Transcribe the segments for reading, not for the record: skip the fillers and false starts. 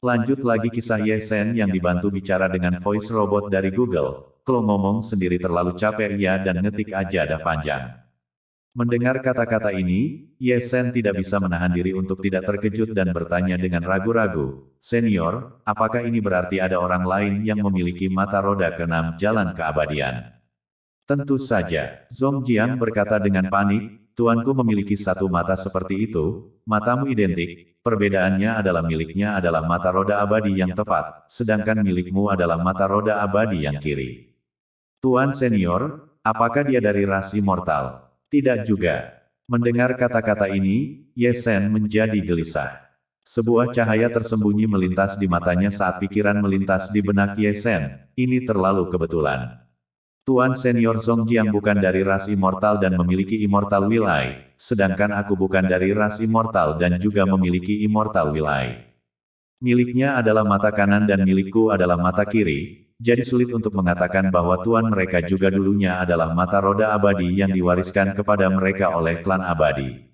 Lanjut lagi kisah Ye Sen yang dibantu bicara dengan voice robot dari Google. Kalau ngomong sendiri terlalu capek ya dan ngetik aja dah panjang. Mendengar kata-kata ini, Ye Sen tidak bisa menahan diri untuk tidak terkejut dan bertanya dengan ragu-ragu. Senior, apakah ini berarti ada orang lain yang memiliki mata roda keenam jalan keabadian? Tentu saja, Zhong Jiang berkata dengan panik, tuanku memiliki satu mata seperti itu, matamu identik. Perbedaannya adalah miliknya adalah mata roda abadi yang tepat, sedangkan milikmu adalah mata roda abadi yang kiri. Tuan senior, apakah dia dari ras immortal? Tidak juga. Mendengar kata-kata ini, Ye Sen menjadi gelisah. Sebuah cahaya tersembunyi melintas di matanya saat pikiran melintas di benak Ye Sen. Ini terlalu kebetulan. Tuan senior Zhong Jiang bukan dari ras immortal dan memiliki immortal will eye, sedangkan aku bukan dari ras immortal dan juga memiliki immortal will eye. Miliknya adalah mata kanan dan milikku adalah mata kiri, jadi sulit untuk mengatakan bahwa tuan mereka juga dulunya adalah mata roda abadi yang diwariskan kepada mereka oleh klan abadi.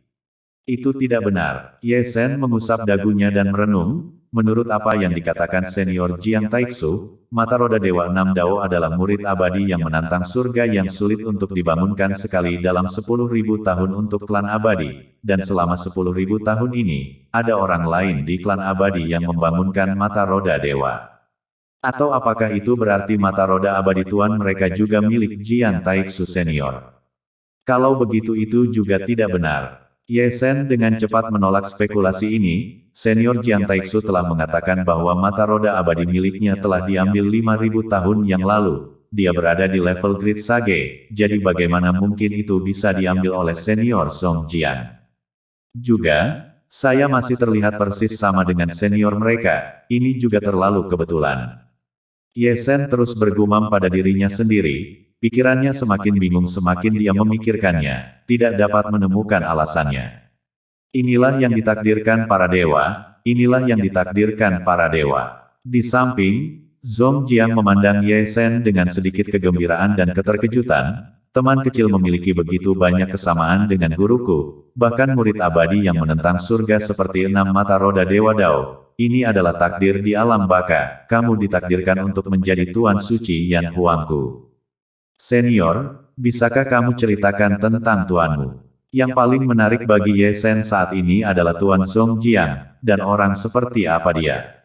Itu tidak benar. Ye Sen mengusap dagunya dan merenung. Menurut apa yang dikatakan senior Jiang Taixu, mata roda Dewa Enam Dao adalah murid abadi yang menantang surga yang sulit untuk dibangunkan sekali dalam 10.000 tahun untuk klan abadi, dan selama 10.000 tahun ini, ada orang lain di klan abadi yang membangunkan mata roda dewa. Atau apakah itu berarti mata roda abadi tuan mereka juga milik Jiang Taixu senior? Kalau begitu itu juga tidak benar. Ye Sen dengan cepat menolak spekulasi ini, senior Jiang Taixu telah mengatakan bahwa mata roda abadi miliknya telah diambil 5.000 tahun yang lalu. Dia berada di level Great Sage, jadi bagaimana mungkin itu bisa diambil oleh senior Zhong Jiang? Juga, saya masih terlihat persis sama dengan senior mereka, ini juga terlalu kebetulan. Ye Sen terus bergumam pada dirinya sendiri. Pikirannya semakin bingung semakin dia memikirkannya, tidak dapat menemukan alasannya. Inilah yang ditakdirkan para dewa, inilah yang ditakdirkan para dewa. Di samping, Zhong Jiang memandang Ye Sen dengan sedikit kegembiraan dan keterkejutan. Teman kecil memiliki begitu banyak kesamaan dengan guruku, bahkan murid abadi yang menentang surga seperti 6 mata roda Dewa Dao. Ini adalah takdir di alam baka, kamu ditakdirkan untuk menjadi Tuan Suci Yan Huangku. Senior, bisakah kamu ceritakan tentang tuanmu? Yang paling menarik bagi Ye Sen saat ini adalah Tuan Zhong Jiang, dan orang seperti apa dia.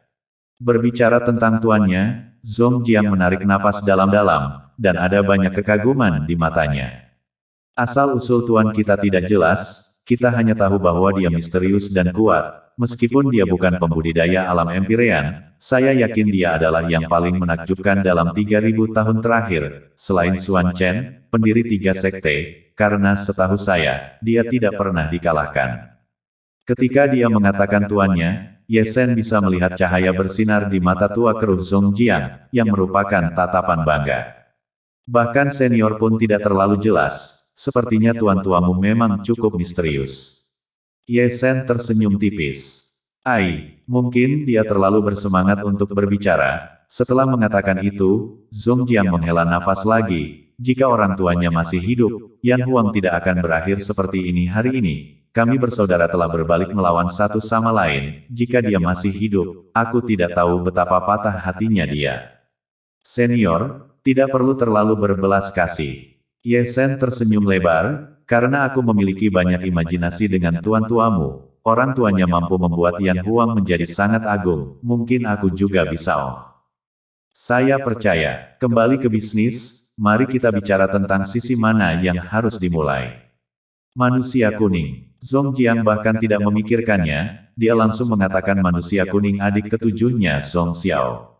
Berbicara tentang tuannya, Zhong Jiang menarik napas dalam-dalam, dan ada banyak kekaguman di matanya. Asal-usul tuan kita tidak jelas, kita hanya tahu bahwa dia misterius dan kuat. Meskipun dia bukan pembudidaya alam Empyrean, saya yakin dia adalah yang paling menakjubkan dalam 3.000 tahun terakhir, selain Xuan Chen, pendiri 3 sekte, karena setahu saya, dia tidak pernah dikalahkan. Ketika dia mengatakan tuannya, Ye Sen bisa melihat cahaya bersinar di mata tua keruh Zhong Jiang, yang merupakan tatapan bangga. Bahkan senior pun tidak terlalu jelas, sepertinya tuan-tuamu memang cukup misterius. Ye Sen tersenyum tipis. Mungkin dia terlalu bersemangat untuk berbicara. Setelah mengatakan itu, Zhong Jiang menghela nafas lagi. Jika orang tuanya masih hidup, Yan Huang tidak akan berakhir seperti ini hari ini. Kami bersaudara telah berbalik melawan satu sama lain. Jika dia masih hidup, aku tidak tahu betapa patah hatinya dia. Senior, tidak perlu terlalu berbelas kasih. Ye Sen tersenyum lebar. Karena aku memiliki banyak imajinasi dengan tuan-tuamu, orang tuanya mampu membuat Yan Huang menjadi sangat agung, mungkin aku juga bisa. Saya percaya. Kembali ke bisnis, mari kita bicara tentang sisi mana yang harus dimulai. Manusia kuning. Zhong Jiang bahkan tidak memikirkannya, dia langsung mengatakan manusia kuning adik ketujuhnya Zhong Xiao.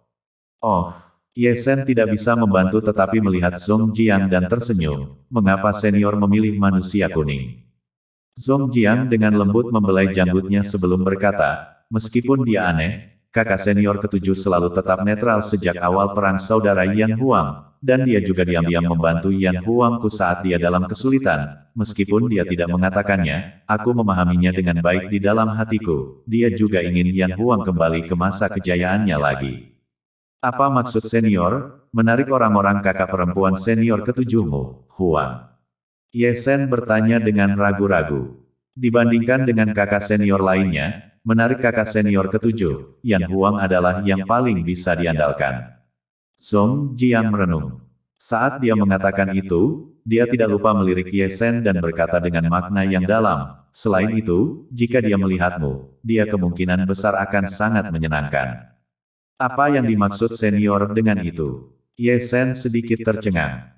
Ye Sen tidak bisa membantu tetapi melihat Zhong Jiang dan tersenyum. Mengapa senior memilih manusia kuning? Zhong Jiang dengan lembut membelai janggutnya sebelum berkata, meskipun dia aneh, kakak senior ketujuh selalu tetap netral sejak awal perang saudara Yan Huang, dan dia juga diam-diam membantu Yan Huangku saat dia dalam kesulitan. Meskipun dia tidak mengatakannya, aku memahaminya dengan baik di dalam hatiku. Dia juga ingin Yan Huang kembali ke masa kejayaannya lagi. Apa maksud senior, menarik orang-orang kakak perempuan senior ketujuhmu, Huang? Ye Sen bertanya dengan ragu-ragu. Dibandingkan dengan kakak senior lainnya, menarik kakak senior ketujuh, Yan Huang adalah yang paling bisa diandalkan. Zhong Jiang merenung. Saat dia mengatakan itu, dia tidak lupa melirik Ye Sen dan berkata dengan makna yang dalam, selain itu, jika dia melihatmu, dia kemungkinan besar akan sangat menyenangkan. Apa yang dimaksud senior dengan itu? Ye Sen sedikit tercengang.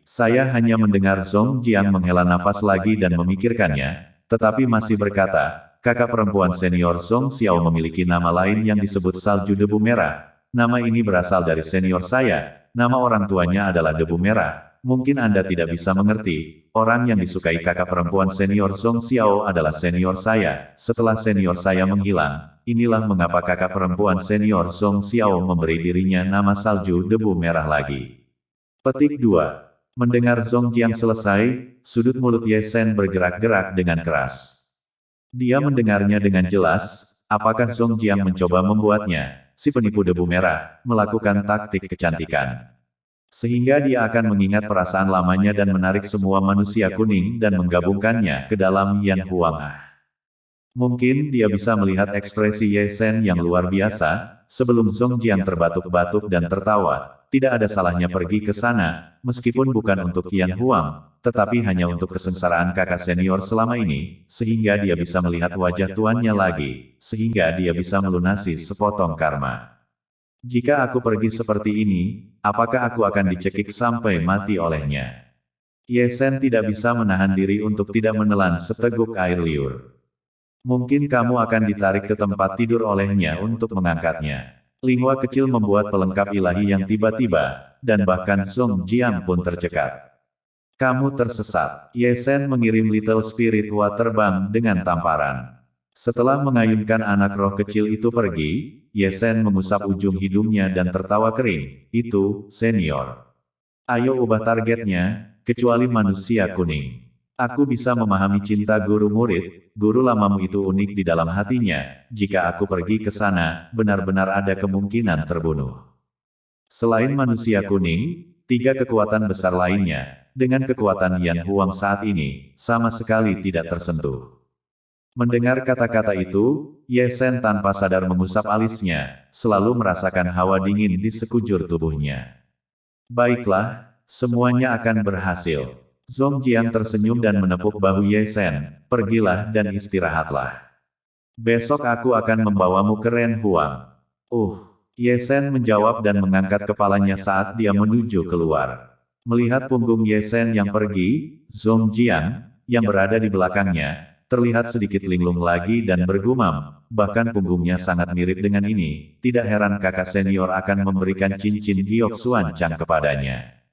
Saya hanya mendengar Zhong Jiang menghela nafas lagi dan memikirkannya, tetapi masih berkata, kakak perempuan senior Zhong Xiao memiliki nama lain yang disebut salju debu merah. Nama ini berasal dari senior saya, nama orang tuanya adalah debu merah. Mungkin Anda tidak bisa mengerti, orang yang disukai kakak perempuan senior Zhong Xiao adalah senior saya. Setelah senior saya menghilang, inilah mengapa kakak perempuan senior Zhong Xiao memberi dirinya nama salju debu merah lagi. Petik 2. Mendengar Zhong Jiang selesai, sudut mulut Ye Sen bergerak-gerak dengan keras. Dia mendengarnya dengan jelas, apakah Zhong Jiang mencoba membuatnya, si penipu debu merah, melakukan taktik kecantikan. Sehingga dia akan mengingat perasaan lamanya dan menarik semua manusia kuning dan menggabungkannya ke dalam Yan Huang. Mungkin dia bisa melihat ekspresi Ye Sen yang luar biasa, sebelum Zhong Jiang terbatuk-batuk dan tertawa. Tidak ada salahnya pergi ke sana, meskipun bukan untuk Yan Huang, tetapi hanya untuk kesengsaraan kakak senior selama ini, sehingga dia bisa melihat wajah tuannya lagi, sehingga dia bisa melunasi sepotong karma. Jika aku pergi seperti ini, apakah aku akan dicekik sampai mati olehnya? Ye Sen tidak bisa menahan diri untuk tidak menelan seteguk air liur. Mungkin kamu akan ditarik ke tempat tidur olehnya untuk mengangkatnya. Lingua kecil membuat pelengkap ilahi yang tiba-tiba, dan bahkan Zhong Jiang pun tercekat. Kamu tersesat. Ye Sen mengirim Little Spirit Hua terbang dengan tamparan. Setelah mengayunkan anak roh kecil itu pergi, Ye Sen mengusap ujung hidungnya dan tertawa kering. Itu, senior. Ayo ubah targetnya, kecuali manusia kuning. Aku bisa memahami cinta guru murid, guru lamamu itu unik di dalam hatinya, jika aku pergi ke sana, benar-benar ada kemungkinan terbunuh. Selain manusia kuning, 3 kekuatan besar lainnya, dengan kekuatan Yan Huang saat ini, sama sekali tidak tersentuh. Mendengar kata-kata itu, Ye Sen tanpa sadar mengusap alisnya, selalu merasakan hawa dingin di sekujur tubuhnya. Baiklah, semuanya akan berhasil. Zhong Jiang tersenyum dan menepuk bahu Ye Sen, pergilah dan istirahatlah. Besok aku akan membawamu ke Ren Huang. Ye Sen menjawab dan mengangkat kepalanya saat dia menuju keluar. Melihat punggung Ye Sen yang pergi, Zhong Jiang, yang berada di belakangnya, terlihat sedikit linglung lagi dan bergumam, bahkan punggungnya sangat mirip dengan ini, tidak heran kakak senior akan memberikan cincin Giok Xuan Chang kepadanya.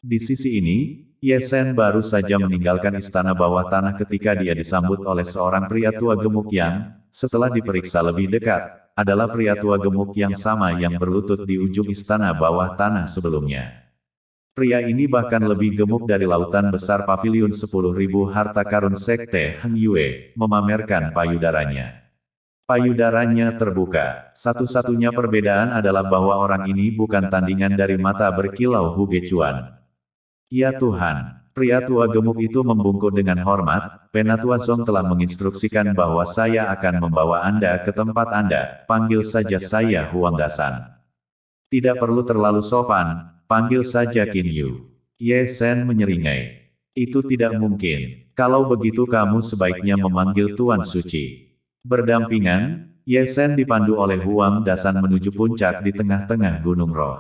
Di sisi ini, Ye Sen baru saja meninggalkan istana bawah tanah ketika dia disambut oleh seorang pria tua gemuk yang, setelah diperiksa lebih dekat, adalah pria tua gemuk yang sama yang berlutut di ujung istana bawah tanah sebelumnya. Pria ini bahkan lebih gemuk dari lautan besar pavilion 10.000 harta karun sekte Heng Yue, memamerkan payudaranya. Payudaranya terbuka. Satu-satunya perbedaan adalah bahwa orang ini bukan tandingan dari mata berkilau Huge Chuan. Ya Tuhan, pria tua gemuk itu membungkuk dengan hormat, Penatua Zhong telah menginstruksikan bahwa saya akan membawa Anda ke tempat Anda, panggil saja saya Huang Dasan. Tidak perlu terlalu sopan, panggil saja Qin Yu. Ye Sen menyeringai. Itu tidak mungkin, kalau begitu kamu sebaiknya memanggil Tuan Suci. Berdampingan, Ye Sen dipandu oleh Huang Dasan menuju puncak di tengah-tengah Gunung Roh.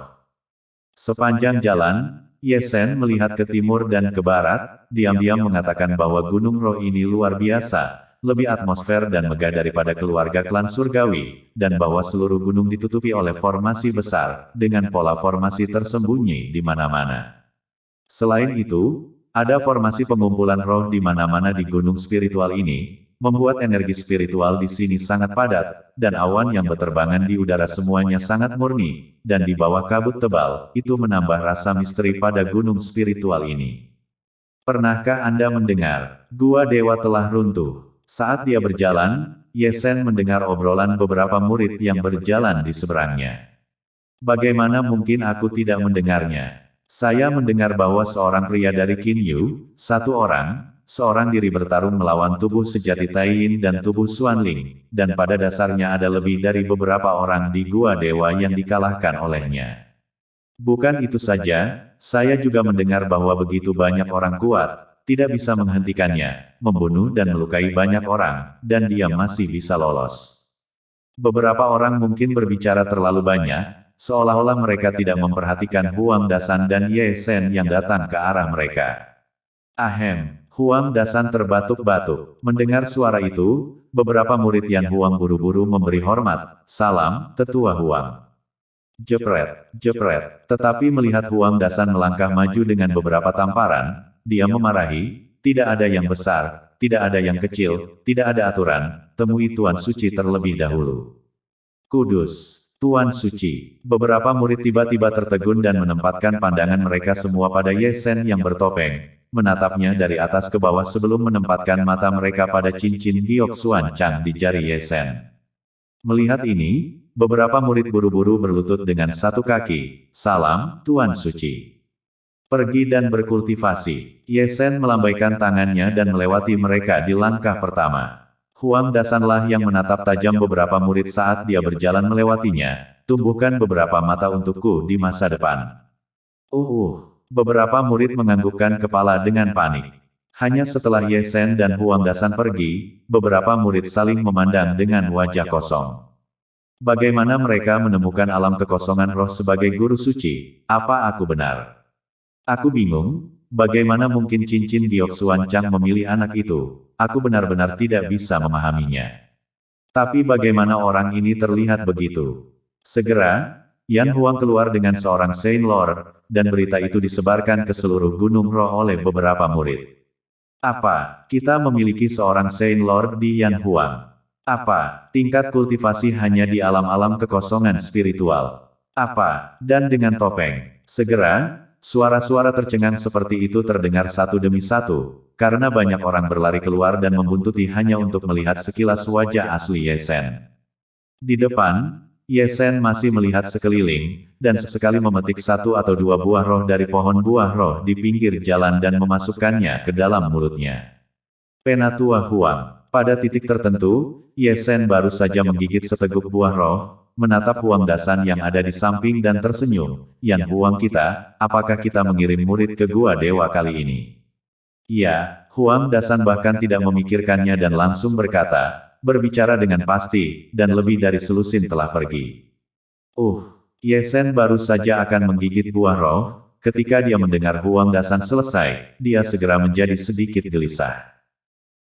Sepanjang jalan, Ye Sen melihat ke timur dan ke barat, diam-diam mengatakan bahwa Gunung Roh ini luar biasa, lebih atmosfer dan megah daripada keluarga klan surgawi, dan bahwa seluruh gunung ditutupi oleh formasi besar, dengan pola formasi tersembunyi di mana-mana. Selain itu, ada formasi pengumpulan roh di mana-mana di gunung spiritual ini, membuat energi spiritual di sini sangat padat, dan awan yang berterbangan di udara semuanya sangat murni, dan di bawah kabut tebal, itu menambah rasa misteri pada gunung spiritual ini. Pernahkah Anda mendengar, Gua Dewa telah runtuh? Saat dia berjalan, Ye Sen mendengar obrolan beberapa murid yang berjalan di seberangnya. Bagaimana mungkin aku tidak mendengarnya? Saya mendengar bahwa seorang pria dari Qin Yu, satu orang, seorang diri bertarung melawan tubuh sejati Taiyin dan tubuh Xuanling, dan pada dasarnya ada lebih dari beberapa orang di Gua Dewa yang dikalahkan olehnya. Bukan itu saja, saya juga mendengar bahwa begitu banyak orang kuat, tidak bisa menghentikannya, membunuh dan melukai banyak orang, dan dia masih bisa lolos. Beberapa orang mungkin berbicara terlalu banyak, seolah-olah mereka tidak memperhatikan Huang Dasan dan Ye Sen yang datang ke arah mereka. Ahem, Huang Dasan terbatuk-batuk. Mendengar suara itu, beberapa murid Yan Huang buru-buru memberi hormat. Salam, Tetua Huang. Jepret, jepret. Tetapi melihat Huang Dasan melangkah maju dengan beberapa tamparan, dia memarahi, tidak ada yang besar, tidak ada yang kecil, tidak ada aturan, temui Tuan Suci terlebih dahulu. Kudus. Tuan Suci. Beberapa murid tiba-tiba tertegun dan menempatkan pandangan mereka semua pada Ye Sen yang bertopeng, menatapnya dari atas ke bawah sebelum menempatkan mata mereka pada cincin giok Xuan Chang di jari Ye Sen. Melihat ini, beberapa murid buru-buru berlutut dengan satu kaki. Salam, Tuan Suci. Pergi dan berkultivasi. Ye Sen melambaikan tangannya dan melewati mereka di langkah pertama. Huang Dasanlah yang menatap tajam beberapa murid saat dia berjalan melewatinya. Tumbuhkan beberapa mata untukku di masa depan. Beberapa murid menganggukkan kepala dengan panik. Hanya setelah Ye Sen dan Huang Dasan pergi, beberapa murid saling memandang dengan wajah kosong. Bagaimana mereka menemukan alam kekosongan roh sebagai guru suci? Apa aku benar? Aku bingung. Bagaimana mungkin cincin giok Xuan Chang memilih anak itu? Aku benar-benar tidak bisa memahaminya. Tapi bagaimana orang ini terlihat begitu? Segera, Yan Huang keluar dengan seorang Saint Lord, dan berita itu disebarkan ke seluruh Gunung Roh oleh beberapa murid. Apa, kita memiliki seorang Saint Lord di Yan Huang? Apa, tingkat kultivasi hanya di alam-alam kekosongan spiritual? Apa, dan dengan topeng? Segera, suara-suara tercengang seperti itu terdengar satu demi satu, karena banyak orang berlari keluar dan membuntuti hanya untuk melihat sekilas wajah asli Ye Sen. Di depan, Ye Sen masih melihat sekeliling, dan sesekali memetik satu atau dua buah roh dari pohon buah roh di pinggir jalan dan memasukkannya ke dalam mulutnya. Penatua Huang. Pada titik tertentu, Ye Sen baru saja menggigit seteguk buah roh, menatap Huang Dasan yang ada di samping dan tersenyum. Yan Huang kita, apakah kita mengirim murid ke Gua Dewa kali ini? Ya, Huang Dasan bahkan tidak memikirkannya dan langsung berkata, berbicara dengan pasti, dan lebih dari selusin telah pergi. Ye Sen baru saja akan menggigit buah roh, ketika dia mendengar Huang Dasan selesai, dia segera menjadi sedikit gelisah.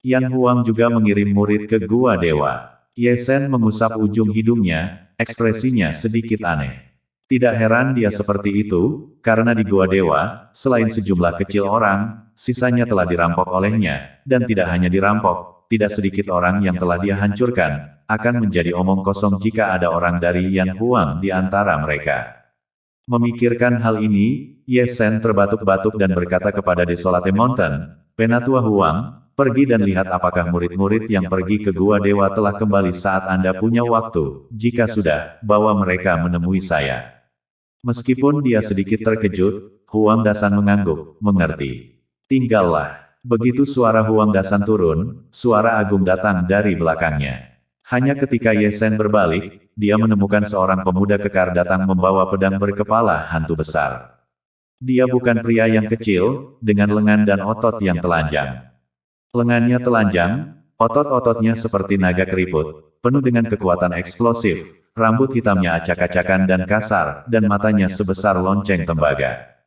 Yan Huang juga mengirim murid ke Gua Dewa. Ye Sen mengusap ujung hidungnya, ekspresinya sedikit aneh. Tidak heran dia seperti itu, karena di Gua Dewa, selain sejumlah kecil orang, sisanya telah dirampok olehnya, dan tidak hanya dirampok, tidak sedikit orang yang telah dia hancurkan, akan menjadi omong kosong jika ada orang dari Yan Huang di antara mereka. Memikirkan hal ini, Ye Sen terbatuk-batuk dan berkata kepada Desolate Mountain, Penatua Huang, pergi dan lihat apakah murid-murid yang pergi ke Gua Dewa telah kembali saat Anda punya waktu. Jika sudah, bawa mereka menemui saya. Meskipun dia sedikit terkejut, Huang Dasan mengangguk, mengerti. Tinggallah. Begitu suara Huang Dasan turun, suara agung datang dari belakangnya. Hanya ketika Ye Sen berbalik, dia menemukan seorang pemuda kekar datang membawa pedang berkepala hantu besar. Dia bukan pria yang kecil, dengan lengan dan otot yang telanjang. Lengannya telanjang, otot-ototnya seperti naga keriput, penuh dengan kekuatan eksplosif, rambut hitamnya acak-acakan dan kasar, dan matanya sebesar lonceng tembaga.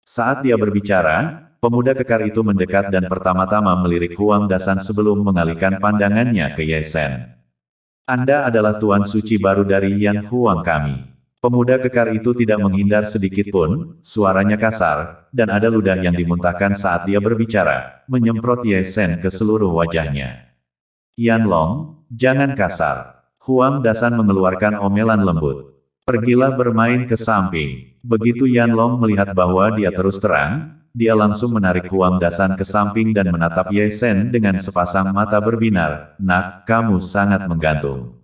Saat dia berbicara, pemuda kekar itu mendekat dan pertama-tama melirik Huang Dasan sebelum mengalihkan pandangannya ke Ye Sen. Anda adalah Tuan Suci baru dari Yan Huang kami. Pemuda kekar itu tidak menghindar sedikit pun, suaranya kasar, dan ada ludah yang dimuntahkan saat dia berbicara, menyemprot Ye Sen ke seluruh wajahnya. Yan Long, jangan kasar. Huang Dasan mengeluarkan omelan lembut. Pergilah bermain ke samping. Begitu Yan Long melihat bahwa dia terus terang, dia langsung menarik Huang Dasan ke samping dan menatap Ye Sen dengan sepasang mata berbinar. Nak, kamu sangat menggantung.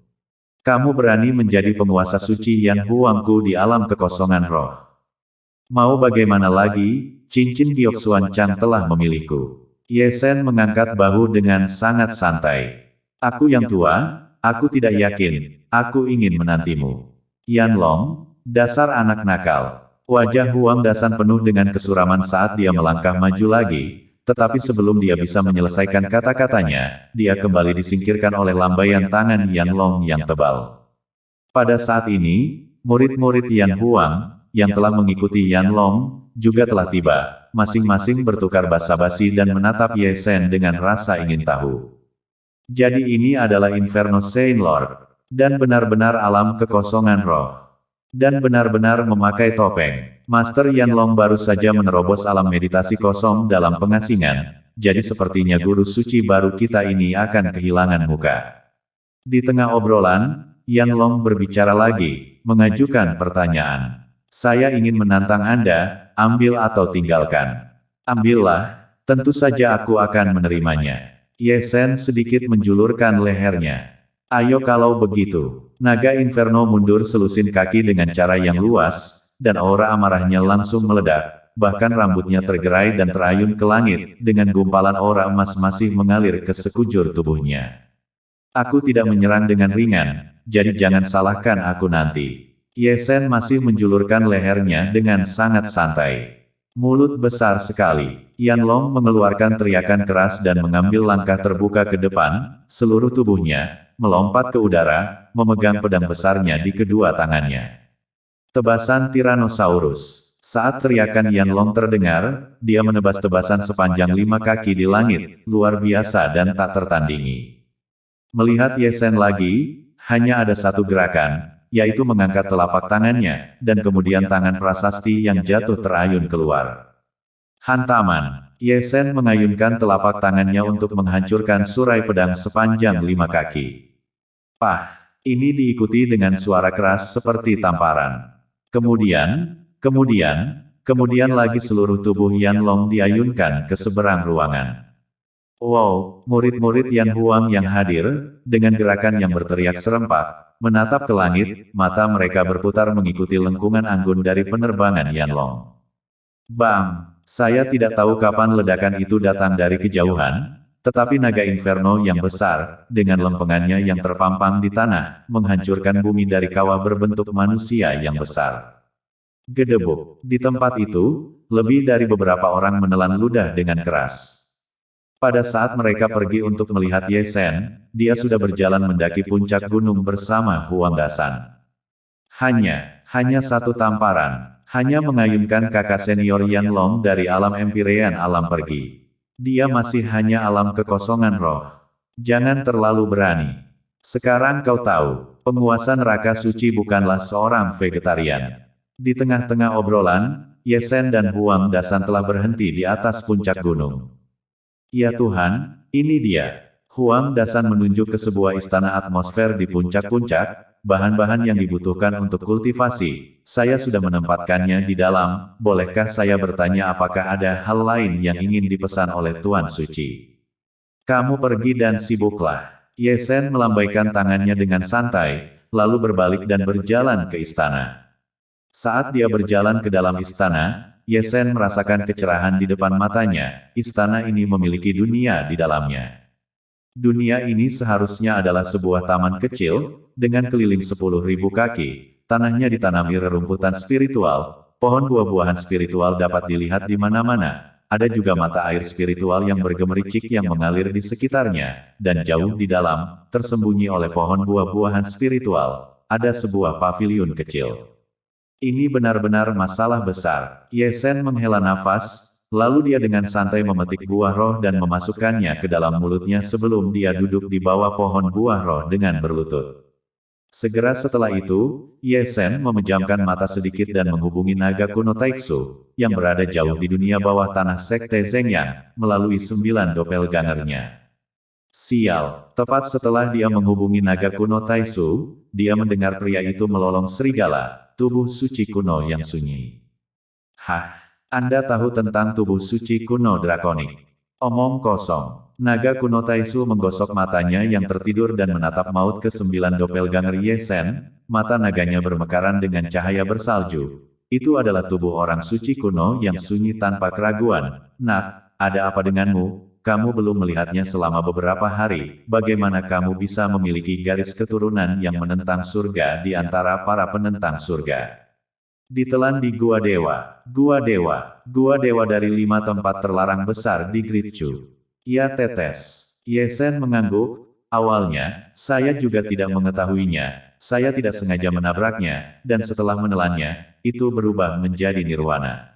Kamu berani menjadi penguasa suci Yan Huangku di alam kekosongan roh. Mau bagaimana lagi, cincin giok Xuan Chang telah memilihku. Ye Sen mengangkat bahu dengan sangat santai. Aku yang tua, aku tidak yakin, aku ingin menantimu. Yan Long, dasar anak nakal. Wajah Huang Dasan penuh dengan kesuraman saat dia melangkah maju lagi, tetapi sebelum dia bisa menyelesaikan kata-katanya, dia kembali disingkirkan oleh lambaian tangan Yan Long yang tebal. Pada saat ini, murid-murid Yan Huang, yang telah mengikuti Yan Long, juga telah tiba. Masing-masing bertukar basa-basi dan menatap Ye Sen dengan rasa ingin tahu. Jadi ini adalah Inferno Saint Lord. Dan benar-benar alam kekosongan roh. Dan benar-benar memakai topeng. Master Yan Long baru saja menerobos alam meditasi kosong dalam pengasingan. Jadi sepertinya guru suci baru kita ini akan kehilangan muka. Di tengah obrolan, Yan Long berbicara lagi, mengajukan pertanyaan. Saya ingin menantang Anda, ambil atau tinggalkan. Ambillah, tentu saja aku akan menerimanya. Ye Sen sedikit menjulurkan lehernya. Ayo kalau begitu. Naga Inferno mundur selusin kaki dengan cara yang luas, dan aura amarahnya langsung meledak, bahkan rambutnya tergerai dan terayun ke langit, dengan gumpalan aura emas masih mengalir ke sekujur tubuhnya. Aku tidak menyerang dengan ringan, jadi jangan salahkan aku nanti. Ye Sen masih menjulurkan lehernya dengan sangat santai. Mulut besar sekali. Yan Long mengeluarkan teriakan keras dan mengambil langkah terbuka ke depan, seluruh tubuhnya, melompat ke udara, memegang pedang besarnya di kedua tangannya. Tebasan Tyrannosaurus. Saat teriakan Yan Long terdengar, dia menebas tebasan sepanjang 5 kaki di langit, luar biasa dan tak tertandingi. Melihat Ye Sen lagi, hanya ada satu gerakan, yaitu mengangkat telapak tangannya, dan kemudian tangan prasasti yang jatuh terayun keluar. Hantaman. Ye Sen mengayunkan telapak tangannya untuk menghancurkan surai pedang sepanjang 5 kaki. Pah! Ini diikuti dengan suara keras seperti tamparan. Kemudian lagi seluruh tubuh Yan Long diayunkan ke seberang ruangan. Wow, murid-murid Yan Huang yang hadir, dengan gerakan yang berteriak serempak, menatap ke langit, mata mereka berputar mengikuti lengkungan anggun dari penerbangan Yan Long. Bang! Saya tidak tahu kapan ledakan itu datang dari kejauhan, tetapi naga Inferno yang besar, dengan lempengannya yang terpampang di tanah, menghancurkan bumi dari kawah berbentuk manusia yang besar. Gedebuk. Di tempat itu, lebih dari beberapa orang menelan ludah dengan keras. Pada saat mereka pergi untuk melihat Ye Sen, dia sudah berjalan mendaki puncak gunung bersama Huang Dasan. Hanya satu tamparan, hanya mengayunkan kakak senior Yan Long dari alam Empyrean alam pergi. Dia masih hanya alam kekosongan roh. Jangan terlalu berani. Sekarang kau tahu, penguasa neraka suci bukanlah seorang vegetarian. Di tengah-tengah obrolan, Ye Sen dan Huang Dasan telah berhenti di atas puncak gunung. Ya Tuhan, ini dia. Huang Dasan menunjuk ke sebuah istana atmosfer di puncak-puncak, bahan-bahan yang dibutuhkan untuk kultivasi. Saya sudah menempatkannya di dalam, bolehkah saya bertanya apakah ada hal lain yang ingin dipesan oleh Tuan Suci? Kamu pergi dan sibuklah. Ye Sen melambaikan tangannya dengan santai, lalu berbalik dan berjalan ke istana. Saat dia berjalan ke dalam istana, Ye Sen merasakan kecerahan di depan matanya. Istana ini memiliki dunia di dalamnya. Dunia ini seharusnya adalah sebuah taman kecil, dengan keliling 10.000 kaki. Tanahnya ditanami rerumputan spiritual, pohon buah-buahan spiritual dapat dilihat di mana-mana. Ada juga mata air spiritual yang bergemericik yang mengalir di sekitarnya, dan jauh di dalam, tersembunyi oleh pohon buah-buahan spiritual, ada sebuah paviliun kecil. Ini benar-benar masalah besar. Ye Sen menghela nafas, lalu dia dengan santai memetik buah roh dan memasukkannya ke dalam mulutnya sebelum dia duduk di bawah pohon buah roh dengan berlutut. Segera setelah itu, Ye Sen memejamkan mata sedikit dan menghubungi naga kuno Taixu, yang berada jauh di dunia bawah tanah Sekte Zhengyang, melalui 9 doppelgangernya. Sial, tepat setelah dia menghubungi naga kuno Taixu, dia mendengar pria itu melolong serigala. Tubuh suci kuno yang sunyi. Hah, Anda tahu tentang tubuh suci kuno drakonik? Omong kosong. Naga kuno Taixu menggosok matanya yang tertidur dan menatap maut ke 9 doppelganger Ye Sen, mata naganya bermekaran dengan cahaya bersalju. Itu adalah tubuh orang suci kuno yang sunyi tanpa keraguan. Nak, ada apa denganmu? kamu belum melihatnya selama beberapa hari, bagaimana kamu bisa memiliki garis keturunan yang menentang surga di antara para penentang surga? Ditelan di Gua Dewa. Gua Dewa. Gua Dewa dari 5 tempat terlarang besar di Great Chu. Ya tetes. Ye Sen mengangguk. Awalnya, saya juga tidak mengetahuinya. Saya tidak sengaja menabraknya, dan setelah menelannya, itu berubah menjadi nirwana.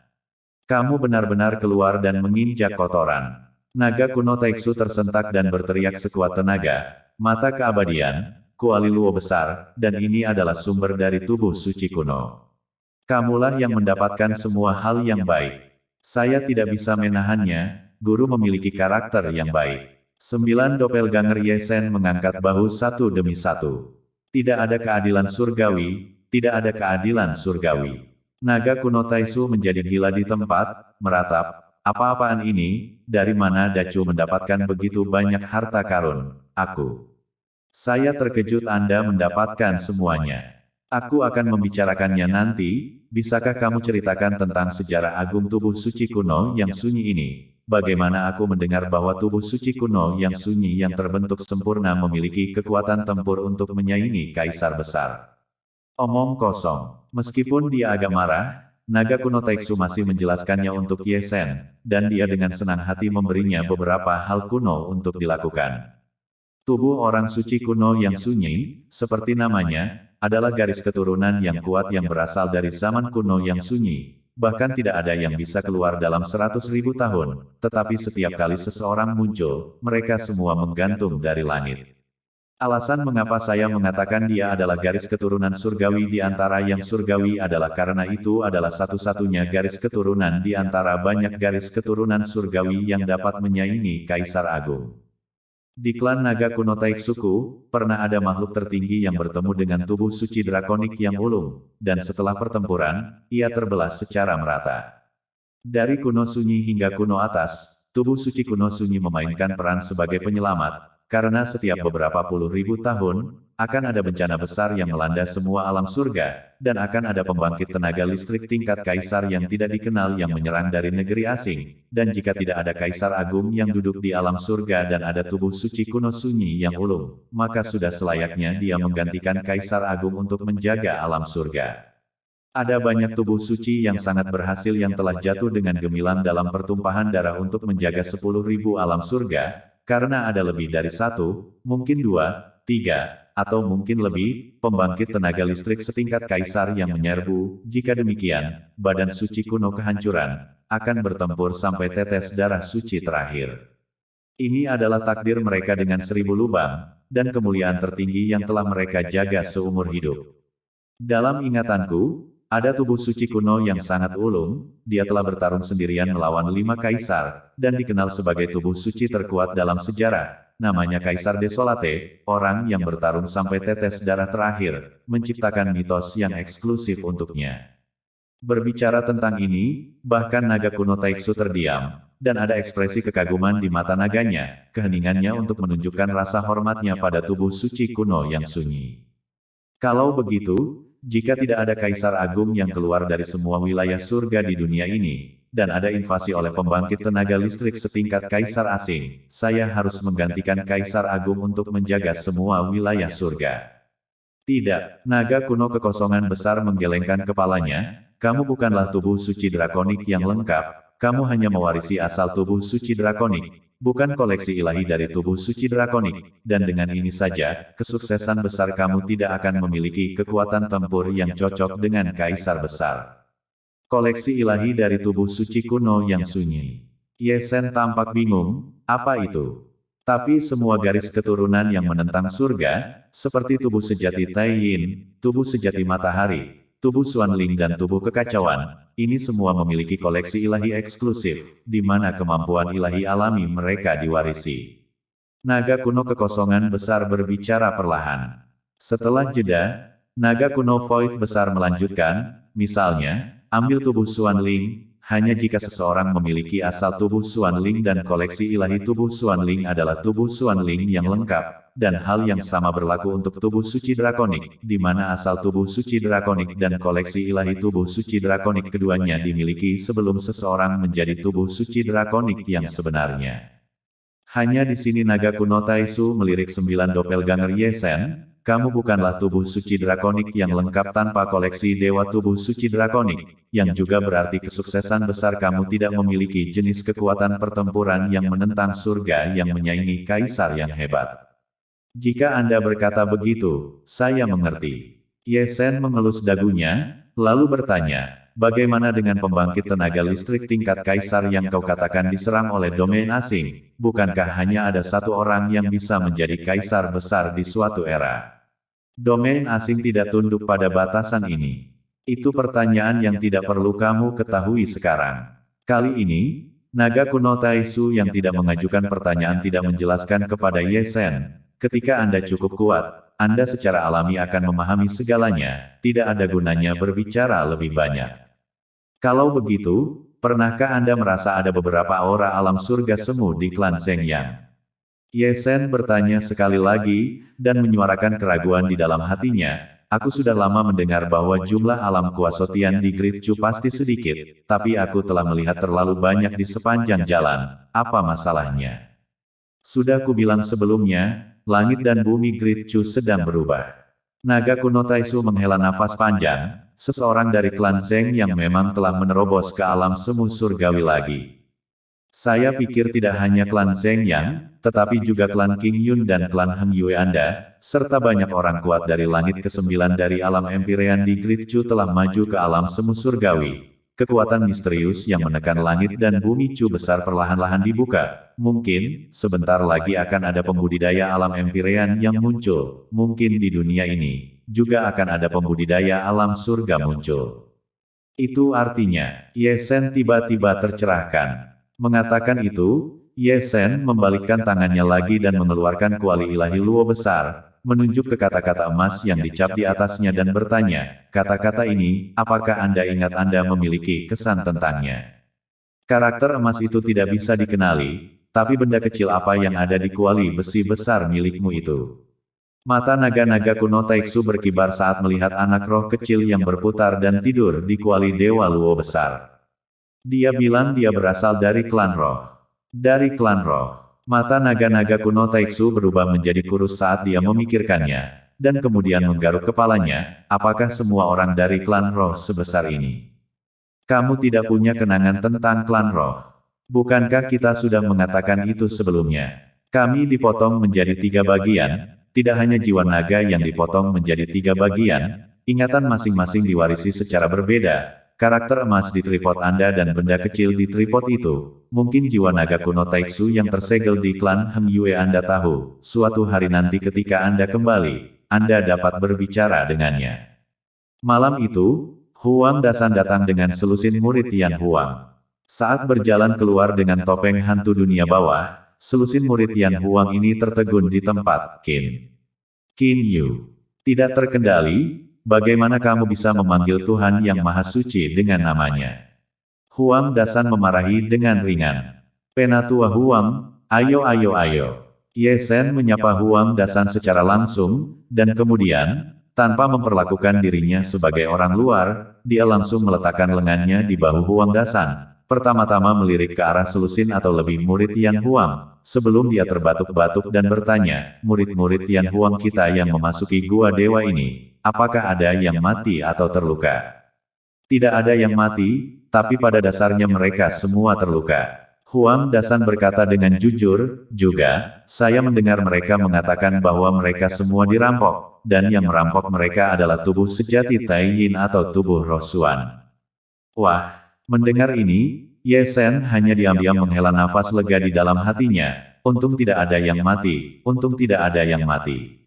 Kamu benar-benar keluar dan menginjak kotoran. Naga kuno Taiksu tersentak dan berteriak sekuat tenaga. Mata keabadian, kuali luo besar, dan ini adalah sumber dari tubuh suci kuno. Kamulah yang mendapatkan semua hal yang baik. Saya tidak bisa menahannya, guru memiliki karakter yang baik. 9 doppelganger Ye Sen mengangkat bahu satu demi satu. Tidak ada keadilan surgawi, tidak ada keadilan surgawi. Naga kuno Taisu menjadi gila di tempat, meratap. Apa-apaan ini, dari mana Dacu mendapatkan begitu banyak harta karun? Aku. Saya terkejut Anda mendapatkan semuanya. Aku akan membicarakannya nanti, bisakah kamu ceritakan tentang sejarah agung tubuh suci kuno yang sunyi ini? Bagaimana aku mendengar bahwa tubuh suci kuno yang sunyi yang terbentuk sempurna memiliki kekuatan tempur untuk menyaingi kaisar besar. Omong kosong. Meskipun dia agak marah, naga kuno Taiksu masih menjelaskannya untuk Ye Sen, dan dia dengan senang hati memberinya beberapa hal kuno untuk dilakukan. Tubuh orang suci kuno yang sunyi, seperti namanya, adalah garis keturunan yang kuat yang berasal dari zaman kuno yang sunyi. Bahkan tidak ada yang bisa keluar dalam 100.000 tahun, tetapi setiap kali seseorang muncul, mereka semua menggantung dari langit. Alasan mengapa saya mengatakan dia adalah garis keturunan surgawi di antara yang surgawi adalah karena itu adalah satu-satunya garis keturunan di antara banyak garis keturunan surgawi yang dapat menyaingi Kaisar Agung. Di klan naga kuno Taiksuku, pernah ada makhluk tertinggi yang bertemu dengan tubuh suci drakonik yang ulung, dan setelah pertempuran, ia terbelah secara merata. Dari kuno sunyi hingga kuno atas, tubuh suci kuno sunyi memainkan peran sebagai penyelamat, karena setiap beberapa puluh ribu tahun, akan ada bencana besar yang melanda semua alam surga, dan akan ada pembangkit tenaga listrik tingkat kaisar yang tidak dikenal yang menyerang dari negeri asing, dan jika tidak ada kaisar agung yang duduk di alam surga dan ada tubuh suci kuno sunyi yang ulung, maka sudah selayaknya dia menggantikan kaisar agung untuk menjaga alam surga. Ada banyak tubuh suci yang sangat berhasil yang telah jatuh dengan gemilang dalam pertumpahan darah untuk menjaga 10.000 alam surga, karena ada lebih dari 1, mungkin 2, 3, atau mungkin lebih, pembangkit tenaga listrik setingkat kaisar yang menyerbu. Jika demikian, badan suci kuno kehancuran, akan bertempur sampai tetes darah suci terakhir. Ini adalah takdir mereka dengan 1000 lubang, dan kemuliaan tertinggi yang telah mereka jaga seumur hidup. Dalam ingatanku, ada tubuh suci kuno yang sangat ulung, dia telah bertarung sendirian melawan 5 kaisar, dan dikenal sebagai tubuh suci terkuat dalam sejarah. Namanya Kaisar Desolate, orang yang bertarung sampai tetes darah terakhir, menciptakan mitos yang eksklusif untuknya. Berbicara tentang ini, bahkan naga kuno Taiksu terdiam, dan ada ekspresi kekaguman di mata naganya, keheningannya untuk menunjukkan rasa hormatnya pada tubuh suci kuno yang sunyi. Kalau begitu, jika tidak ada kaisar agung yang keluar dari semua wilayah surga di dunia ini, dan ada invasi oleh pembangkit tenaga listrik setingkat kaisar asing, saya harus menggantikan kaisar agung untuk menjaga semua wilayah surga. Tidak, naga kuno kekosongan besar menggelengkan kepalanya, kamu bukanlah tubuh suci drakonik yang lengkap, kamu hanya mewarisi asal tubuh suci drakonik, bukan koleksi ilahi dari tubuh suci drakonik, dan dengan ini saja, kesuksesan besar kamu tidak akan memiliki kekuatan tempur yang cocok dengan kaisar besar. Koleksi ilahi dari tubuh suci kuno yang sunyi. Ye Sen tampak bingung, apa itu? Tapi semua garis keturunan yang menentang surga, seperti tubuh sejati Tai Yin, tubuh sejati matahari, tubuh Xuanling dan tubuh kekacauan, ini semua memiliki koleksi ilahi eksklusif, di mana kemampuan ilahi alami mereka diwarisi. Naga kuno kekosongan besar berbicara perlahan. Setelah jeda, naga kuno Void besar melanjutkan, misalnya, ambil tubuh Xuanling, hanya jika seseorang memiliki asal tubuh Xuanling dan koleksi ilahi tubuh Xuanling adalah tubuh Xuanling yang lengkap, dan hal yang sama berlaku untuk tubuh suci drakonik, di mana asal tubuh suci drakonik dan koleksi ilahi tubuh suci drakonik keduanya dimiliki sebelum seseorang menjadi tubuh suci drakonik yang sebenarnya. Hanya di sini naga kuno Taisu melirik 9 doppelganger Ye Sen. Kamu bukanlah tubuh suci drakonik yang lengkap tanpa koleksi dewa tubuh suci drakonik, yang juga berarti kesuksesan besar kamu tidak memiliki jenis kekuatan pertempuran yang menentang surga yang menyaingi kaisar yang hebat. Jika Anda berkata begitu, saya mengerti. Ye Sen mengelus dagunya, lalu bertanya, bagaimana dengan pembangkit tenaga listrik tingkat kaisar yang kau katakan diserang oleh domain asing? Bukankah hanya ada satu orang yang bisa menjadi kaisar besar di suatu era? Domain asing tidak tunduk pada batasan ini. Itu pertanyaan yang tidak perlu kamu ketahui sekarang. Kali ini, naga kuno Taisu yang tidak mengajukan pertanyaan tidak menjelaskan kepada Ye Sen, ketika Anda cukup kuat, Anda secara alami akan memahami segalanya, tidak ada gunanya berbicara lebih banyak. Kalau begitu, pernahkah Anda merasa ada beberapa aura alam surga semu di klan Zheng Yang? Ye Sen bertanya sekali lagi, dan menyuarakan keraguan di dalam hatinya. Aku sudah lama mendengar bahwa jumlah alam kuasa Tian di Great Chu pasti sedikit, tapi aku telah melihat terlalu banyak di sepanjang jalan. Apa masalahnya? Sudah kubilang sebelumnya, langit dan bumi Great Chu sedang berubah. Naga kuno Taisu menghela nafas panjang, seseorang dari klan Zheng yang memang telah menerobos ke alam semu surgawi lagi. Saya pikir tidak hanya klan Zheng Yang, tetapi juga klan King Yun dan klan Heng Yue Anda, serta banyak orang kuat dari langit ke-9 dari alam Empyrean di Great Chu telah maju ke alam semu surgawi. Kekuatan misterius yang menekan langit dan bumi Chu besar perlahan-lahan dibuka. Mungkin, sebentar lagi akan ada pembudidaya alam Empyrean yang muncul. Mungkin di dunia ini, juga akan ada pembudidaya alam surga muncul. Itu artinya, Ye Sen tiba-tiba tercerahkan. Mengatakan itu, Ye Sen membalikkan tangannya lagi dan mengeluarkan kuali ilahi luo besar, menunjuk ke kata-kata emas yang dicap di atasnya dan bertanya, kata-kata ini, apakah Anda ingat Anda memiliki kesan tentangnya? Karakter emas itu tidak bisa dikenali, tapi benda kecil apa yang ada di kuali besi besar milikmu itu? Mata naga-naga kuno Taiksu berkibar saat melihat anak roh kecil yang berputar dan tidur di kuali dewa luo besar. Dia bilang dia berasal dari klan roh. Dari klan roh. Mata naga-naga kuno Taiksu berubah menjadi kurus saat dia memikirkannya, dan kemudian menggaruk kepalanya, apakah semua orang dari klan roh sebesar ini? Kamu tidak punya kenangan tentang klan roh. Bukankah kita sudah mengatakan itu sebelumnya? Kami dipotong menjadi 3 bagian, tidak hanya jiwa naga yang dipotong menjadi 3 bagian, ingatan masing-masing diwarisi secara berbeda. Karakter emas di tripod Anda dan benda kecil di tripod itu, mungkin jiwa naga kuno Taiksu yang tersegel di klan Heng Yue Anda tahu, suatu hari nanti ketika Anda kembali, Anda dapat berbicara dengannya. Malam itu, Huang Dasan datang dengan selusin murid Yan Huang. Saat berjalan keluar dengan topeng hantu dunia bawah, selusin murid Yan Huang ini tertegun di tempat, Qin Yu. Tidak terkendali, bagaimana kamu bisa memanggil Tuhan yang Maha Suci dengan namanya? Huang Dasan memarahi dengan ringan. Penatua Huang, ayo. Ye Sen menyapa Huang Dasan secara langsung, dan kemudian, tanpa memperlakukan dirinya sebagai orang luar, dia langsung meletakkan lengannya di bahu Huang Dasan. Pertama-tama melirik ke arah selusin atau lebih murid Yan Huang, sebelum dia terbatuk-batuk dan bertanya, murid-murid Yan Huang kita yang memasuki gua dewa ini, apakah ada yang mati atau terluka? Tidak ada yang mati, tapi pada dasarnya mereka semua terluka. Huang Dasan berkata dengan jujur, juga, saya mendengar mereka mengatakan bahwa mereka semua dirampok, dan yang merampok mereka adalah tubuh sejati Tai Yin atau tubuh Roh Xuan. Wah! Mendengar ini, Ye Sen hanya diam-diam menghela nafas lega di dalam hatinya. Untung tidak ada yang mati, untung tidak ada yang mati.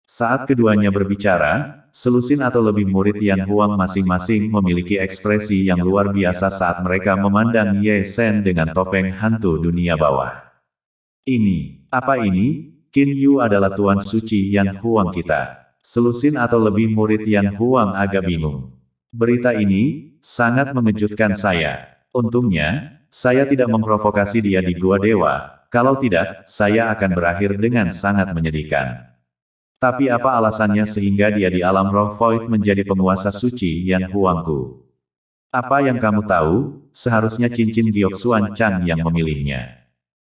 Saat keduanya berbicara, selusin atau lebih murid Yan Huang masing-masing memiliki ekspresi yang luar biasa saat mereka memandang Ye Sen dengan topeng hantu dunia bawah. Ini, apa ini? Qin Yu adalah Tuan Suci Yan Huang kita. Selusin atau lebih murid Yan Huang agak bingung. Berita ini sangat mengejutkan saya. Untungnya, saya tidak memprovokasi dia di Gua Dewa. Kalau tidak, saya akan berakhir dengan sangat menyedihkan. Tapi apa alasannya sehingga dia di alam roh Void menjadi penguasa suci Yan Huangku? Apa yang kamu tahu? Seharusnya cincin Giok Xuan Chang yang memilihnya.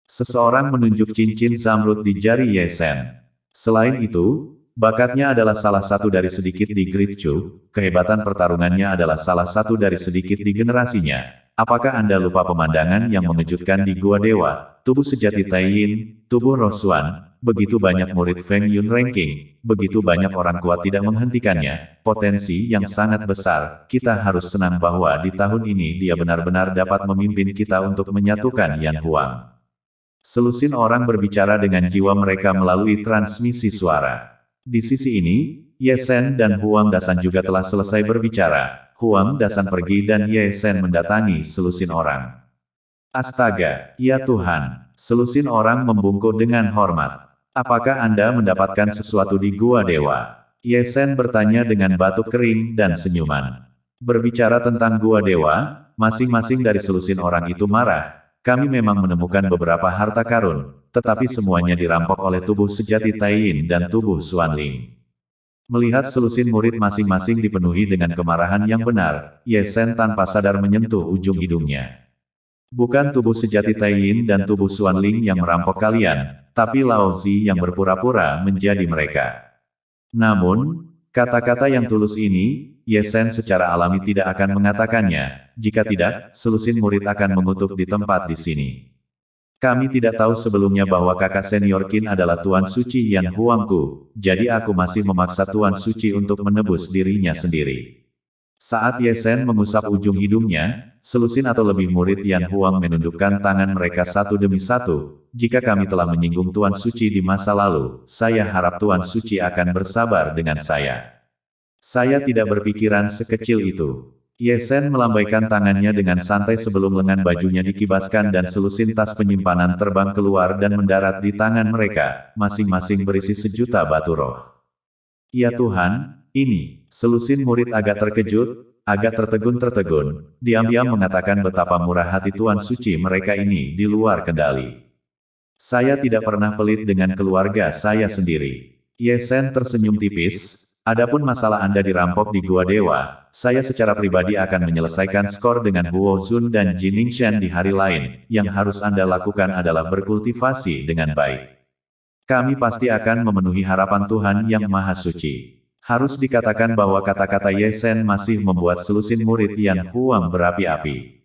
Seseorang menunjuk cincin zamrud di jari Ye Sen. Selain itu, bakatnya adalah salah satu dari sedikit di Great Chu, kehebatan pertarungannya adalah salah satu dari sedikit di generasinya. Apakah Anda lupa pemandangan yang mengejutkan di Gua Dewa, tubuh sejati Tai Yin, tubuh Roh Xuan, begitu banyak murid Feng Yun ranking, begitu banyak orang kuat tidak menghentikannya, potensi yang sangat besar, kita harus senang bahwa di tahun ini dia benar-benar dapat memimpin kita untuk menyatukan Yan Huang. Selusin orang berbicara dengan jiwa mereka melalui transmisi suara. Di sisi ini, Ye Sen dan Huang Dasan juga telah selesai berbicara. Huang Dasan pergi dan Ye Sen mendatangi selusin orang. Astaga, ya Tuhan, selusin orang membungkuk dengan hormat. Apakah Anda mendapatkan sesuatu di Gua Dewa? Ye Sen bertanya dengan batuk kering dan senyuman. Berbicara tentang Gua Dewa, masing-masing dari selusin orang itu marah. Kami memang menemukan beberapa harta karun, tetapi semuanya dirampok oleh tubuh sejati Tai Yin dan tubuh Xuan Ling. Melihat selusin murid masing-masing dipenuhi dengan kemarahan yang benar, Ye Sen tanpa sadar menyentuh ujung hidungnya. Bukan tubuh sejati Tai Yin dan tubuh Xuan Ling yang merampok kalian, tapi Lao Zi yang berpura-pura menjadi mereka. Namun, kata-kata yang tulus ini, Ye Sen secara alami tidak akan mengatakannya. Jika tidak, selusin murid akan mengutuk di tempat di sini. Kami tidak tahu sebelumnya bahwa kakak senior Qin adalah Tuan Suci Yan Huangku, jadi aku masih memaksa Tuan Suci untuk menebus dirinya sendiri. Saat Ye Sen mengusap ujung hidungnya, selusin atau lebih murid Yan Huang menundukkan tangan mereka satu demi satu. Jika kami telah menyinggung Tuan Suci di masa lalu, saya harap Tuan Suci akan bersabar dengan saya. Saya tidak berpikiran sekecil itu. Ye Sen melambaikan tangannya dengan santai sebelum lengan bajunya dikibaskan dan selusin tas penyimpanan terbang keluar dan mendarat di tangan mereka, masing-masing berisi sejuta batu roh. Ya Tuhan, ini, selusin murid agak terkejut, agak tertegun-tertegun, diam-diam mengatakan betapa murah hati Tuan Suci mereka ini di luar kendali. Saya tidak pernah pelit dengan keluarga saya sendiri. Ye Sen tersenyum tipis. Adapun masalah Anda dirampok di Gua Dewa, saya secara pribadi akan menyelesaikan skor dengan Huo Zun dan Jin Ningshan di hari lain. Yang harus Anda lakukan adalah berkultivasi dengan baik. Kami pasti akan memenuhi harapan Tuhan Yang Maha Suci. Harus dikatakan bahwa kata-kata Ye Sen masih membuat selusin murid Yan Huang berapi-api.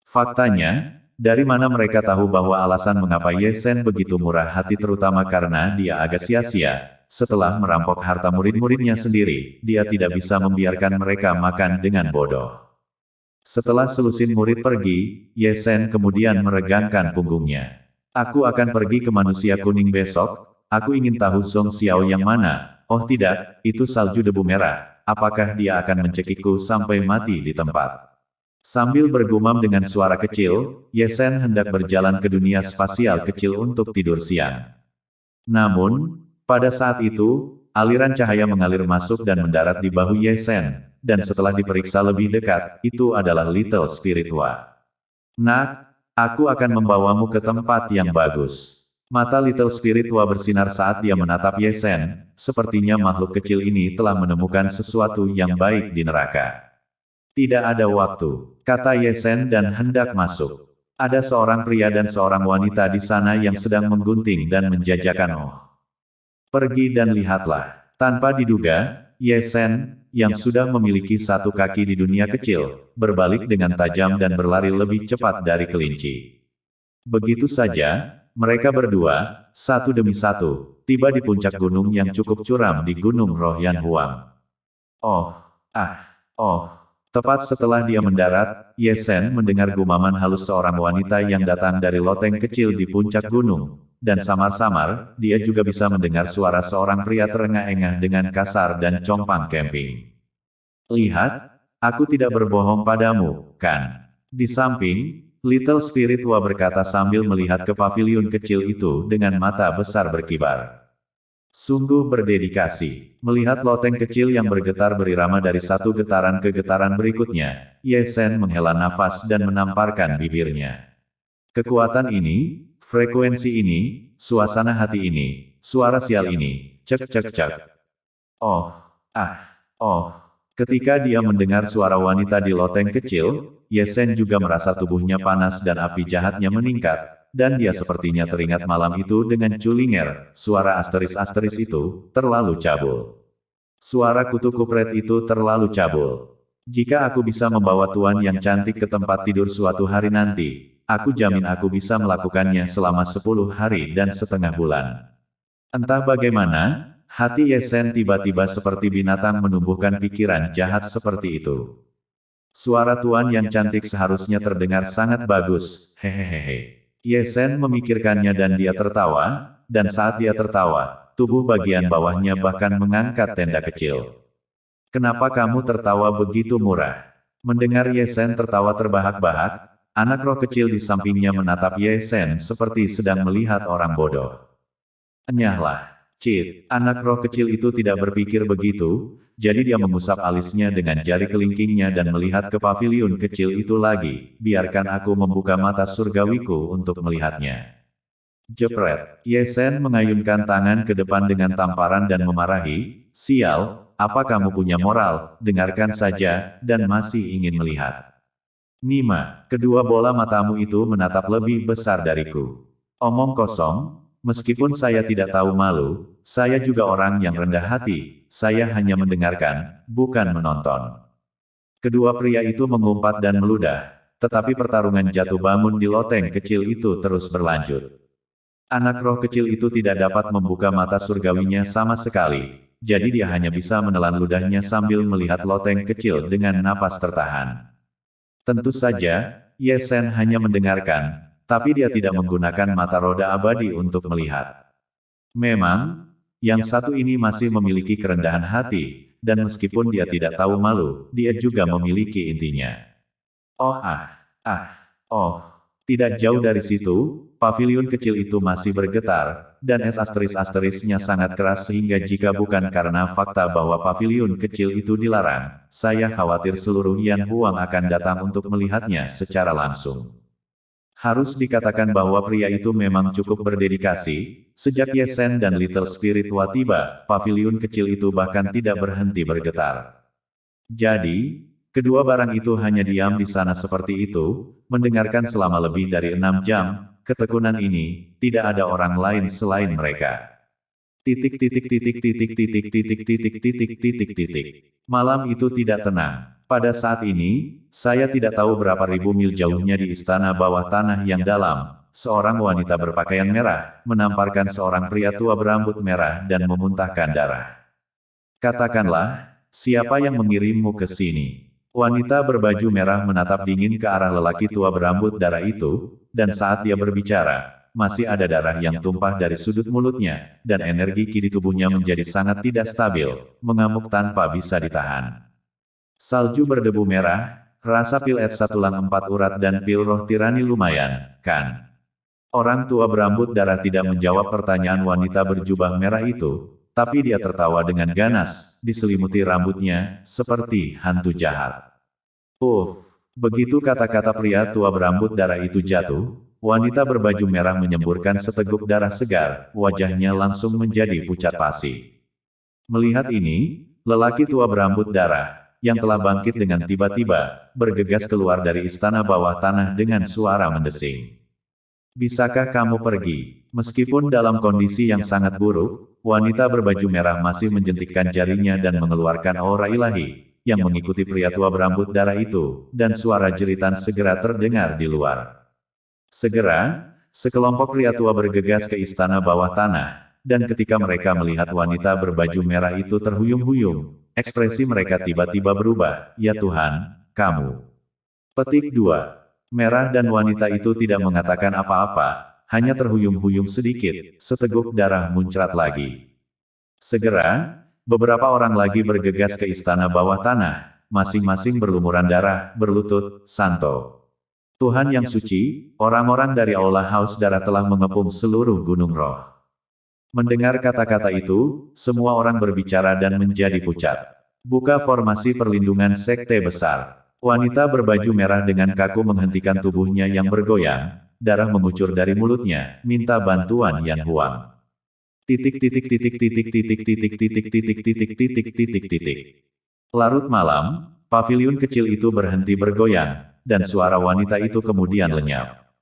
Faktanya, dari mana mereka tahu bahwa alasan mengapa Ye Sen begitu murah hati terutama karena dia agak sia-sia. Setelah merampok harta murid-muridnya sendiri, dia tidak bisa membiarkan mereka makan dengan bodoh. Setelah selusin murid pergi, Ye Sen kemudian meregangkan punggungnya. Aku akan pergi ke manusia kuning besok, aku ingin tahu Song Xiao yang mana. Oh tidak, itu salju debu merah. Apakah dia akan mencekikku sampai mati di tempat? Sambil bergumam dengan suara kecil, Ye Sen hendak berjalan ke dunia spasial kecil untuk tidur siang. Namun, pada saat itu, aliran cahaya mengalir masuk dan mendarat di bahu Ye Sen, dan setelah diperiksa lebih dekat, itu adalah Little Spiritua. Nak, aku akan membawamu ke tempat yang bagus. Mata Little Spiritua bersinar saat dia menatap Ye Sen, sepertinya makhluk kecil ini telah menemukan sesuatu yang baik di neraka. Tidak ada waktu, kata Ye Sen dan hendak masuk. Ada seorang pria dan seorang wanita di sana yang sedang menggunting dan menjajakan Pergi dan lihatlah. Tanpa diduga, Ye Sen, yang sudah memiliki satu kaki di dunia kecil, berbalik dengan tajam dan berlari lebih cepat dari kelinci. Begitu saja, mereka berdua, satu demi satu, tiba di puncak gunung yang cukup curam di Gunung Roh Yan Huang. Tepat setelah dia mendarat, Ye Sen mendengar gumaman halus seorang wanita yang datang dari loteng kecil di puncak gunung. Dan samar-samar, dia juga bisa mendengar suara seorang pria terengah-engah dengan kasar dan compang camping. Lihat, aku tidak berbohong padamu, kan? Di samping, Little Spiritua berkata sambil melihat ke paviliun kecil itu dengan mata besar berkibar. Sungguh berdedikasi. Melihat loteng kecil yang bergetar berirama dari satu getaran ke getaran berikutnya, Ye Sen menghela nafas dan menamparkan bibirnya. Kekuatan ini, frekuensi ini, suasana hati ini, suara sial ini, cek. Ketika dia mendengar suara wanita di loteng kecil, Ye Sen juga merasa tubuhnya panas dan api jahatnya meningkat. dan dia sepertinya teringat malam itu dengan Culinger, suara asteris-asteris itu, terlalu cabul. Suara kutu kupret itu terlalu cabul. Jika aku bisa membawa tuan yang cantik ke tempat tidur suatu hari nanti, aku jamin aku bisa melakukannya selama 10 hari dan setengah bulan. Entah bagaimana, hati Yesen tiba-tiba seperti binatang menumbuhkan pikiran jahat seperti itu. Suara tuan yang cantik seharusnya terdengar sangat bagus, hehehe. Yesen memikirkannya dan dia tertawa, dan saat dia tertawa, tubuh bagian bawahnya bahkan mengangkat tenda kecil. Kenapa kamu tertawa begitu murah? Mendengar Yesen tertawa terbahak-bahak, anak roh kecil di sampingnya menatap Yesen seperti sedang melihat orang bodoh. Enyahlah. Cit, anak roh kecil itu tidak berpikir begitu, jadi dia mengusap alisnya dengan jari kelingkingnya dan melihat ke paviliun kecil itu lagi. Biarkan aku membuka mata surgawiku untuk melihatnya. Jepret, Yesen mengayunkan tangan ke depan dengan tamparan dan memarahi, sial, apa kamu punya moral, dengarkan saja, dan masih ingin melihat. Nima, kedua bola matamu itu menatap lebih besar dariku. Omong kosong. Meskipun saya tidak tahu malu, saya juga orang yang rendah hati, saya hanya mendengarkan, bukan menonton. Kedua pria itu mengumpat dan meludah, tetapi pertarungan jatuh bangun di loteng kecil itu terus berlanjut. Anak roh kecil itu tidak dapat membuka mata surgawinya sama sekali, jadi dia hanya bisa menelan ludahnya sambil melihat loteng kecil dengan napas tertahan. Tentu saja, Yesen hanya mendengarkan, tapi dia tidak menggunakan mata roda abadi untuk melihat. Memang, yang satu ini masih memiliki kerendahan hati, dan meskipun dia tidak tahu malu, dia juga memiliki intinya. Tidak jauh dari situ, paviliun kecil itu masih bergetar, dan es asteris-asterisnya sangat keras sehingga jika bukan karena fakta bahwa paviliun kecil itu dilarang, saya khawatir seluruh Yan Huang akan datang untuk melihatnya secara langsung. Harus dikatakan bahwa pria itu memang cukup berdedikasi, sejak Yesen dan Little Spirit Wa tiba, paviliun kecil itu bahkan tidak berhenti bergetar. Jadi, kedua barang itu hanya diam di sana seperti itu, mendengarkan selama lebih dari 6 jam, ketekunan ini, tidak ada orang lain selain mereka. Malam itu tidak tenang. Pada saat ini, saya tidak tahu berapa ribu mil jauhnya di istana bawah tanah yang dalam, seorang wanita berpakaian merah, menamparkan seorang pria tua berambut merah dan memuntahkan darah. Katakanlah, siapa yang mengirimmu ke sini? Wanita berbaju merah menatap dingin ke arah lelaki tua berambut darah itu, dan saat dia berbicara, masih ada darah yang tumpah dari sudut mulutnya, dan energi ki di tubuhnya menjadi sangat tidak stabil, mengamuk tanpa bisa ditahan. Salju berdebu merah, rasa pil et satulang 4 urat dan pil roh tirani lumayan, kan? Orang tua berambut darah tidak menjawab pertanyaan wanita berjubah merah itu, tapi dia tertawa dengan ganas, diselimuti rambutnya, seperti hantu jahat. Begitu kata-kata pria tua berambut darah itu jatuh, wanita berbaju merah menyemburkan seteguk darah segar, wajahnya langsung menjadi pucat pasi. Melihat ini, lelaki tua berambut darah, yang telah bangkit dengan tiba-tiba, bergegas keluar dari istana bawah tanah dengan suara mendesing. Bisakah kamu pergi? Meskipun dalam kondisi yang sangat buruk, wanita berbaju merah masih menjentikkan jarinya dan mengeluarkan aura ilahi, yang mengikuti pria tua berambut darah itu, dan suara jeritan segera terdengar di luar. Segera, sekelompok pria tua bergegas ke istana bawah tanah, dan ketika mereka melihat wanita berbaju merah itu terhuyung-huyung, ekspresi mereka tiba-tiba berubah, ya Tuhan, kamu. Petik 2. Merah dan wanita itu tidak mengatakan apa-apa, hanya terhuyung-huyung sedikit, seteguk darah muncrat lagi. Segera, beberapa orang lagi bergegas ke istana bawah tanah, masing-masing berlumuran darah, berlutut, Santo. Tuhan yang suci, orang-orang dari Aula Haus Darah telah mengepung seluruh gunung roh. Mendengar kata-kata itu, semua orang berbicara dan menjadi pucat. Buka formasi perlindungan sekte besar. Wanita berbaju merah dengan kaku menghentikan tubuhnya yang bergoyang, darah mengucur dari mulutnya, minta bantuan Yan Huang. Larut malam, paviliun kecil itu berhenti bergoyang, dan suara wanita itu kemudian lenyap.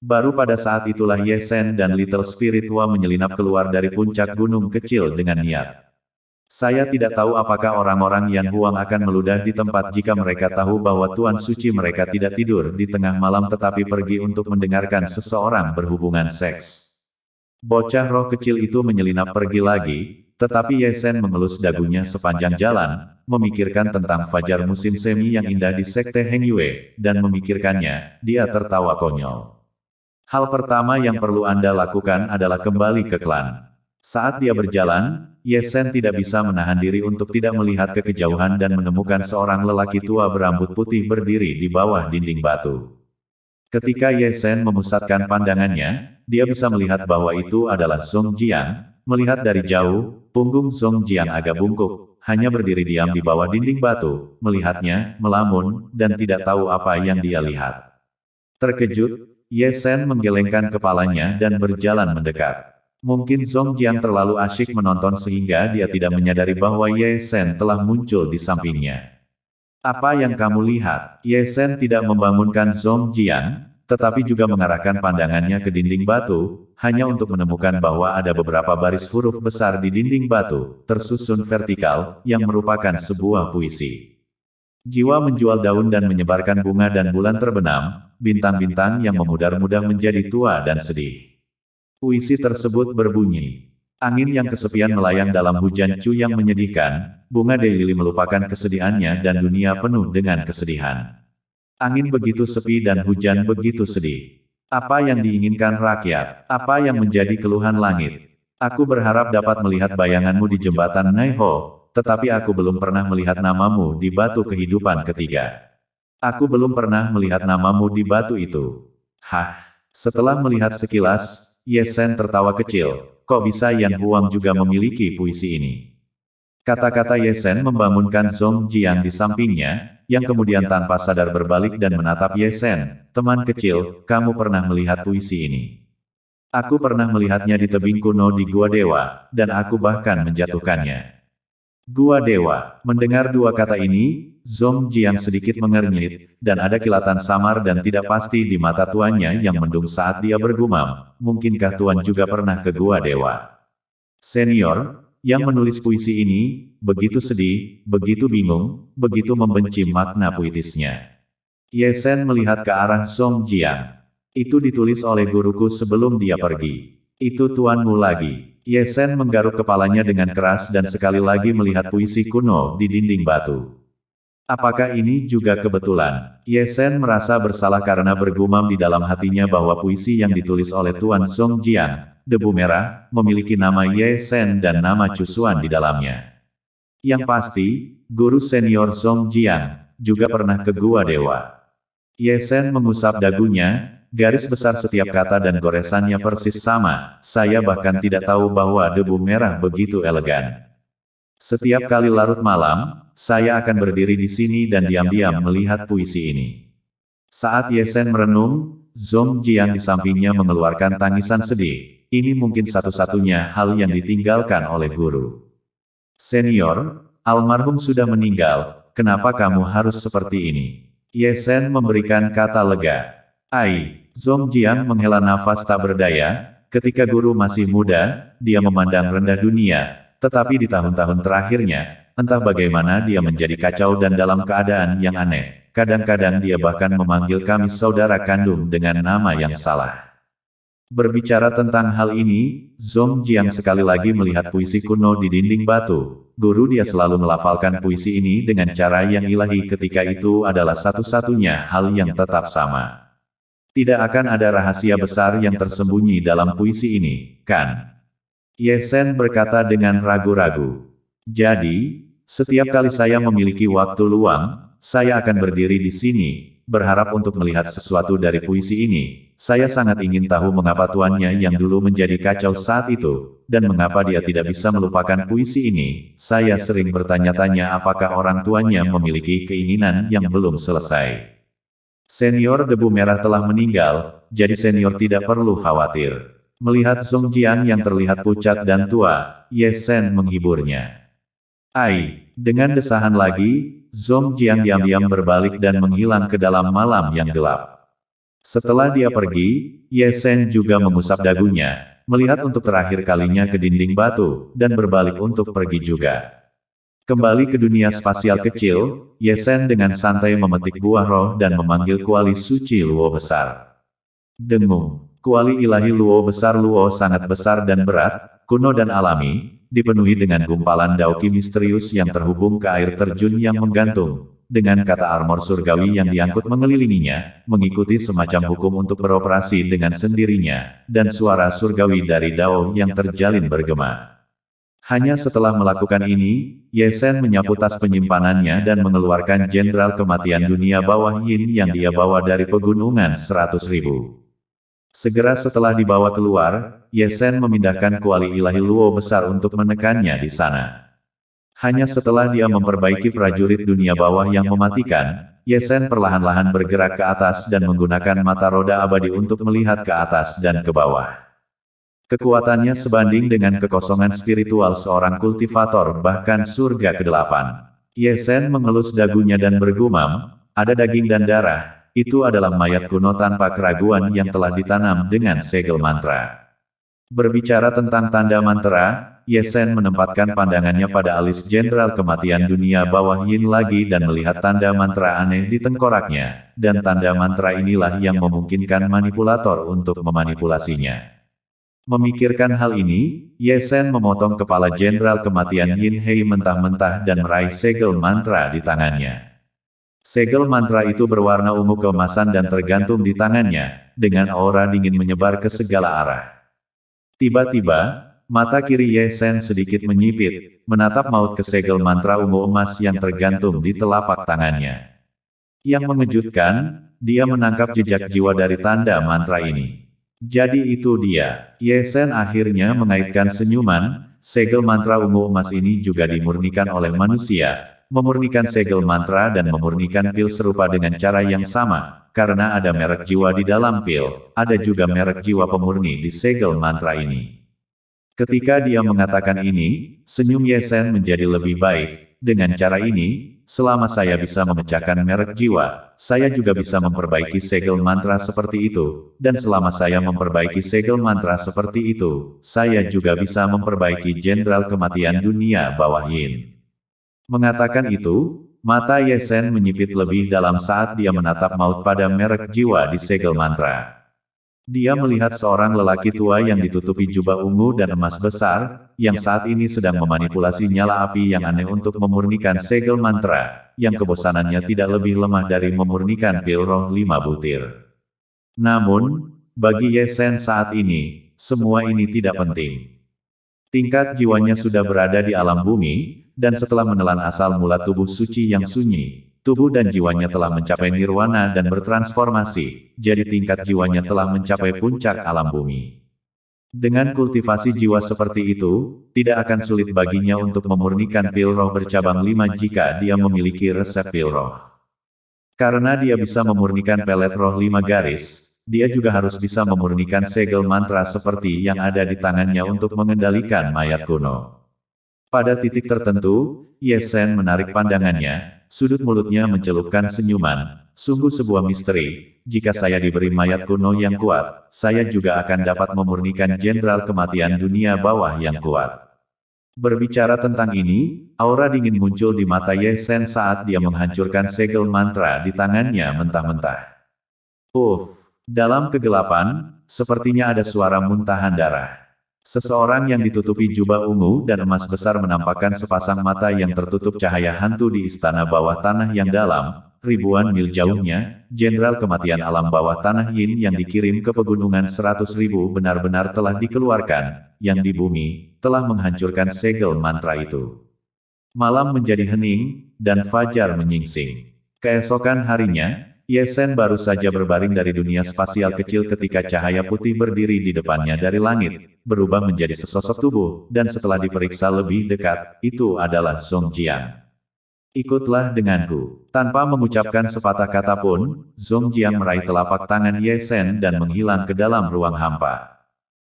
Baru pada saat itulah Ye Sen dan Little Spirit Hua menyelinap keluar dari puncak gunung kecil dengan niat. Saya tidak tahu apakah orang-orang Yan Huang akan meludah di tempat jika mereka tahu bahwa Tuan Suci mereka tidak tidur di tengah malam tetapi pergi untuk mendengarkan seseorang berhubungan seks. Bocah roh kecil itu menyelinap pergi lagi, tetapi Ye Sen mengelus dagunya sepanjang jalan, memikirkan tentang fajar musim semi yang indah di Sekte Heng Yue, dan memikirkannya, dia tertawa konyol. Hal pertama yang perlu Anda lakukan adalah kembali ke klan. Saat dia berjalan, Ye Sen tidak bisa menahan diri untuk tidak melihat ke kejauhan dan menemukan seorang lelaki tua berambut putih berdiri di bawah dinding batu. Ketika Ye Sen memusatkan pandangannya, dia bisa melihat bahwa itu adalah Zong Jiang. Melihat dari jauh, punggung Zong Jiang agak bungkuk, hanya berdiri diam di bawah dinding batu, melihatnya, melamun, dan tidak tahu apa yang dia lihat. Terkejut, Ye Sen menggelengkan kepalanya dan berjalan mendekat. Mungkin Zong Jiang terlalu asyik menonton sehingga dia tidak menyadari bahwa Ye Sen telah muncul di sampingnya. Apa yang kamu lihat? Ye Sen tidak membangunkan Zong Jiang, tetapi juga mengarahkan pandangannya ke dinding batu, hanya untuk menemukan bahwa ada beberapa baris huruf besar di dinding batu, tersusun vertikal, yang merupakan sebuah puisi. Jiwa menjual daun dan menyebarkan bunga dan bulan terbenam, bintang-bintang yang memudar-mudar menjadi tua dan sedih. Puisi tersebut berbunyi, angin yang kesepian melayang dalam hujan cu yang menyedihkan, bunga daylili melupakan kesedihannya dan dunia penuh dengan kesedihan. Angin begitu sepi dan hujan begitu sedih. Apa yang diinginkan rakyat? Apa yang menjadi keluhan langit? Aku berharap dapat melihat bayanganmu di jembatan Naiho, tetapi aku belum pernah melihat namamu di batu kehidupan ketiga. Aku belum pernah melihat namamu di batu itu. Hah? Setelah melihat sekilas, Ye Sen tertawa kecil, kok bisa Yan Huang juga memiliki puisi ini? Kata-kata Ye Sen membangunkan Zong Jiang di sampingnya, yang kemudian tanpa sadar berbalik dan menatap Ye Sen. Teman kecil, kamu pernah melihat puisi ini? Aku pernah melihatnya di tebing kuno di Gua Dewa, dan aku bahkan menjatuhkannya. Gua Dewa. Mendengar dua kata ini, Zong Jiang sedikit mengernyit, dan ada kilatan samar dan tidak pasti di mata tuannya yang mendung saat dia bergumam, mungkinkah tuan juga pernah ke Gua Dewa? Senior, yang menulis puisi ini, begitu sedih, begitu bingung, begitu membenci makna puitisnya. Ye Sen melihat ke arah Zong Jiang. Itu ditulis oleh guruku sebelum dia pergi. Itu tuanmu lagi. Ye Sen menggaruk kepalanya dengan keras dan sekali lagi melihat puisi kuno di dinding batu. Apakah ini juga kebetulan? Ye Sen merasa bersalah karena bergumam di dalam hatinya bahwa puisi yang ditulis oleh Tuan Zong Jiang, Debu Merah, memiliki nama Ye Sen dan nama Cusuan di dalamnya. Yang pasti, guru senior Zong Jiang, juga pernah ke Gua Dewa. Ye Sen mengusap dagunya. Garis besar setiap kata dan goresannya persis sama, saya bahkan tidak tahu bahwa debu merah begitu elegan. Setiap kali larut malam, saya akan berdiri di sini dan diam-diam melihat puisi ini. Saat Ye Sen merenung, Zong Jiang di sampingnya mengeluarkan tangisan sedih. Ini mungkin satu-satunya hal yang ditinggalkan oleh guru. Senior, almarhum sudah meninggal, kenapa kamu harus seperti ini? Ye Sen memberikan kata lega. Zong Jiang menghela nafas tak berdaya, ketika guru masih muda, dia memandang rendah dunia, tetapi di tahun-tahun terakhirnya, entah bagaimana dia menjadi kacau dan dalam keadaan yang aneh. Kadang-kadang dia bahkan memanggil kami saudara kandung dengan nama yang salah. Berbicara tentang hal ini, Zong Jiang sekali lagi melihat puisi kuno di dinding batu. Guru dia selalu melafalkan puisi ini dengan cara yang ilahi ketika itu adalah satu-satunya hal yang tetap sama. Tidak akan ada rahasia besar yang tersembunyi dalam puisi ini, kan? Ye Sen berkata dengan ragu-ragu. Jadi, setiap kali saya memiliki waktu luang, saya akan berdiri di sini, berharap untuk melihat sesuatu dari puisi ini. Saya sangat ingin tahu mengapa tuannya yang dulu menjadi kacau saat itu, dan mengapa dia tidak bisa melupakan puisi ini. Saya sering bertanya-tanya apakah orang tuanya memiliki keinginan yang belum selesai. Senior Debu Merah telah meninggal, jadi senior tidak perlu khawatir. Melihat Zong Jiang yang terlihat pucat dan tua, Ye Sen menghiburnya. Dengan desahan lagi, Zong Jiang diam-diam berbalik dan menghilang ke dalam malam yang gelap. Setelah dia pergi, Ye Shen juga mengusap dagunya, melihat untuk terakhir kalinya ke dinding batu, dan berbalik untuk pergi juga. Kembali ke dunia spasial kecil, Ye Shen dengan santai memetik buah roh dan memanggil kuali suci Luo besar. Dengung. Kuali ilahi Luo besar Luo sangat besar dan berat, kuno dan alami, dipenuhi dengan gumpalan daoki misterius yang terhubung ke air terjun yang menggantung. Dengan kata armor surgawi yang diangkut mengelilinginya, mengikuti semacam hukum untuk beroperasi dengan sendirinya, dan suara surgawi dari dao yang terjalin bergema. Hanya setelah melakukan ini, Ye Shen menyapu tas penyimpanannya dan mengeluarkan jenderal kematian dunia bawah Yin yang dia bawa dari pegunungan 100.000. Segera setelah dibawa keluar, Ye Shen memindahkan kuali ilahi Luo besar untuk menekannya di sana. Hanya setelah dia memperbaiki prajurit dunia bawah yang mematikan, Ye Shen perlahan-lahan bergerak ke atas dan menggunakan mata roda abadi untuk melihat ke atas dan ke bawah. Kekuatannya sebanding dengan kekosongan spiritual seorang kultivator bahkan surga ke-8. Ye Shen mengelus dagunya dan bergumam, ada daging dan darah, itu adalah mayat kuno tanpa keraguan yang telah ditanam dengan segel mantra. Berbicara tentang tanda mantra, Ye Shen menempatkan pandangannya pada alis jenderal kematian dunia bawah Yin lagi dan melihat tanda mantra aneh di tengkoraknya, dan tanda mantra inilah yang memungkinkan manipulator untuk memanipulasinya. Memikirkan hal ini, Ye Shen memotong kepala jenderal kematian Yin Hei mentah-mentah dan meraih segel mantra di tangannya. Segel mantra itu berwarna ungu keemasan dan tergantung di tangannya, dengan aura dingin menyebar ke segala arah. Tiba-tiba, mata kiri Ye Shen sedikit menyipit, menatap maut ke segel mantra ungu emas yang tergantung di telapak tangannya. Yang mengejutkan, dia menangkap jejak jiwa dari tanda mantra ini. Jadi itu dia. Ye Shen akhirnya mengaitkan senyuman, segel mantra ungu emas ini juga dimurnikan oleh manusia. Memurnikan segel mantra dan memurnikan pil serupa dengan cara yang sama, karena ada merek jiwa di dalam pil, ada juga merek jiwa pemurni di segel mantra ini. Ketika dia mengatakan ini, senyum Ye Shen menjadi lebih baik. Dengan cara ini, selama saya bisa memecahkan merek jiwa, saya juga bisa memperbaiki segel mantra seperti itu, dan selama saya memperbaiki segel mantra seperti itu, saya juga bisa memperbaiki jenderal kematian dunia bawah Yin. Mengatakan itu, mata Ye Shen menyipit lebih dalam saat dia menatap maut pada merek jiwa di segel mantra. Dia melihat seorang lelaki tua yang ditutupi jubah ungu dan emas besar, yang saat ini sedang memanipulasi nyala api yang aneh untuk memurnikan segel mantra, yang kebosanannya tidak lebih lemah dari memurnikan pil roh 5 butir. Namun, bagi Ye Shen saat ini, semua ini tidak penting. Tingkat jiwanya sudah berada di alam bumi, dan setelah menelan asal mula tubuh suci yang sunyi, tubuh dan jiwanya telah mencapai nirwana dan bertransformasi, jadi tingkat jiwanya telah mencapai puncak alam bumi. Dengan kultivasi jiwa seperti itu, tidak akan sulit baginya untuk memurnikan pil roh bercabang 5 jika dia memiliki resep pil roh. Karena dia bisa memurnikan pelet roh 5 garis, dia juga harus bisa memurnikan segel mantra seperti yang ada di tangannya untuk mengendalikan mayat kuno. Pada titik tertentu, Ye Shen menarik pandangannya, sudut mulutnya mencelupkan senyuman, sungguh sebuah misteri, jika saya diberi mayat kuno yang kuat, saya juga akan dapat memurnikan jenderal kematian dunia bawah yang kuat. Berbicara tentang ini, aura dingin muncul di mata Ye Shen saat dia menghancurkan segel mantra di tangannya mentah-mentah. Dalam kegelapan, sepertinya ada suara muntahan darah. Seseorang yang ditutupi jubah ungu dan emas besar menampakkan sepasang mata yang tertutup cahaya hantu di istana bawah tanah yang dalam, ribuan mil jauhnya, jenderal kematian alam bawah tanah Yin yang dikirim ke pegunungan 100.000 benar-benar telah dikeluarkan, yang di bumi, telah menghancurkan segel mantra itu. Malam menjadi hening, dan fajar menyingsing. Keesokan harinya, Ye Shen baru saja berbaring dari dunia spasial kecil ketika cahaya putih berdiri di depannya dari langit, berubah menjadi sesosok tubuh, dan setelah diperiksa lebih dekat, itu adalah Zhong Jiang. Ikutlah denganku. Tanpa mengucapkan sepatah kata pun, Zhong Jiang meraih telapak tangan Ye Shen dan menghilang ke dalam ruang hampa.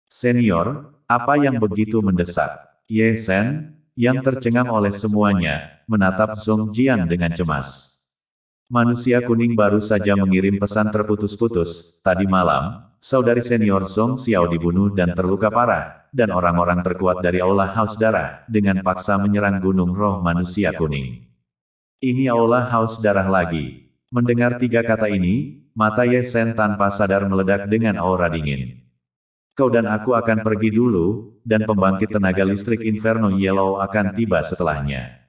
Senior, apa yang begitu mendesak? Ye Shen, yang tercengang oleh semuanya, menatap Zhong Jiang dengan cemas. Manusia kuning baru saja mengirim pesan terputus-putus. Tadi malam, saudari senior Song Xiao dibunuh dan terluka parah, dan orang-orang terkuat dari Aula Haus Darah, dengan paksa menyerang Gunung Roh Manusia Kuning. Ini Aula Haus Darah lagi. Mendengar tiga kata ini, mata Ye Sen tanpa sadar meledak dengan aura dingin. Kau dan aku akan pergi dulu, dan pembangkit tenaga listrik Inferno Yellow akan tiba setelahnya.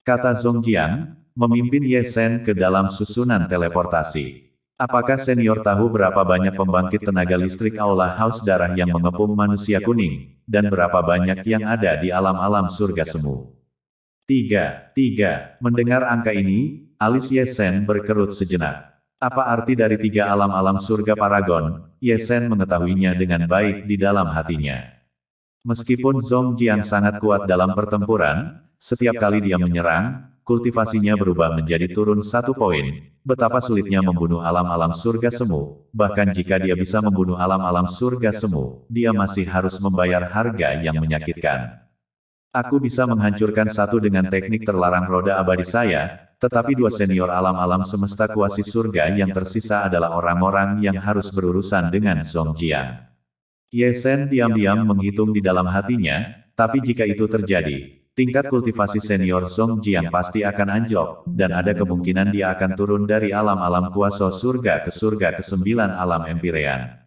Kata Zong Jiang, memimpin Ye Sen ke dalam susunan teleportasi. Apakah senior tahu berapa banyak pembangkit tenaga listrik Aula Haus Darah yang mengepung manusia kuning, dan berapa banyak yang ada di alam-alam surga semu? Tiga. Mendengar angka ini, alis Ye Sen berkerut sejenak. Apa arti dari tiga alam-alam surga Paragon? Ye Sen mengetahuinya dengan baik di dalam hatinya. Meskipun Zong Jiang sangat kuat dalam pertempuran, setiap kali dia menyerang, kultivasinya berubah menjadi turun 1 poin. Betapa sulitnya membunuh alam-alam surga semu, bahkan jika dia bisa membunuh alam-alam surga semu, dia masih harus membayar harga yang menyakitkan. Aku bisa menghancurkan satu dengan teknik terlarang roda abadi saya, tetapi dua senior alam-alam semesta kuasi surga yang tersisa adalah orang-orang yang harus berurusan dengan Zong Jiang. Ye Sen diam-diam menghitung di dalam hatinya, tapi jika itu terjadi, tingkat kultivasi senior Zong Jiang pasti akan anjlok, dan ada kemungkinan dia akan turun dari alam-alam kuasa surga ke ke-9 alam Empirean.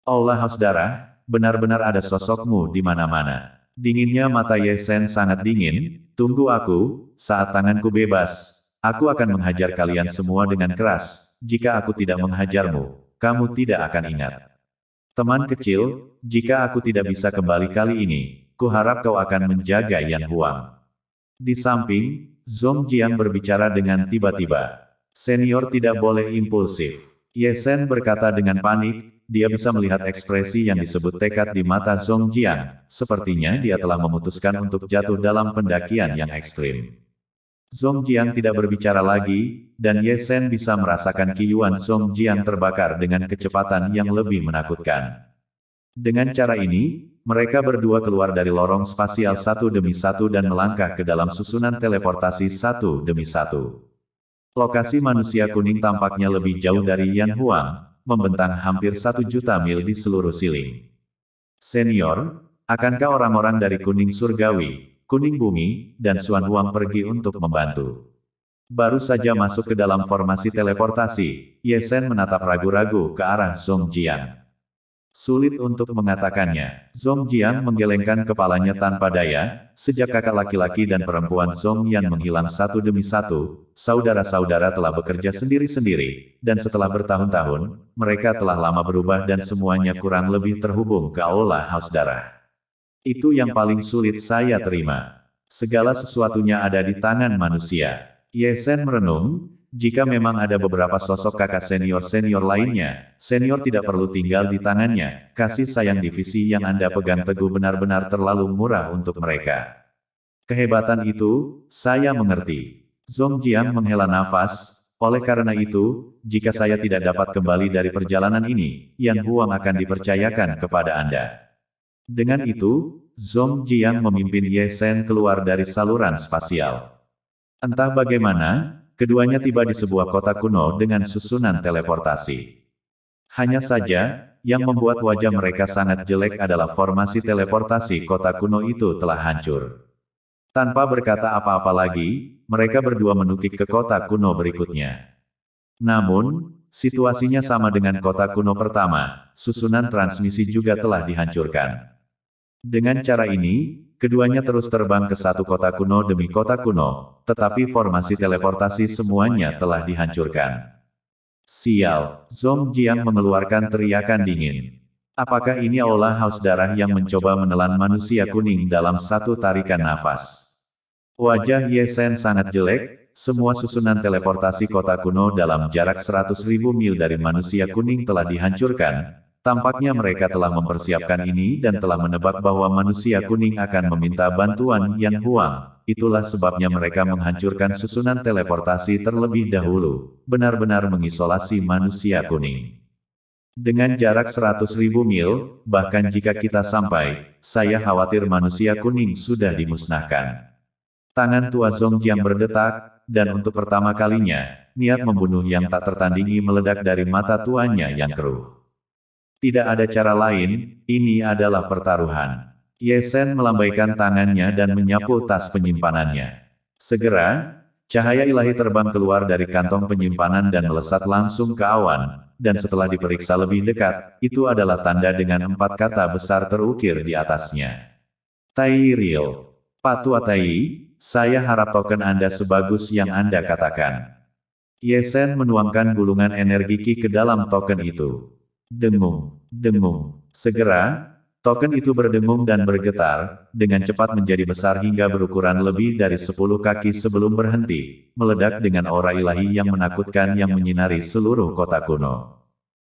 Aula Haus Darah, benar-benar ada sosokmu di mana-mana. Dinginnya mata Ye Sen sangat dingin. Tunggu aku, saat tanganku bebas, aku akan menghajar kalian semua dengan keras. Jika aku tidak menghajarmu, kamu tidak akan ingat. Teman kecil, jika aku tidak bisa kembali kali ini, kuharap kau akan menjaga Yan Huang. Di samping, Zong Jiang berbicara dengan tiba-tiba. Senior tidak boleh impulsif. Ye Sen berkata dengan panik, dia bisa melihat ekspresi yang disebut tekad di mata Zong Jiang. Sepertinya dia telah memutuskan untuk jatuh dalam pendakian yang ekstrim. Zong Jiang tidak berbicara lagi, dan Ye Sen bisa merasakan kiyuan Zong Jiang terbakar dengan kecepatan yang lebih menakutkan. Dengan cara ini, mereka berdua keluar dari lorong spasial satu demi satu dan melangkah ke dalam susunan teleportasi satu demi satu. Lokasi manusia kuning tampaknya lebih jauh dari Yan Huang, membentang hampir 1 juta mil di seluruh siling. Senior, akankah orang-orang dari Kuning Surgawi, Kuning Bumi, dan Xuan Huang pergi untuk membantu? Baru saja masuk ke dalam formasi teleportasi, Ye Sen menatap ragu-ragu ke arah Zong Jiang. Sulit untuk mengatakannya. Zong Jiang menggelengkan kepalanya tanpa daya. Sejak kakak laki-laki dan perempuan Zong Yan menghilang satu demi satu, saudara-saudara telah bekerja sendiri-sendiri, dan setelah bertahun-tahun, mereka telah lama berubah dan semuanya kurang lebih terhubung ke Aula Haus Darah. Itu yang paling sulit saya terima. Segala sesuatunya ada di tangan manusia. Ye Sen merenung. Jika memang ada beberapa sosok kakak senior-senior lainnya, senior tidak perlu tinggal di tangannya. Kasih sayang divisi yang Anda pegang teguh benar-benar terlalu murah untuk mereka. Kehebatan itu, saya mengerti. Zong Jiang menghela nafas. Oleh karena itu, jika saya tidak dapat kembali dari perjalanan ini, Yan Huang akan dipercayakan kepada Anda. Dengan itu, Zong Jiang memimpin Ye Sen keluar dari saluran spasial. Entah bagaimana, keduanya tiba di sebuah kota kuno dengan susunan teleportasi. Hanya saja, yang membuat wajah mereka sangat jelek adalah formasi teleportasi kota kuno itu telah hancur. Tanpa berkata apa-apa lagi, mereka berdua menukik ke kota kuno berikutnya. Namun, situasinya sama dengan kota kuno pertama, susunan transmisi juga telah dihancurkan. Dengan cara ini, keduanya terus terbang ke satu kota kuno demi kota kuno, tetapi formasi teleportasi semuanya telah dihancurkan. Sial, Zong Jiang mengeluarkan teriakan dingin. Apakah ini Aula Haus Darah yang mencoba menelan manusia kuning dalam satu tarikan nafas? Wajah Ye Sen sangat jelek, semua susunan teleportasi kota kuno dalam jarak 100.000 mil dari manusia kuning telah dihancurkan. Tampaknya mereka telah mempersiapkan ini dan telah menebak bahwa manusia kuning akan meminta bantuan Yan Huang. Itulah sebabnya mereka menghancurkan susunan teleportasi terlebih dahulu, benar-benar mengisolasi manusia kuning. Dengan jarak 100.000 mil, bahkan jika kita sampai, saya khawatir manusia kuning sudah dimusnahkan. Tangan tua Zongjiang berdetak, dan untuk pertama kalinya, niat membunuh yang tak tertandingi meledak dari mata tuanya yang keruh. Tidak ada cara lain, ini adalah pertaruhan. Ye Sen melambaikan tangannya dan menyapu tas penyimpanannya. Segera, cahaya ilahi terbang keluar dari kantong penyimpanan dan melesat langsung ke awan, dan setelah diperiksa lebih dekat, itu adalah tanda dengan 4 kata besar terukir di atasnya. Tai Real. Pak Tua Tai, saya harap token Anda sebagus yang Anda katakan. Ye Sen menuangkan gulungan energi Qi ke dalam token itu. Dengung, dengung. Segera, token itu berdengung dan bergetar, dengan cepat menjadi besar hingga berukuran lebih dari 10 kaki sebelum berhenti, meledak dengan aura ilahi yang menakutkan yang menyinari seluruh kota kuno.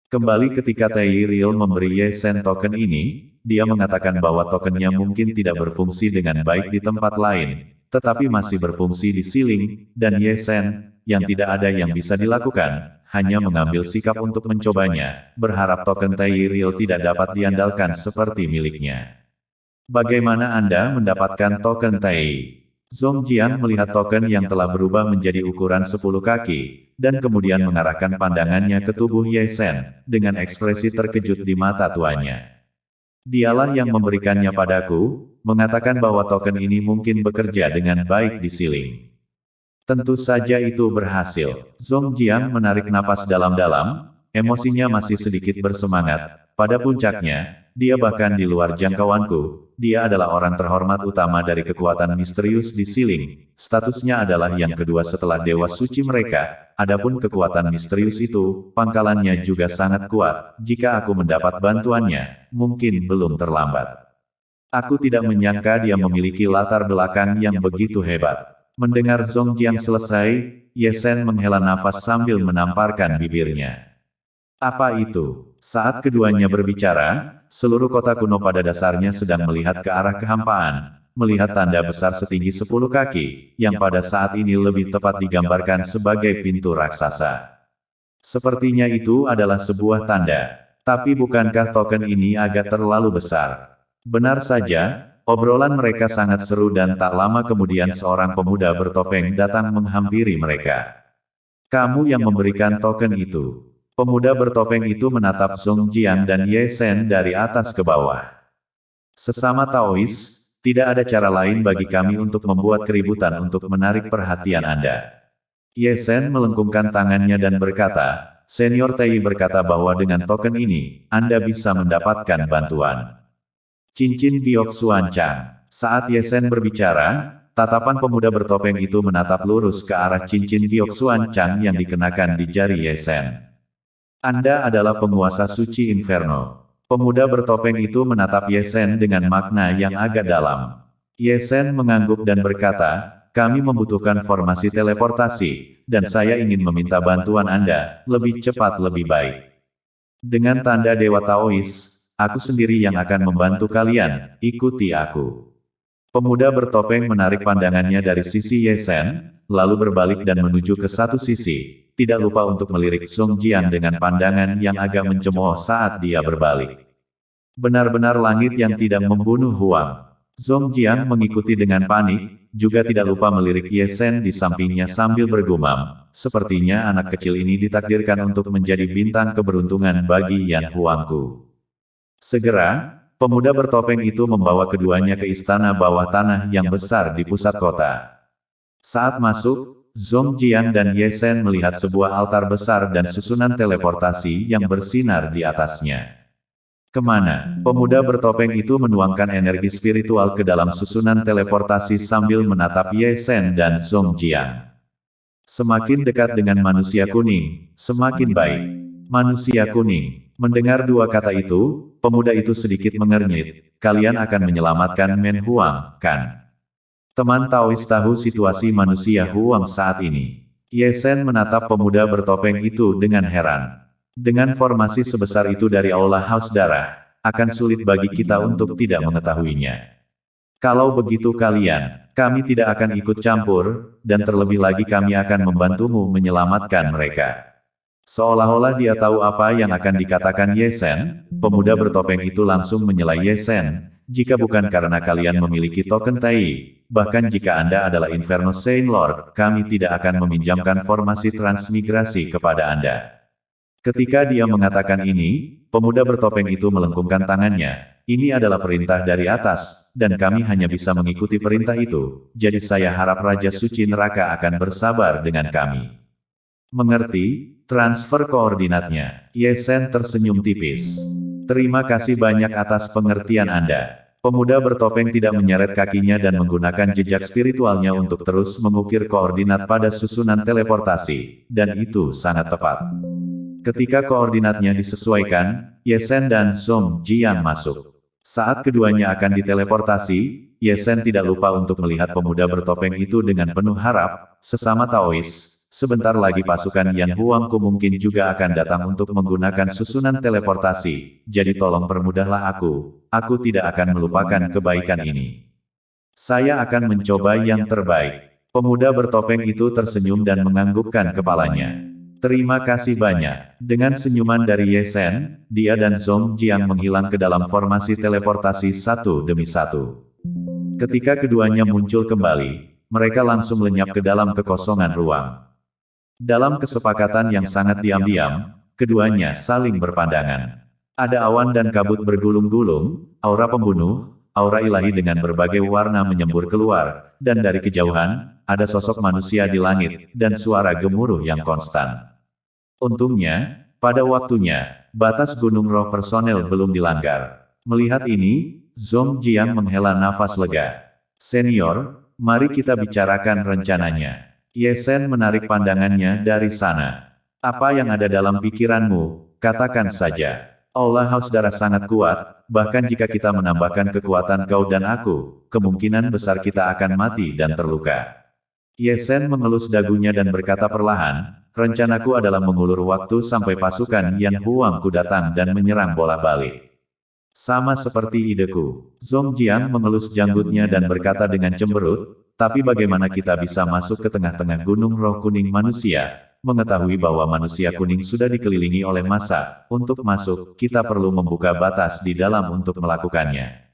Kembali ketika Tai Real memberi Ye Sen token ini, dia mengatakan bahwa tokennya mungkin tidak berfungsi dengan baik di tempat lain, tetapi masih berfungsi di Siling, dan Ye Sen, yang tidak ada yang bisa dilakukan, hanya mengambil sikap untuk mencobanya, berharap token Tai Real tidak dapat diandalkan seperti miliknya. Bagaimana Anda mendapatkan token Tai? Zongjiang melihat token yang telah berubah menjadi ukuran 10 kaki, dan kemudian mengarahkan pandangannya ke tubuh Ye Sen, dengan ekspresi terkejut di mata tuanya. Dialah yang memberikannya padaku, mengatakan bahwa token ini mungkin bekerja dengan baik di Siling. Tentu saja itu berhasil. Zongjiang menarik napas dalam-dalam, emosinya masih sedikit bersemangat. Pada puncaknya, dia bahkan di luar jangkauanku, dia adalah orang terhormat utama dari kekuatan misterius di Siling. Statusnya adalah yang kedua setelah Dewa Suci mereka. Adapun kekuatan misterius itu, pangkalannya juga sangat kuat. Jika aku mendapat bantuannya, mungkin belum terlambat. Aku tidak menyangka dia memiliki latar belakang yang begitu hebat. Mendengar Zongjiang selesai, Ye Sen menghela nafas sambil menamparkan bibirnya. Apa itu? Saat keduanya berbicara, seluruh kota kuno pada dasarnya sedang melihat ke arah kehampaan, melihat tanda besar setinggi 10 kaki, yang pada saat ini lebih tepat digambarkan sebagai pintu raksasa. Sepertinya itu adalah sebuah tanda. Tapi bukankah token ini agak terlalu besar? Benar saja, obrolan mereka sangat seru dan tak lama kemudian seorang pemuda bertopeng datang menghampiri mereka. Kamu yang memberikan token itu. Pemuda bertopeng itu menatap Zongjiang dan Ye Sen dari atas ke bawah. Sesama Taois, tidak ada cara lain bagi kami untuk membuat keributan untuk menarik perhatian Anda. Ye Sen melengkungkan tangannya dan berkata, Senior Tai berkata bahwa dengan token ini, Anda bisa mendapatkan bantuan. Cincin Giok Xuancang. Saat Ye Sen berbicara, tatapan pemuda bertopeng itu menatap lurus ke arah cincin Giok Xuancang yang dikenakan di jari Ye Sen. Anda adalah penguasa suci Inferno. Pemuda bertopeng itu menatap Ye Sen dengan makna yang agak dalam. Ye Sen mengangguk dan berkata, kami membutuhkan formasi teleportasi, dan saya ingin meminta bantuan Anda, lebih cepat lebih baik. Dengan tanda Dewa Taois, aku sendiri yang akan membantu kalian, ikuti aku. Pemuda bertopeng menarik pandangannya dari sisi Ye Sen, lalu berbalik dan menuju ke satu sisi. Tidak lupa untuk melirik Zongjiang dengan pandangan yang agak mencemooh saat dia berbalik. Benar-benar langit yang tidak membunuh Huang. Zongjiang mengikuti dengan panik, juga tidak lupa melirik Ye Sen di sampingnya sambil bergumam. Sepertinya anak kecil ini ditakdirkan untuk menjadi bintang keberuntungan bagi Yan Huangku. Segera, pemuda bertopeng itu membawa keduanya ke istana bawah tanah yang besar di pusat kota. Saat masuk, Zongjiang dan Ye Sen melihat sebuah altar besar dan susunan teleportasi yang bersinar di atasnya. Kemana? Pemuda bertopeng itu menuangkan energi spiritual ke dalam susunan teleportasi sambil menatap Ye Sen dan Zongjiang. Semakin dekat dengan manusia kuning, semakin baik. Manusia kuning. Mendengar dua kata itu, pemuda itu sedikit mengernyit. Kalian akan menyelamatkan Men Huang, kan? Teman Taois tahu situasi manusia Huang saat ini. Ye Sen menatap pemuda bertopeng itu dengan heran. Dengan formasi sebesar itu dari Aula Haus Darah, akan sulit bagi kita untuk tidak mengetahuinya. Kalau begitu kami tidak akan ikut campur, dan terlebih lagi kami akan membantumu menyelamatkan mereka. Seolah-olah dia tahu apa yang akan dikatakan Ye Sen, pemuda bertopeng itu langsung menyela Ye Sen, jika bukan karena kalian memiliki token Tai, bahkan jika Anda adalah Inferno Saint Lord, kami tidak akan meminjamkan formasi transmigrasi kepada Anda. Ketika dia mengatakan ini, pemuda bertopeng itu melengkungkan tangannya. Ini adalah perintah dari atas, dan kami hanya bisa mengikuti perintah itu, jadi saya harap Raja Suci Neraka akan bersabar dengan kami. Mengerti? Transfer koordinatnya. Ye Sen tersenyum tipis. Terima kasih banyak atas pengertian Anda. Pemuda bertopeng tidak menyeret kakinya dan menggunakan jejak spiritualnya untuk terus mengukir koordinat pada susunan teleportasi, dan itu sangat tepat. Ketika koordinatnya disesuaikan, Ye Sen dan Song Jiang masuk. Saat keduanya akan diteleportasi, Ye Sen tidak lupa untuk melihat pemuda bertopeng itu dengan penuh harap. Sesama Taois, sebentar lagi pasukan Yan Huangku mungkin juga akan datang untuk menggunakan susunan teleportasi, jadi tolong permudahlah aku tidak akan melupakan kebaikan ini. Saya akan mencoba yang terbaik. Pemuda bertopeng itu tersenyum dan menganggukkan kepalanya. Terima kasih banyak. Dengan senyuman dari Ye Sen, dia dan Song Jiang menghilang ke dalam formasi teleportasi satu demi satu. Ketika keduanya muncul kembali, mereka langsung lenyap ke dalam kekosongan ruang. Dalam kesepakatan yang sangat diam-diam, keduanya saling berpandangan. Ada awan dan kabut bergulung-gulung, aura pembunuh, aura ilahi dengan berbagai warna menyembur keluar, dan dari kejauhan, ada sosok manusia di langit, dan suara gemuruh yang konstan. Untungnya, pada waktunya, batas gunung roh personel belum dilanggar. Melihat ini, Song Jiang menghela nafas lega. Senior, mari kita bicarakan rencananya. Ye Sen menarik pandangannya dari sana. Apa yang ada dalam pikiranmu, katakan saja. Aula Haus Darah sangat kuat, bahkan jika kita menambahkan kekuatan kau dan aku, kemungkinan besar kita akan mati dan terluka. Ye Sen mengelus dagunya dan berkata perlahan, rencanaku adalah mengulur waktu sampai pasukan Yan Huangku datang dan menyerang bola balik. Sama seperti ideku. Song Jiang mengelus janggutnya dan berkata dengan cemberut, tapi bagaimana kita bisa masuk ke tengah-tengah gunung roh kuning manusia, mengetahui bahwa manusia kuning sudah dikelilingi oleh massa. Untuk masuk, kita perlu membuka batas di dalam untuk melakukannya.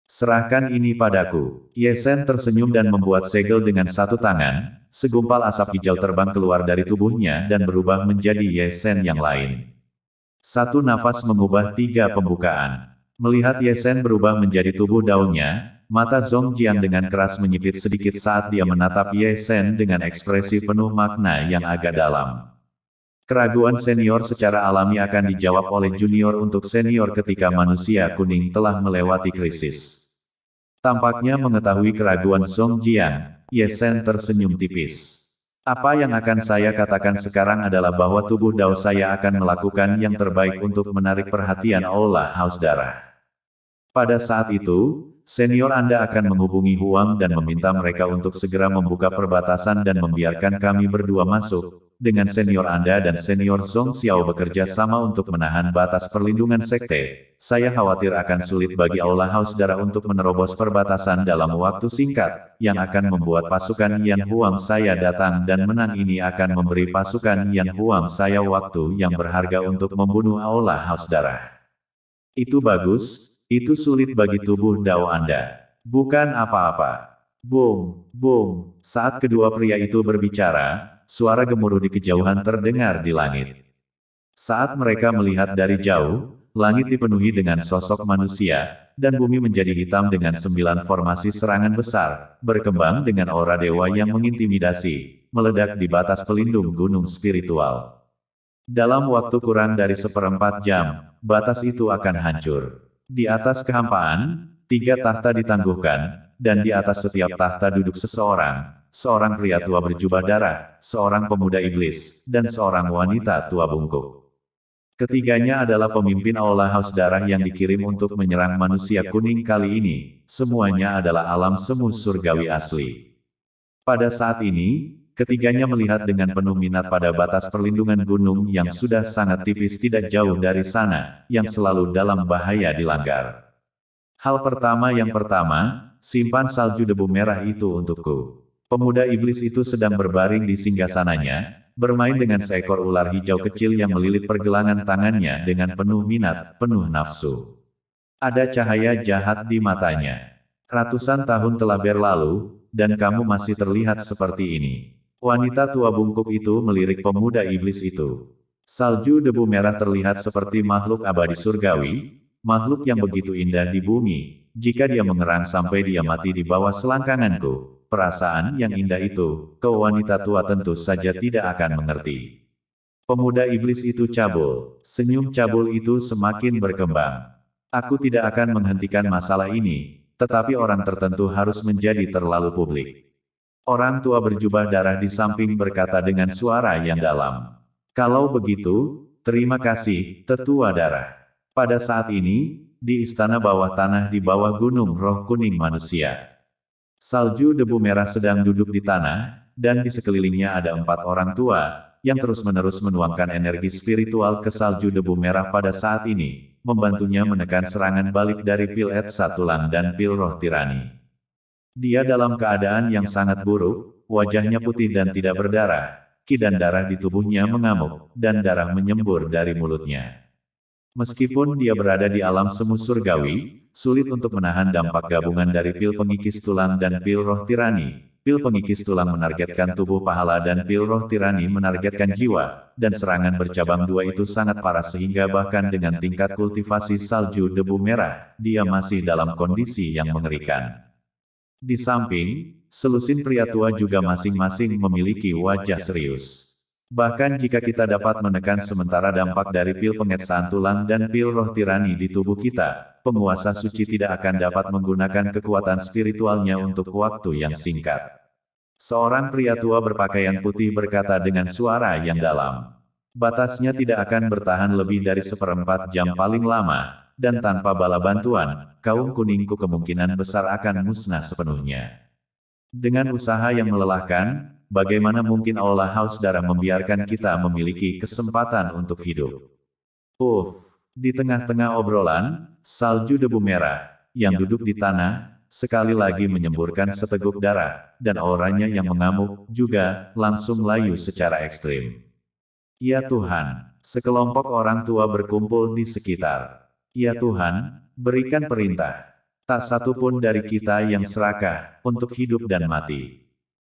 Serahkan ini padaku. Ye Sen tersenyum dan membuat segel dengan satu tangan, segumpal asap hijau terbang keluar dari tubuhnya dan berubah menjadi Ye Sen yang lain. Satu nafas mengubah tiga pembukaan. Melihat Ye Sen berubah menjadi tubuh daunnya, mata Song Jiang dengan keras menyipit sedikit saat dia menatap Ye Sen dengan ekspresi penuh makna yang agak dalam. Keraguan senior secara alami akan dijawab oleh junior untuk senior ketika manusia kuning telah melewati krisis. Tampaknya mengetahui keraguan Song Jiang, Ye Sen tersenyum tipis. Apa yang akan saya katakan sekarang adalah bahwa tubuh Dao saya akan melakukan yang terbaik untuk menarik perhatian Aula Haus Darah. Pada saat itu, senior Anda akan menghubungi Huang dan meminta mereka untuk segera membuka perbatasan dan membiarkan kami berdua masuk. Dengan senior Anda dan senior Song Xiao bekerja sama untuk menahan batas perlindungan sekte, saya khawatir akan sulit bagi Aula Haus Darah untuk menerobos perbatasan dalam waktu singkat, yang akan membuat pasukan Yan Huang saya datang dan menang. Ini akan memberi pasukan Yan Huang saya waktu yang berharga untuk membunuh Aula Haus Darah. Itu bagus, itu sulit bagi tubuh Dao Anda. Bukan apa-apa. Boom, boom. Saat kedua pria itu berbicara, suara gemuruh di kejauhan terdengar di langit. Saat mereka melihat dari jauh, langit dipenuhi dengan sosok manusia, dan bumi menjadi hitam dengan 9 formasi serangan besar, berkembang dengan aura dewa yang mengintimidasi, meledak di batas pelindung gunung spiritual. Dalam waktu kurang dari 1/4 jam, batas itu akan hancur. Di atas kehampaan, 3 tahta ditangguhkan, dan di atas setiap tahta duduk seorang pria tua berjubah darah, seorang pemuda iblis, dan seorang wanita tua bungkuk. Ketiganya adalah pemimpin Aula Haus Darah yang dikirim untuk menyerang manusia kuning kali ini. Semuanya adalah alam semu surgawi asli. Pada saat ini, ketiganya melihat dengan penuh minat pada batas perlindungan gunung yang sudah sangat tipis tidak jauh dari sana, yang selalu dalam bahaya dilanggar. Hal pertama yang pertama, simpan salju debu merah itu untukku. Pemuda iblis itu sedang berbaring di singgasananya, bermain dengan seekor ular hijau kecil yang melilit pergelangan tangannya dengan penuh minat, penuh nafsu. Ada cahaya jahat di matanya. Ratusan tahun telah berlalu, dan kamu masih terlihat seperti ini. Wanita tua bungkuk itu melirik pemuda iblis itu. Salju debu merah terlihat seperti makhluk abadi surgawi, makhluk yang begitu indah di bumi. Jika dia mengerang sampai dia mati di bawah selangkanganku, perasaan yang indah itu, kau wanita tua tentu saja tidak akan mengerti. Pemuda iblis itu cabul. Senyum cabul itu semakin berkembang. Aku tidak akan menghentikan masalah ini, tetapi orang tertentu harus menjadi terlalu publik. Orang tua berjubah darah di samping berkata dengan suara yang dalam. Kalau begitu, terima kasih, tetua darah. Pada saat ini, di istana bawah tanah di bawah gunung roh kuning manusia. Salju debu merah sedang duduk di tanah, dan di sekelilingnya ada 4 orang tua, yang terus-menerus menuangkan energi spiritual ke salju debu merah pada saat ini, membantunya menekan serangan balik dari pil Etsa tulang dan pil roh tirani. Dia dalam keadaan yang sangat buruk, wajahnya putih dan tidak berdarah, ki dan darah di tubuhnya mengamuk, dan darah menyembur dari mulutnya. Meskipun dia berada di alam semu surgawi, sulit untuk menahan dampak gabungan dari pil pengikis tulang dan pil roh tirani. Pil pengikis tulang menargetkan tubuh pahala dan pil roh tirani menargetkan jiwa, dan serangan bercabang dua itu sangat parah sehingga bahkan dengan tingkat kultivasi salju debu merah, dia masih dalam kondisi yang mengerikan. Di samping, selusin pria tua juga masing-masing memiliki wajah serius. Bahkan jika kita dapat menekan sementara dampak dari pil pengeksaan tulang dan pil roh tirani di tubuh kita, penguasa suci tidak akan dapat menggunakan kekuatan spiritualnya untuk waktu yang singkat. Seorang pria tua berpakaian putih berkata dengan suara yang dalam. Batasnya tidak akan bertahan lebih dari 1/4 jam paling lama, dan tanpa bala bantuan, kaum kuningku kemungkinan besar akan musnah sepenuhnya. Dengan usaha yang melelahkan, bagaimana mungkin Aula Haus Darah membiarkan kita memiliki kesempatan untuk hidup? Di tengah-tengah obrolan, salju debu merah, yang duduk di tanah, sekali lagi menyemburkan seteguk darah, dan auranya yang mengamuk, juga, langsung layu secara ekstrim. Ya Tuhan, sekelompok orang tua berkumpul di sekitar. Ya Tuhan, berikan perintah. Tak satu pun dari kita yang serakah, untuk hidup dan mati.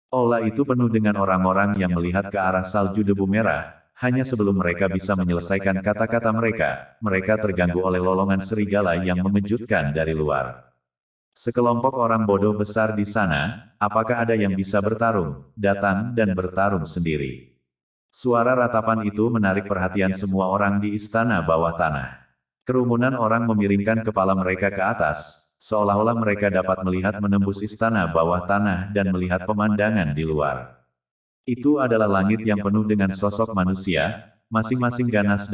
Aula itu penuh dengan orang-orang yang melihat ke arah salju debu merah, hanya sebelum mereka bisa menyelesaikan kata-kata mereka, mereka terganggu oleh lolongan serigala yang mengejutkan dari luar. Sekelompok orang bodoh besar di sana, apakah ada yang bisa bertarung, datang dan bertarung sendiri. Suara ratapan itu menarik perhatian semua orang di istana bawah tanah. Kerumunan orang memiringkan kepala mereka ke atas, seolah-olah mereka dapat melihat menembus istana bawah tanah dan melihat pemandangan di luar. Itu adalah langit yang penuh dengan sosok manusia, masing-masing ganas,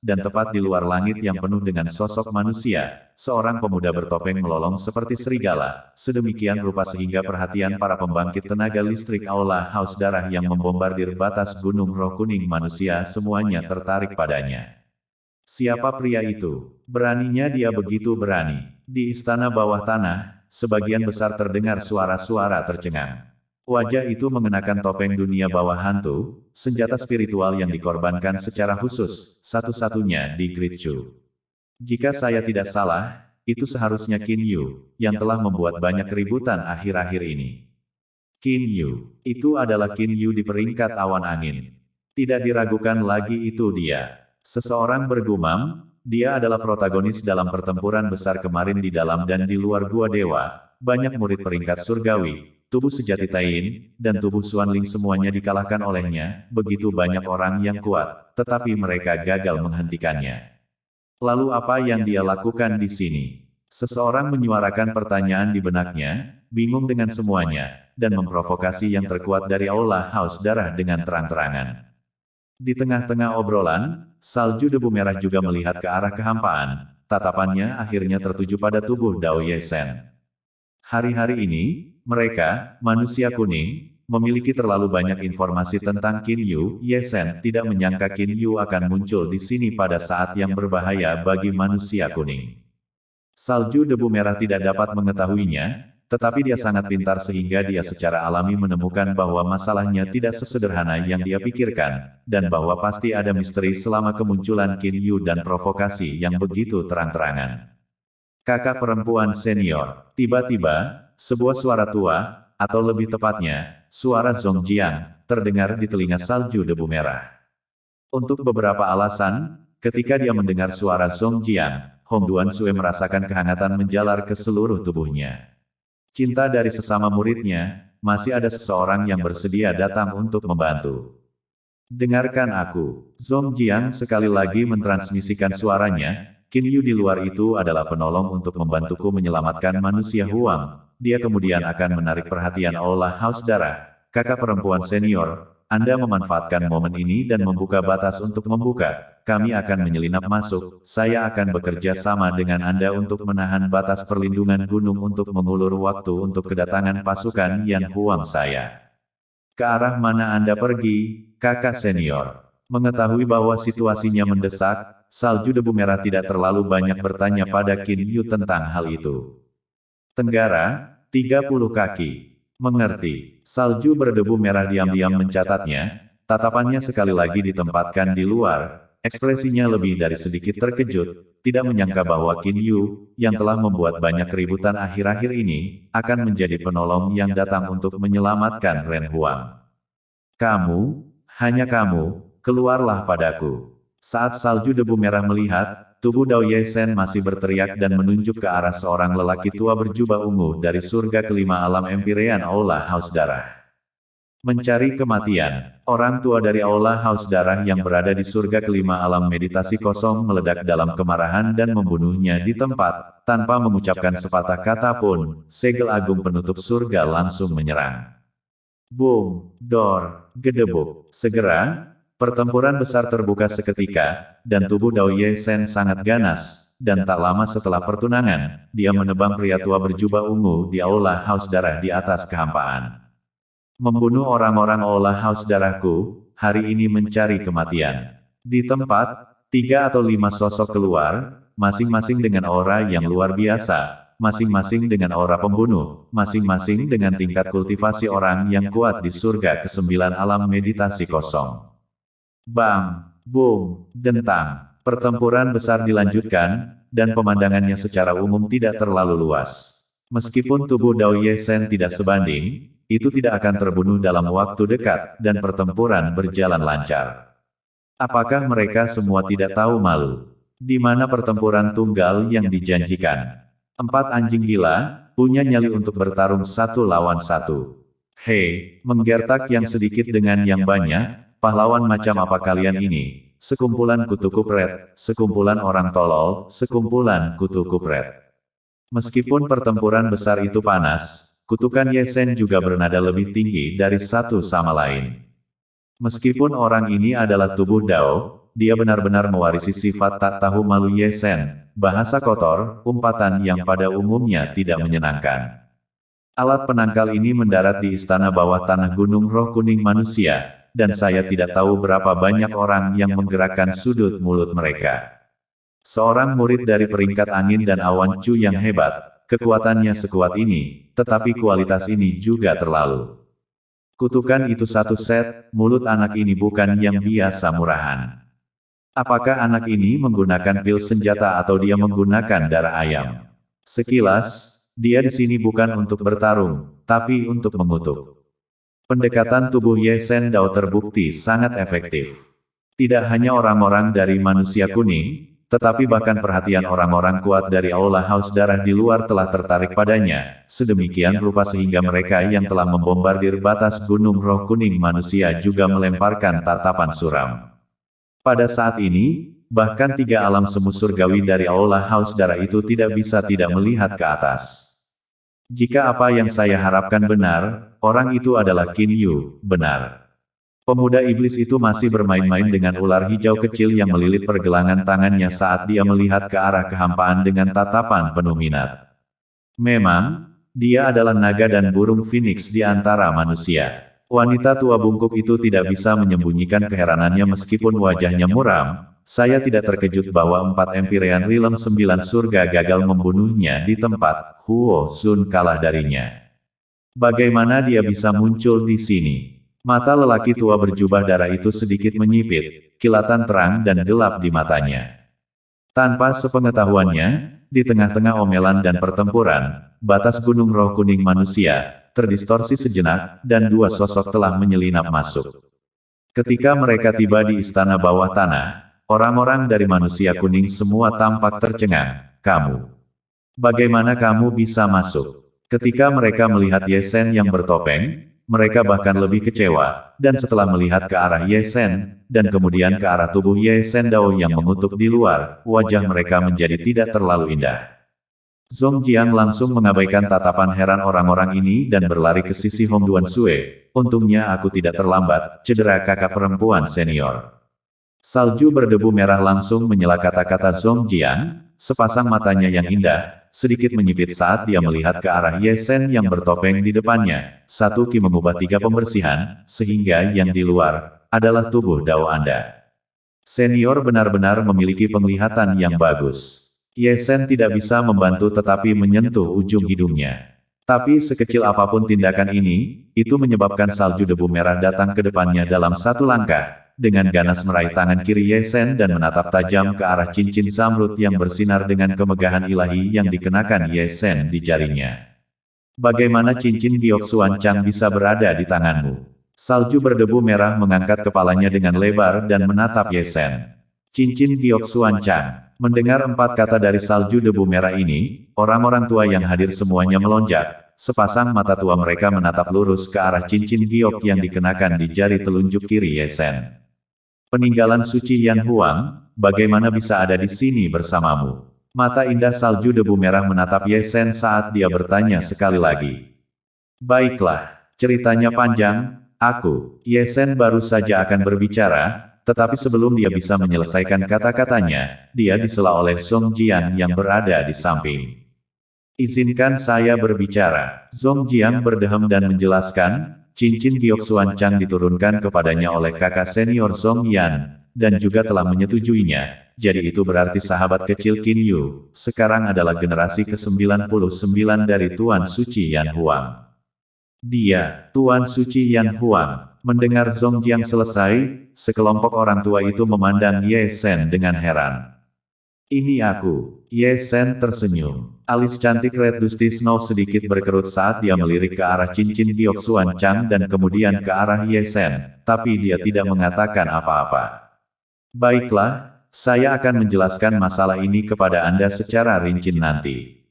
dan tepat di luar langit yang penuh dengan sosok manusia, seorang pemuda bertopeng melolong seperti serigala, sedemikian rupa sehingga perhatian para pembangkit tenaga listrik Aula Haus Darah yang membombardir batas gunung roh kuning manusia semuanya tertarik padanya. Siapa pria itu? Beraninya dia begitu berani. Di istana bawah tanah, sebagian besar terdengar suara-suara tercengang. Wajah itu mengenakan topeng dunia bawah hantu, senjata spiritual yang dikorbankan secara khusus, satu-satunya di Great Chu. Jika saya tidak salah, itu seharusnya Qin Yu, yang telah membuat banyak keributan akhir-akhir ini. Qin Yu, itu adalah Qin Yu di peringkat awan angin. Tidak diragukan lagi itu dia. Seseorang bergumam, dia adalah protagonis dalam pertempuran besar kemarin di dalam dan di luar Gua Dewa, banyak murid peringkat surgawi, tubuh sejati Tain, dan tubuh Xuanling semuanya dikalahkan olehnya, begitu banyak orang yang kuat, tetapi mereka gagal menghentikannya. Lalu apa yang dia lakukan di sini? Seseorang menyuarakan pertanyaan di benaknya, bingung dengan semuanya, dan memprovokasi yang terkuat dari Aula Haus Darah dengan terang-terangan. Di tengah-tengah obrolan, salju debu merah juga melihat ke arah kehampaan, tatapannya akhirnya tertuju pada tubuh Dao Yesen. Hari-hari ini, mereka, manusia kuning, memiliki terlalu banyak informasi tentang Qin Yu. Yesen tidak menyangka Qin Yu akan muncul di sini pada saat yang berbahaya bagi manusia kuning. Salju debu merah tidak dapat mengetahuinya, tetapi dia sangat pintar sehingga dia secara alami menemukan bahwa masalahnya tidak sesederhana yang dia pikirkan, dan bahwa pasti ada misteri selama kemunculan Qin Yu dan provokasi yang begitu terang-terangan. Kakak perempuan senior. Tiba-tiba, sebuah suara tua, atau lebih tepatnya, suara Zong Jiang, terdengar di telinga salju debu merah. Untuk beberapa alasan, ketika dia mendengar suara Zong Jiang, Hong Duansue merasakan kehangatan menjalar ke seluruh tubuhnya. Cinta dari sesama muridnya, masih ada seseorang yang bersedia datang untuk membantu. Dengarkan aku. Zong Jiang sekali lagi mentransmisikan suaranya, Qin Yu di luar itu adalah penolong untuk membantuku menyelamatkan manusia Huang. Dia kemudian akan menarik perhatian Aula Haus Darah. Kakak perempuan senior, Anda memanfaatkan momen ini dan membuka batas untuk membuka. Kami akan menyelinap masuk. Saya akan bekerja sama dengan Anda untuk menahan batas perlindungan gunung untuk mengulur waktu untuk kedatangan pasukan Yan Huang saya. Ke arah mana Anda pergi, kakak senior? Mengetahui bahwa situasinya mendesak, salju debu merah tidak terlalu banyak bertanya pada Qin Yu tentang hal itu. Tenggara, 30 kaki. Mengerti. Salju berdebu merah diam-diam mencatatnya, tatapannya sekali lagi ditempatkan di luar, ekspresinya lebih dari sedikit terkejut, tidak menyangka bahwa Qin Yu, yang telah membuat banyak keributan akhir-akhir ini, akan menjadi penolong yang datang untuk menyelamatkan Ren Huang. Kamu, hanya kamu, keluarlah padaku. Saat salju debu merah melihat, tubuh Dao Ye Shen masih berteriak dan menunjuk ke arah seorang lelaki tua berjubah ungu dari surga kelima alam Empyrean Aula Haus Darah. Mencari kematian, orang tua dari Aula Haus Darah yang berada di surga kelima alam meditasi kosong meledak dalam kemarahan dan membunuhnya di tempat, tanpa mengucapkan sepatah kata pun, segel agung penutup surga langsung menyerang. Boom, dor, gedebuk, segera, pertempuran besar terbuka seketika, dan tubuh Dao Ye Shen sangat ganas, dan tak lama setelah pertunangan, dia menebang pria tua berjubah ungu di Aula Haus Darah di atas kehampaan. Membunuh orang-orang Aula Haus Darahku, hari ini mencari kematian. Di tempat, 3 atau 5 sosok keluar, masing-masing dengan aura yang luar biasa, masing-masing dengan aura pembunuh, masing-masing dengan tingkat kultivasi orang yang kuat di surga ke-9 alam meditasi kosong. Bang, boom, dentang. Pertempuran besar dilanjutkan, dan pemandangannya secara umum tidak terlalu luas. Meskipun tubuh Dao Ye Shen tidak sebanding, itu tidak akan terbunuh dalam waktu dekat, dan pertempuran berjalan lancar. Apakah mereka semua tidak tahu malu? Di mana pertempuran tunggal yang dijanjikan? 4 anjing gila, punya nyali untuk bertarung satu lawan satu. Hei, menggertak yang sedikit dengan yang banyak, pahlawan macam apa kalian ini? Sekumpulan kutu kupret, sekumpulan orang tolol, sekumpulan kutu kupret. Meskipun pertempuran besar itu panas, kutukan Ye Shen juga bernada lebih tinggi dari satu sama lain. Meskipun orang ini adalah tubuh Dao, dia benar-benar mewarisi sifat tak tahu malu Ye Shen, bahasa kotor, umpatan yang pada umumnya tidak menyenangkan. Alat penangkal ini mendarat di istana bawah tanah Gunung Roh Kuning manusia, dan saya tidak tahu berapa banyak orang yang menggerakkan sudut mulut mereka. Seorang murid dari peringkat angin dan awan Chu yang hebat, kekuatannya sekuat ini, tetapi kualitas ini juga terlalu. Kutukan itu satu set, mulut anak ini bukan yang biasa murahan. Apakah anak ini menggunakan pil senjata atau dia menggunakan darah ayam? Sekilas, dia di sini bukan untuk bertarung, tapi untuk mengutuk. Pendekatan tubuh Ye Shen Dao terbukti sangat efektif. Tidak hanya orang-orang dari manusia kuning, tetapi bahkan perhatian orang-orang kuat dari Aula Haus Darah di luar telah tertarik padanya, sedemikian rupa sehingga mereka yang telah membombardir batas Gunung Roh Kuning manusia juga melemparkan tatapan suram. Pada saat ini, bahkan 3 alam semu surgawi dari Aula Haus Darah itu tidak bisa tidak melihat ke atas. Jika apa yang saya harapkan benar, orang itu adalah Qin Yu, benar. Pemuda iblis itu masih bermain-main dengan ular hijau kecil yang melilit pergelangan tangannya saat dia melihat ke arah kehampaan dengan tatapan penuh minat. Memang, dia adalah naga dan burung phoenix di antara manusia. Wanita tua bungkuk itu tidak bisa menyembunyikan keheranannya meskipun wajahnya muram. Saya tidak terkejut bahwa 4 Empyrean Realm 9 surga gagal membunuhnya di tempat, Huo Sun kalah darinya. Bagaimana dia bisa muncul di sini? Mata lelaki tua berjubah darah itu sedikit menyipit, kilatan terang dan gelap di matanya. Tanpa sepengetahuannya, Di tengah-tengah omelan dan pertempuran, batas gunung roh kuning manusia terdistorsi sejenak, dan dua sosok telah menyelinap masuk. Ketika mereka tiba di istana bawah tanah, orang-orang dari manusia kuning semua tampak tercengang. Kamu, bagaimana kamu bisa masuk? Ketika mereka melihat Ye Sen yang bertopeng, mereka bahkan lebih kecewa, dan setelah melihat ke arah Ye Sen, dan kemudian ke arah tubuh Ye Sen Dao yang mengutuk di luar, wajah mereka menjadi tidak terlalu indah. Zhong Jiang langsung mengabaikan tatapan heran orang-orang ini dan berlari ke sisi Hong Duan Sue. Untungnya aku tidak terlambat, cedera kakak perempuan senior. Salju berdebu merah langsung menyela kata-kata Zhong Jiang, sepasang matanya yang indah sedikit menyipit saat dia melihat ke arah Ye Sen yang bertopeng di depannya. Satu ki mengubah tiga pembersihan, sehingga yang di luar adalah tubuh Dao Anda. Senior benar-benar memiliki penglihatan yang bagus. Ye Sen tidak bisa membantu tetapi menyentuh ujung hidungnya. Tapi sekecil apapun tindakan ini, itu menyebabkan salju debu merah datang ke depannya dalam satu langkah. Dengan ganas meraih tangan kiri Ye Sen dan menatap tajam ke arah cincin zamrud yang bersinar dengan kemegahan ilahi yang dikenakan Ye Sen di jarinya. Bagaimana cincin Giok Xuan Chang bisa berada di tanganmu? Salju berdebu merah mengangkat kepalanya dengan lebar dan menatap Ye Sen. Cincin Giok Xuan Chang. Mendengar empat kata dari salju debu merah ini, orang-orang tua yang hadir semuanya melonjak. Sepasang mata tua mereka menatap lurus ke arah cincin giok yang dikenakan di jari telunjuk kiri Ye Sen. Peninggalan suci Yan Huang, bagaimana bisa ada di sini bersamamu? Mata indah salju debu merah menatap Ye Sen saat dia bertanya sekali lagi. Baiklah, ceritanya panjang, Ye Sen baru saja akan berbicara, tetapi sebelum dia bisa menyelesaikan kata-katanya, dia disela oleh Zhong Jiang yang berada di samping. Izinkan saya berbicara. Zhong Jiang berdehem dan menjelaskan, cincin Giok Xuan Chang diturunkan kepadanya oleh kakak senior Zhong Yan, dan juga telah menyetujuinya. Jadi itu berarti sahabat kecil Qin Yu, sekarang adalah generasi ke-99 dari Tuan Suci Yan Huang. Dia, Tuan Suci Yan Huang. Mendengar Zhong Jiang selesai, sekelompok orang tua itu memandang Ye Sen dengan heran. Ini aku. Ye Sen tersenyum. Alis cantik Red Dusty Snow sedikit berkerut saat dia melirik ke arah cincin Giok Xuan Chang dan kemudian ke arah Ye Sen, tapi dia tidak mengatakan apa-apa. Baiklah, saya akan menjelaskan masalah ini kepada Anda secara rinci nanti.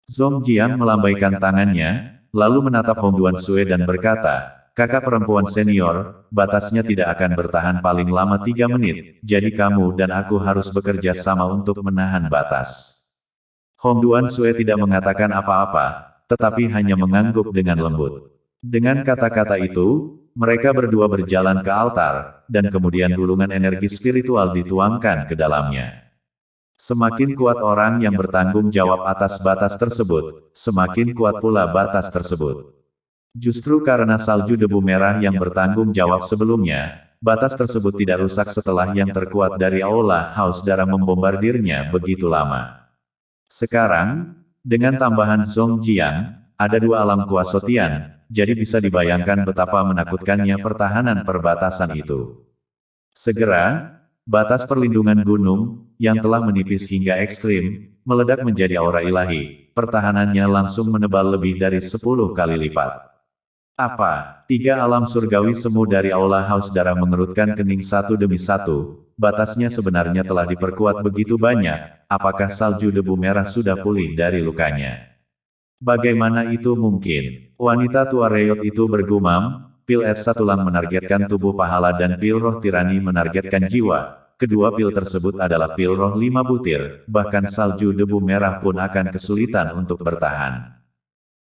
Zhong Jiang melambaikan tangannya, lalu menatap Hong Duan Sue dan berkata, kakak perempuan senior, batasnya tidak akan bertahan paling lama 3 menit, jadi kamu dan aku harus bekerja sama untuk menahan batas. Hong Duan Sue tidak mengatakan apa-apa, tetapi hanya mengangguk dengan lembut. Dengan kata-kata itu, mereka berdua berjalan ke altar, dan kemudian gulungan energi spiritual dituangkan ke dalamnya. Semakin kuat orang yang bertanggung jawab atas batas tersebut, semakin kuat pula batas tersebut. Justru karena salju debu merah yang bertanggung jawab sebelumnya, batas tersebut tidak rusak setelah yang terkuat dari Aula Haus Darah membombardirnya begitu lama. Sekarang, dengan tambahan Zhong Jiang, ada 2 alam kuasa Tian, jadi bisa dibayangkan betapa menakutkannya pertahanan perbatasan itu. Segera, batas perlindungan gunung, yang telah menipis hingga ekstrim, meledak menjadi aura ilahi, pertahanannya langsung menebal lebih dari 10 kali lipat. Apa? 3 alam surgawi semu dari Aula Haus Darah mengerutkan kening satu demi satu. Batasnya sebenarnya telah diperkuat begitu banyak. Apakah salju debu merah sudah pulih dari lukanya? Bagaimana itu mungkin? Wanita tua Reot itu bergumam. Pil Etsa tulang menargetkan tubuh pahala dan pil roh tirani menargetkan jiwa. Kedua pil tersebut adalah pil roh 5 butir. Bahkan salju debu merah pun akan kesulitan untuk bertahan.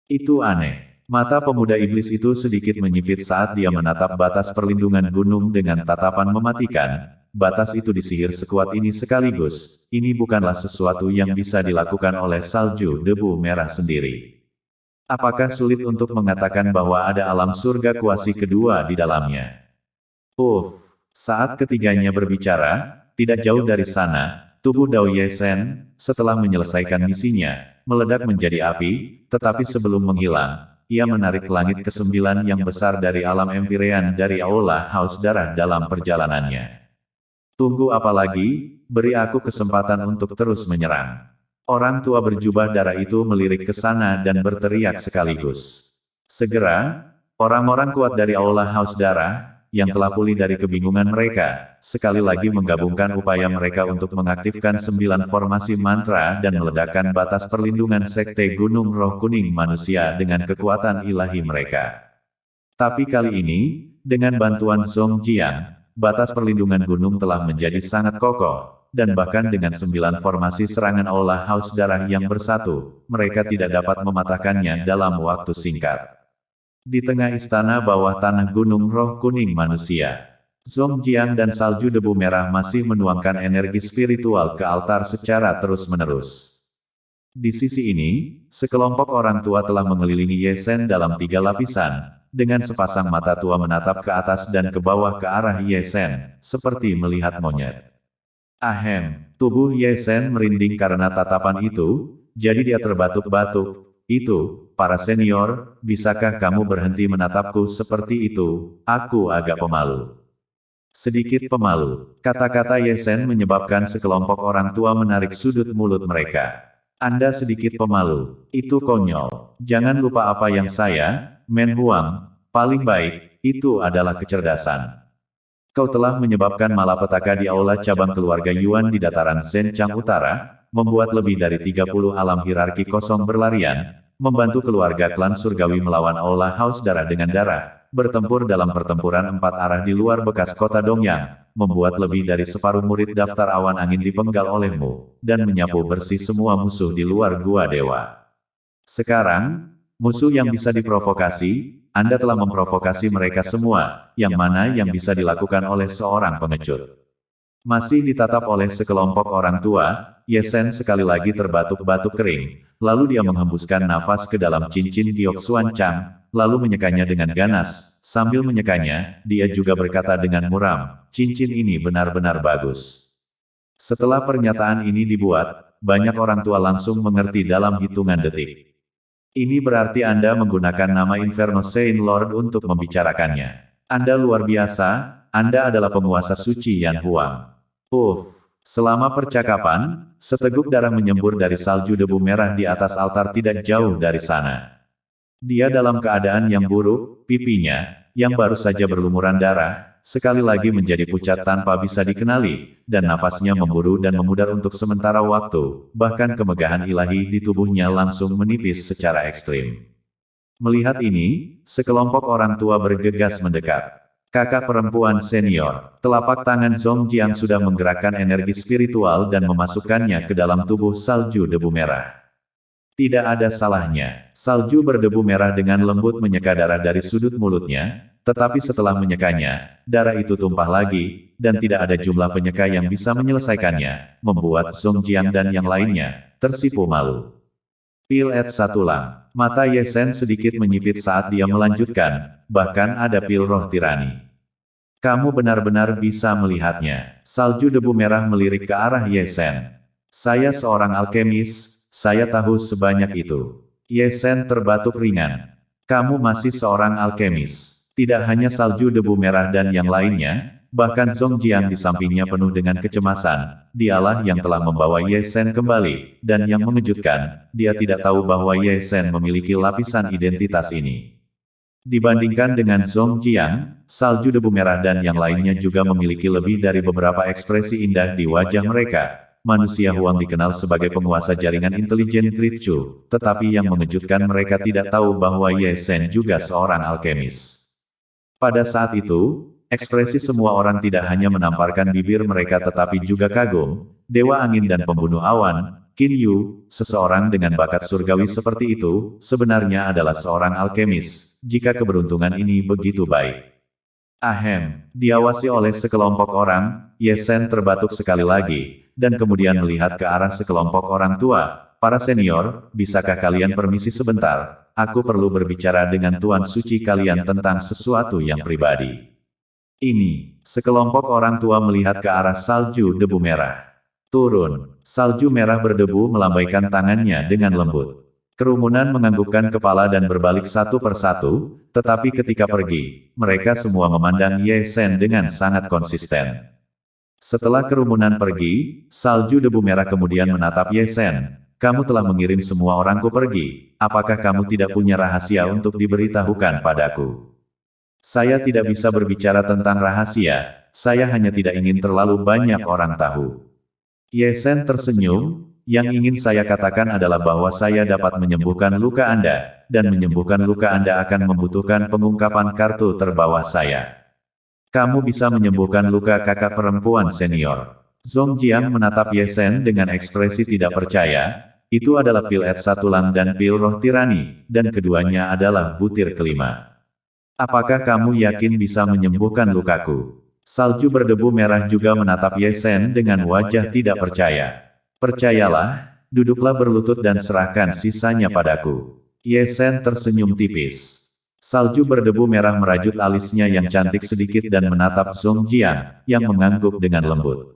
Itu aneh. Mata pemuda iblis itu sedikit menyipit saat dia menatap batas perlindungan gunung dengan tatapan mematikan. Batas itu disihir sekuat ini sekaligus. Ini bukanlah sesuatu yang bisa dilakukan oleh salju debu merah sendiri. Apakah sulit untuk mengatakan bahwa ada alam surga kuasi kedua di dalamnya? Saat ketiganya berbicara, tidak jauh dari sana, tubuh Dao Ye Sen, setelah menyelesaikan misinya, meledak menjadi api, tetapi sebelum menghilang, ia menarik langit ke-9 yang besar dari alam Empirean dari Aula Haus Darah dalam perjalanannya. Tunggu apa lagi, beri aku kesempatan untuk terus menyerang. Orang tua berjubah darah itu melirik ke sana dan berteriak sekaligus. Segera, orang-orang kuat dari Aula Haus Darah, yang telah pulih dari kebingungan mereka, sekali lagi menggabungkan upaya mereka untuk mengaktifkan 9 formasi mantra dan meledakkan batas perlindungan Sekte Gunung Roh Kuning Manusia dengan kekuatan ilahi mereka. Tapi kali ini, dengan bantuan Zhong Jiang, batas perlindungan gunung telah menjadi sangat kokoh, dan bahkan dengan 9 formasi serangan Aula Haus Darah yang bersatu, mereka tidak dapat mematahkannya dalam waktu singkat. Di tengah istana bawah tanah Gunung Roh Kuning Manusia, Zhong Jiang dan Salju Debu Merah masih menuangkan energi spiritual ke altar secara terus-menerus. Di sisi ini, sekelompok orang tua telah mengelilingi Ye Shen dalam 3 lapisan, dengan sepasang mata tua menatap ke atas dan ke bawah ke arah Ye Shen, seperti melihat monyet. Ahem, tubuh Ye Shen merinding karena tatapan itu, jadi dia terbatuk-batuk. Itu, para senior, bisakah kamu berhenti menatapku seperti itu? Aku agak pemalu. Sedikit pemalu. Kata-kata Ye Shen menyebabkan sekelompok orang tua menarik sudut mulut mereka. Anda sedikit pemalu. Itu konyol. Jangan lupa apa yang saya, Men Huang, paling baik, itu adalah kecerdasan. Kau telah menyebabkan malapetaka di aula cabang keluarga Yuan di dataran Zhenjiang Utara, membuat lebih dari 30 alam hierarki kosong berlarian, membantu keluarga klan surgawi melawan Aula Haus Darah dengan darah, bertempur dalam pertempuran 4 arah di luar bekas kota Dongyang, membuat lebih dari separuh murid daftar awan angin dipenggal olehmu, dan menyapu bersih semua musuh di luar gua dewa. Sekarang, musuh yang bisa diprovokasi, Anda telah memprovokasi mereka semua, yang mana yang bisa dilakukan oleh seorang pengecut. Masih ditatap oleh sekelompok orang tua, Ye Shen sekali lagi terbatuk-batuk kering, lalu dia menghembuskan nafas ke dalam cincin giok Xuan Chang, lalu menyekanya dengan ganas. Sambil menyekanya, dia juga berkata dengan muram, cincin ini benar-benar bagus. Setelah pernyataan ini dibuat, banyak orang tua langsung mengerti dalam hitungan detik. Ini berarti Anda menggunakan nama Inferno Saint Lord untuk membicarakannya. Anda luar biasa, Anda adalah penguasa suci Yan Huang. Selama percakapan, seteguk darah menyembur dari salju debu merah di atas altar tidak jauh dari sana. Dia dalam keadaan yang buruk, pipinya, yang baru saja berlumuran darah, sekali lagi menjadi pucat tanpa bisa dikenali, dan nafasnya memburu dan memudar untuk sementara waktu, bahkan kemegahan ilahi di tubuhnya langsung menipis secara ekstrim. Melihat ini, sekelompok orang tua bergegas mendekat. Kakak perempuan senior, telapak tangan Zhong Jiang sudah menggerakkan energi spiritual dan memasukkannya ke dalam tubuh salju debu merah. Tidak ada salahnya, salju berdebu merah dengan lembut menyeka darah dari sudut mulutnya, tetapi setelah menyekanya, darah itu tumpah lagi, dan tidak ada jumlah penyeka yang bisa menyelesaikannya, membuat Zhong Jiang dan yang lainnya tersipu malu. Pil et satulang. Mata Ye Shen sedikit menyipit saat dia melanjutkan, bahkan ada pil roh tirani. Kamu benar-benar bisa melihatnya. Salju debu merah melirik ke arah Ye Shen. Saya seorang alkemis, saya tahu sebanyak itu. Ye Shen terbatuk ringan. Kamu masih seorang alkemis. Tidak hanya salju debu merah dan yang lainnya, bahkan Zhong Jiang di sampingnya penuh dengan kecemasan. Dialah yang telah membawa Ye Shen kembali, dan yang mengejutkan, dia tidak tahu bahwa Ye Shen memiliki lapisan identitas ini. Dibandingkan dengan Zhong Jiang, salju debu merah dan yang lainnya juga memiliki lebih dari beberapa ekspresi indah di wajah mereka. Manusia Huang dikenal sebagai penguasa jaringan intelijen Great Chu, tetapi yang mengejutkan mereka tidak tahu bahwa Ye Shen juga seorang alkemis. Pada saat itu, ekspresi semua orang tidak hanya menamparkan bibir mereka tetapi juga kagum. Dewa angin dan pembunuh awan, Qin Yu, seseorang dengan bakat surgawi seperti itu, sebenarnya adalah seorang alkemis, jika keberuntungan ini begitu baik. Ahem, diawasi oleh sekelompok orang, Ye Shen terbatuk sekali lagi, dan kemudian melihat ke arah sekelompok orang tua. Para senior, bisakah kalian permisi sebentar? Aku perlu berbicara dengan Tuan Suci kalian tentang sesuatu yang pribadi. Ini, sekelompok orang tua melihat ke arah salju debu merah. Turun, salju merah berdebu melambaikan tangannya dengan lembut. Kerumunan menganggukkan kepala dan berbalik satu persatu, tetapi ketika pergi, mereka semua memandang Ye Shen dengan sangat konsisten. Setelah kerumunan pergi, salju debu merah kemudian menatap Ye Shen. kamu telah mengirim semua orangku pergi. Apakah kamu tidak punya rahasia untuk diberitahukan padaku? Saya tidak bisa berbicara tentang rahasia, saya hanya tidak ingin terlalu banyak orang tahu. Ye Sen tersenyum, yang ingin saya katakan adalah bahwa saya dapat menyembuhkan luka Anda, dan menyembuhkan luka Anda akan membutuhkan pengungkapan kartu terbawah saya. Kamu bisa menyembuhkan luka kakak perempuan senior. Zhong Jiang menatap Ye Sen dengan ekspresi tidak percaya. Itu adalah pil et satulang dan pil roh tirani, dan keduanya adalah butir kelima. Apakah kamu yakin bisa menyembuhkan lukaku? Salju berdebu merah juga menatap Ye Sen dengan wajah tidak percaya. Percayalah, duduklah berlutut dan serahkan sisanya padaku. Ye Sen tersenyum tipis. Salju berdebu merah merajut alisnya yang cantik sedikit dan menatap Zhong Jiang, yang mengangguk dengan lembut.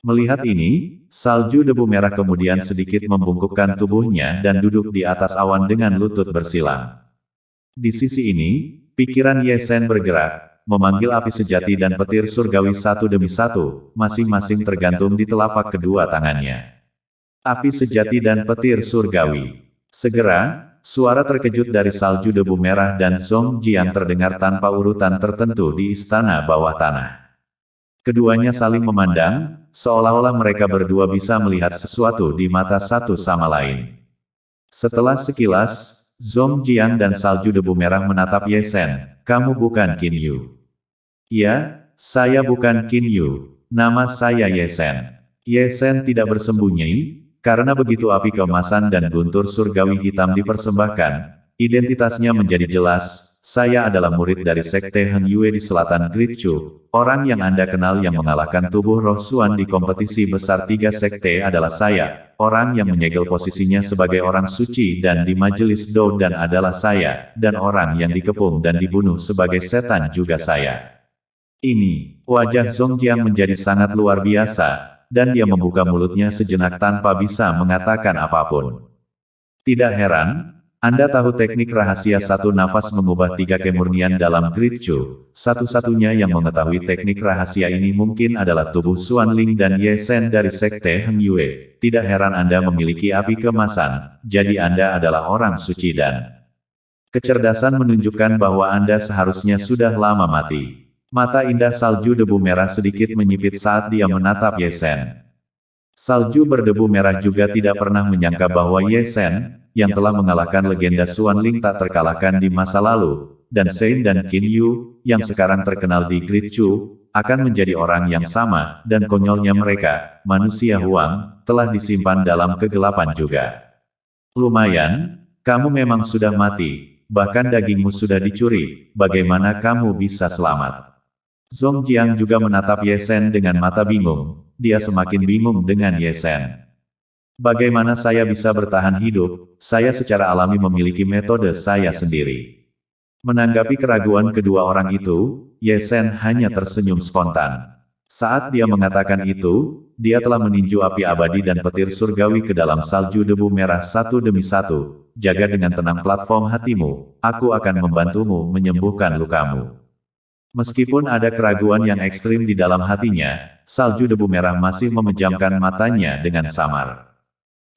Melihat ini, salju debu merah kemudian sedikit membungkukkan tubuhnya dan duduk di atas awan dengan lutut bersilang. Di sisi ini, pikiran Ye Sen bergerak, memanggil api sejati dan petir surgawi satu demi satu, masing-masing tergantung di telapak kedua tangannya. Api sejati dan petir surgawi. Segera, suara terkejut dari salju debu merah dan Zhong Jiang terdengar tanpa urutan tertentu di istana bawah tanah. Keduanya saling memandang, seolah-olah mereka berdua bisa melihat sesuatu di mata satu sama lain. Setelah sekilas, Zhong Jiang dan salju debu merah menatap Ye Sen. Kamu bukan Qin Yu. Ya, saya bukan Qin Yu. Nama saya Ye Sen. Ye Sen tidak bersembunyi, karena begitu api keemasan dan guntur surgawi hitam dipersembahkan, identitasnya menjadi jelas. Saya adalah murid dari Sekte Heng Yue di selatan Great Chu. Orang yang Anda kenal yang mengalahkan tubuh roh Xuan di kompetisi besar 3 sekte adalah saya. Orang yang menyegel posisinya sebagai orang suci dan di majelis Dou dan adalah saya. Dan orang yang dikepung dan dibunuh sebagai setan juga saya. Ini, wajah Zhong Jiang menjadi sangat luar biasa, dan dia membuka mulutnya sejenak tanpa bisa mengatakan apapun. Tidak heran, Anda tahu teknik rahasia satu nafas mengubah 3 kemurnian dalam Great Chu. Satu-satunya yang mengetahui teknik rahasia ini mungkin adalah tubuh Xuan Ling dan Ye Sen dari Sekte Heng Yue. Tidak heran Anda memiliki api keemasan, jadi Anda adalah orang suci dan kecerdasan menunjukkan bahwa Anda seharusnya sudah lama mati. Mata indah salju debu merah sedikit menyipit saat dia menatap Ye Sen. Salju berdebu merah juga tidak pernah menyangka bahwa Ye Sen, yang telah mengalahkan legenda Xuan Ling tak terkalahkan di masa lalu, dan Sein dan Qin Yu, yang sekarang terkenal di Great Chu, akan menjadi orang yang sama, dan konyolnya mereka, manusia Huang, telah disimpan dalam kegelapan juga. Lumayan, kamu memang sudah mati, bahkan dagingmu sudah dicuri, bagaimana kamu bisa selamat? Zhong Jiang juga menatap Ye Sen dengan mata bingung, dia semakin bingung dengan Ye Sen. Bagaimana saya bisa bertahan hidup, saya secara alami memiliki metode saya sendiri. Menanggapi keraguan kedua orang itu, Ye Sen hanya tersenyum spontan. Saat dia mengatakan itu, dia telah meninju api abadi dan petir surgawi ke dalam salju debu merah satu demi satu. Jaga dengan tenang platform hatimu, aku akan membantumu menyembuhkan lukamu. Meskipun ada keraguan yang ekstrim di dalam hatinya, salju debu merah masih memejamkan matanya dengan samar.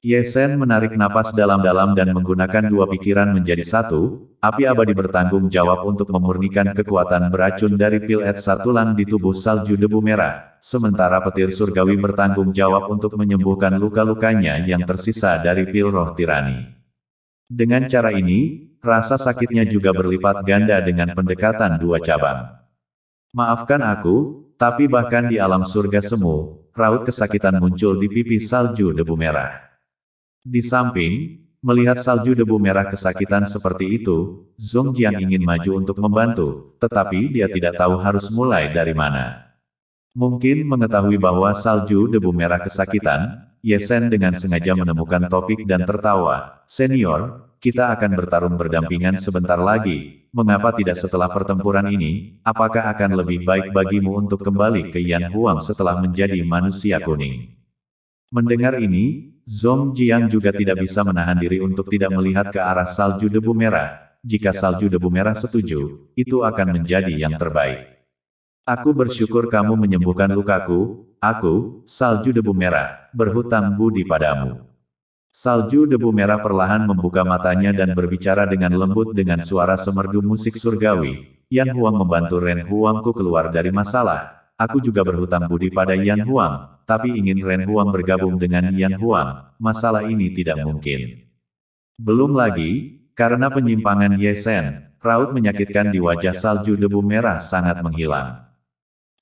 Ye Sen menarik napas dalam-dalam dan menggunakan dua pikiran menjadi satu, api abadi bertanggung jawab untuk memurnikan kekuatan beracun dari pil et satulang di tubuh salju debu merah, sementara petir surgawi bertanggung jawab untuk menyembuhkan luka-lukanya yang tersisa dari pil roh tirani. Dengan cara ini, rasa sakitnya juga berlipat ganda dengan pendekatan dua cabang. Maafkan aku, tapi bahkan di alam surga semu, raut kesakitan muncul di pipi salju debu merah. Di samping, melihat salju debu merah kesakitan seperti itu, Zhong Jiang ingin maju untuk membantu, tetapi dia tidak tahu harus mulai dari mana. Mungkin mengetahui bahwa salju debu merah kesakitan, Ye Sen dengan sengaja menemukan topik dan tertawa. Senior, kita akan bertarung berdampingan sebentar lagi, mengapa tidak setelah pertempuran ini, apakah akan lebih baik bagimu untuk kembali ke Yan Huang setelah menjadi manusia kuning? Mendengar ini, Zhong Jiang juga tidak bisa menahan diri untuk tidak melihat ke arah salju debu merah. Jika salju debu merah setuju, itu akan menjadi yang terbaik. Aku bersyukur kamu menyembuhkan lukaku, aku, salju debu merah, berhutang budi padamu. Salju debu merah perlahan membuka matanya dan berbicara dengan lembut dengan suara semerdu musik surgawi. Yan Huang membantu Ren Huangku keluar dari masalah. Aku juga berhutang budi pada Yan Huang, tapi ingin Ren Huang bergabung dengan Yan Huang. Masalah ini tidak mungkin. Belum lagi, karena penyimpangan Ye Sen, raut menyakitkan di wajah salju debu merah sangat menghilang.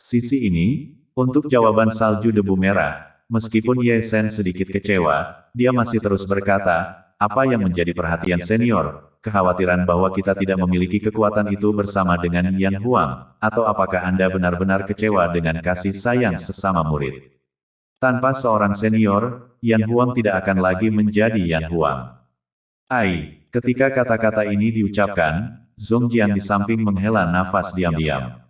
Sisi ini, untuk jawaban salju debu merah, meskipun Ye Sen sedikit kecewa, dia masih terus berkata, apa yang menjadi perhatian senior, kekhawatiran bahwa kita tidak memiliki kekuatan itu bersama dengan Yan Huang, atau apakah Anda benar-benar kecewa dengan kasih sayang sesama murid? Tanpa seorang senior, Yan Huang tidak akan lagi menjadi Yan Huang. Ketika kata-kata ini diucapkan, Zong Jiang di samping menghela nafas diam-diam.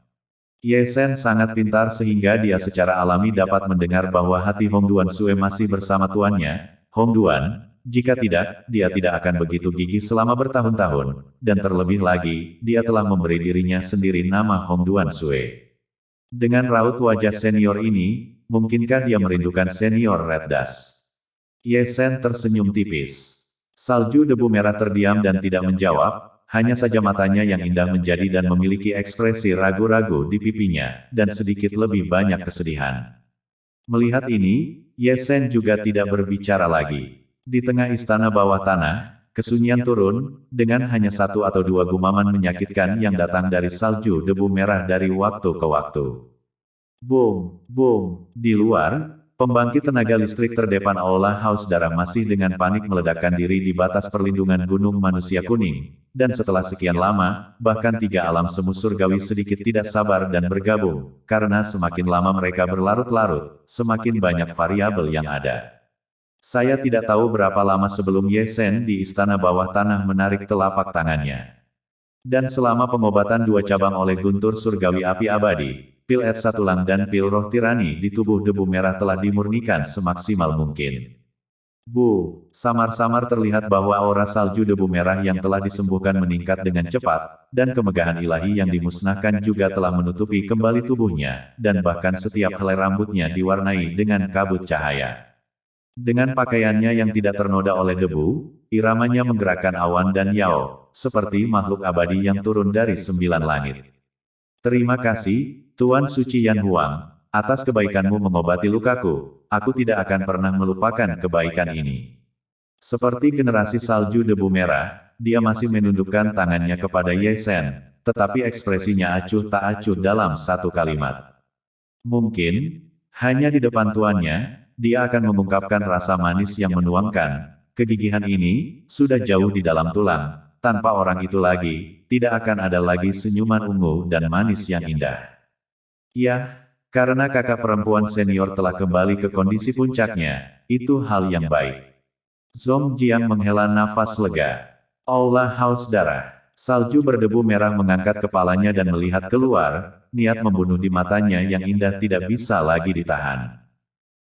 Ye Sen sangat pintar sehingga dia secara alami dapat mendengar bahwa hati Hong Duan Sue masih bersama tuannya, Hong Duan. Jika tidak, dia tidak akan begitu gigih selama bertahun-tahun, dan terlebih lagi, dia telah memberi dirinya sendiri nama Hong Duan Sue. Dengan raut wajah senior ini, mungkinkah dia merindukan senior Red Dust? Ye Sen tersenyum tipis. Salju debu merah terdiam dan tidak menjawab, hanya saja matanya yang indah menjadi dan memiliki ekspresi ragu-ragu di pipinya, dan sedikit lebih banyak kesedihan. Melihat ini, Ye Sen juga tidak berbicara lagi. Di tengah istana bawah tanah, kesunyian turun, dengan hanya satu atau dua gumaman menyakitkan yang datang dari salju debu merah dari waktu ke waktu. Boom, boom, di luar, pembangkit tenaga listrik terdepan Aula Haus Darah masih dengan panik meledakkan diri di batas perlindungan Gunung Manusia Kuning, dan setelah sekian lama, bahkan tiga alam semu surgawi sedikit tidak sabar dan bergabung, karena semakin lama mereka berlarut-larut, semakin banyak variabel yang ada. Saya tidak tahu berapa lama sebelum Ye Sen di istana bawah tanah menarik telapak tangannya. Dan selama pengobatan dua cabang oleh guntur surgawi api abadi, pil etsa tulang dan pil roh tirani di tubuh debu merah telah dimurnikan semaksimal mungkin. Samar-samar terlihat bahwa aura salju debu merah yang telah disembuhkan meningkat dengan cepat, dan kemegahan ilahi yang dimusnahkan juga telah menutupi kembali tubuhnya, dan bahkan setiap helai rambutnya diwarnai dengan kabut cahaya. Dengan pakaiannya yang tidak ternoda oleh debu, iramanya menggerakkan awan dan yao, seperti makhluk abadi yang turun dari 9 langit. Terima kasih, Tuan Suci Yan Huang, atas kebaikanmu mengobati lukaku. Aku tidak akan pernah melupakan kebaikan ini. Seperti generasi salju debu merah, dia masih menundukkan tangannya kepada Ye Sen, tetapi ekspresinya acuh tak acuh dalam satu kalimat. Mungkin, hanya di depan tuannya, dia akan mengungkapkan rasa manis yang menuangkan. Kegigihan ini, sudah jauh di dalam tulang. Tanpa orang itu lagi, tidak akan ada lagi senyuman ungu dan manis yang indah. Ya, karena kakak perempuan senior telah kembali ke kondisi puncaknya, itu hal yang baik. Zong Jiang menghela nafas lega. Aula Haus Darah. Salju berdebu merah mengangkat kepalanya dan melihat keluar, niat membunuh di matanya yang indah tidak bisa lagi ditahan.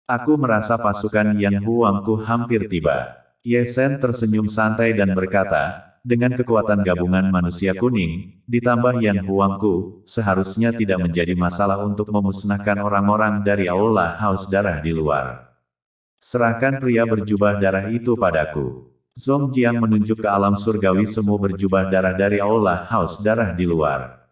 Aku merasa pasukan Yan Huangku hampir tiba. Ye Sen tersenyum santai dan berkata, dengan kekuatan gabungan manusia kuning, ditambah Yan Huangku, seharusnya tidak menjadi masalah untuk memusnahkan orang-orang dari Aula Haus Darah di luar. Serahkan pria berjubah darah itu padaku. Zong Jiang menunjuk ke alam surgawi semu berjubah darah dari Aula Haus Darah di luar.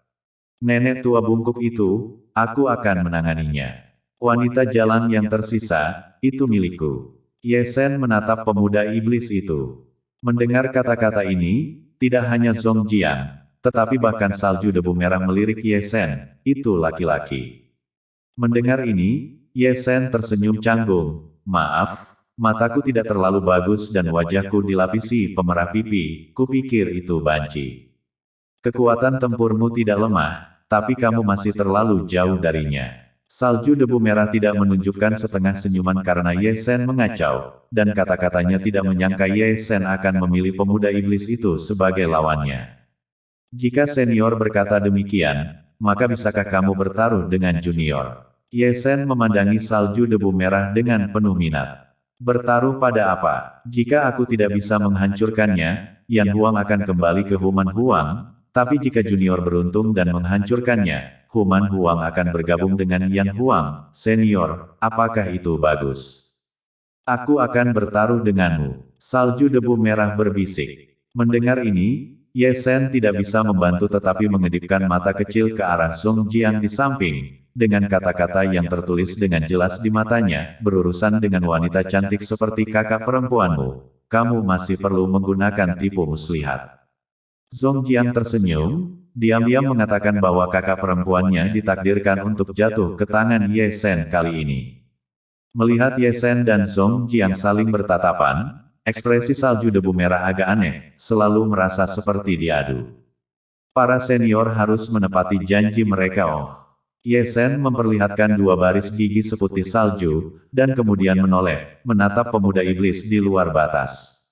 Nenek tua bungkuk itu, aku akan menanganinya. Wanita jalan yang tersisa, itu milikku. Ye Sen menatap pemuda iblis itu. Mendengar kata-kata ini, tidak hanya Zong Jiang, tetapi bahkan salju debu merah melirik Ye Sen, itu laki-laki. Mendengar ini, Ye Sen tersenyum canggung. Maaf, mataku tidak terlalu bagus dan wajahku dilapisi pemerah pipi, kupikir itu banci. Kekuatan tempurmu tidak lemah, tapi kamu masih terlalu jauh darinya. Salju debu merah tidak menunjukkan setengah senyuman karena Ye Sen mengacau, dan kata-katanya tidak menyangka Ye Sen akan memilih pemuda iblis itu sebagai lawannya. Jika senior berkata demikian, maka bisakah kamu bertaruh dengan junior? Ye Sen memandangi salju debu merah dengan penuh minat. Bertaruh pada apa? Jika aku tidak bisa menghancurkannya, Yan Huang akan kembali ke Human Huang, tapi jika junior beruntung dan menghancurkannya, Human Huang akan bergabung dengan Yan Huang, senior, apakah itu bagus? Aku akan bertaruh denganmu. Salju debu merah berbisik. Mendengar ini, Ye Sen tidak bisa membantu tetapi mengedipkan mata kecil ke arah Song Jiang di samping. Dengan kata-kata yang tertulis dengan jelas di matanya, berurusan dengan wanita cantik seperti kakak perempuanmu, kamu masih perlu menggunakan tipu muslihat. Song Jiang tersenyum, diam-diam mengatakan bahwa kakak perempuannya ditakdirkan untuk jatuh ke tangan Ye Sen kali ini. Melihat Ye Sen dan Song Jiang saling bertatapan, ekspresi salju debu merah agak aneh, selalu merasa seperti diadu. Para senior harus menepati janji mereka. Ye Sen memperlihatkan dua baris gigi seputih salju, dan kemudian menoleh, menatap pemuda iblis di luar batas.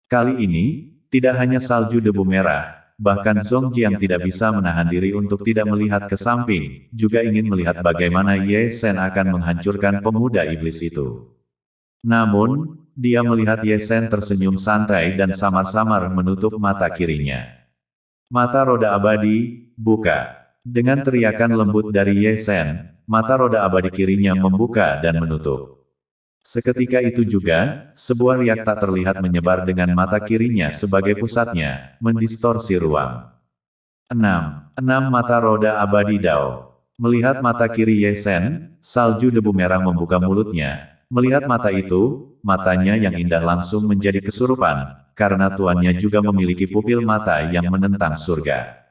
Kali ini, tidak hanya salju debu merah, bahkan Song Jiang tidak bisa menahan diri untuk tidak melihat ke samping, juga ingin melihat bagaimana Ye Sen akan menghancurkan pemuda iblis itu. Namun, dia melihat Ye Sen tersenyum santai dan samar-samar menutup mata kirinya. Mata roda abadi, buka. Dengan teriakan lembut dari Ye Sen, mata roda abadi kirinya membuka dan menutup. Seketika itu juga, sebuah riak tak terlihat menyebar dengan mata kirinya sebagai pusatnya, mendistorsi ruang. 6 mata roda abadi Dao. Melihat mata kiri Ye Sen, salju debu merah membuka mulutnya. Melihat mata itu, matanya yang indah langsung menjadi kesurupan, karena tuannya juga memiliki pupil mata yang menentang surga.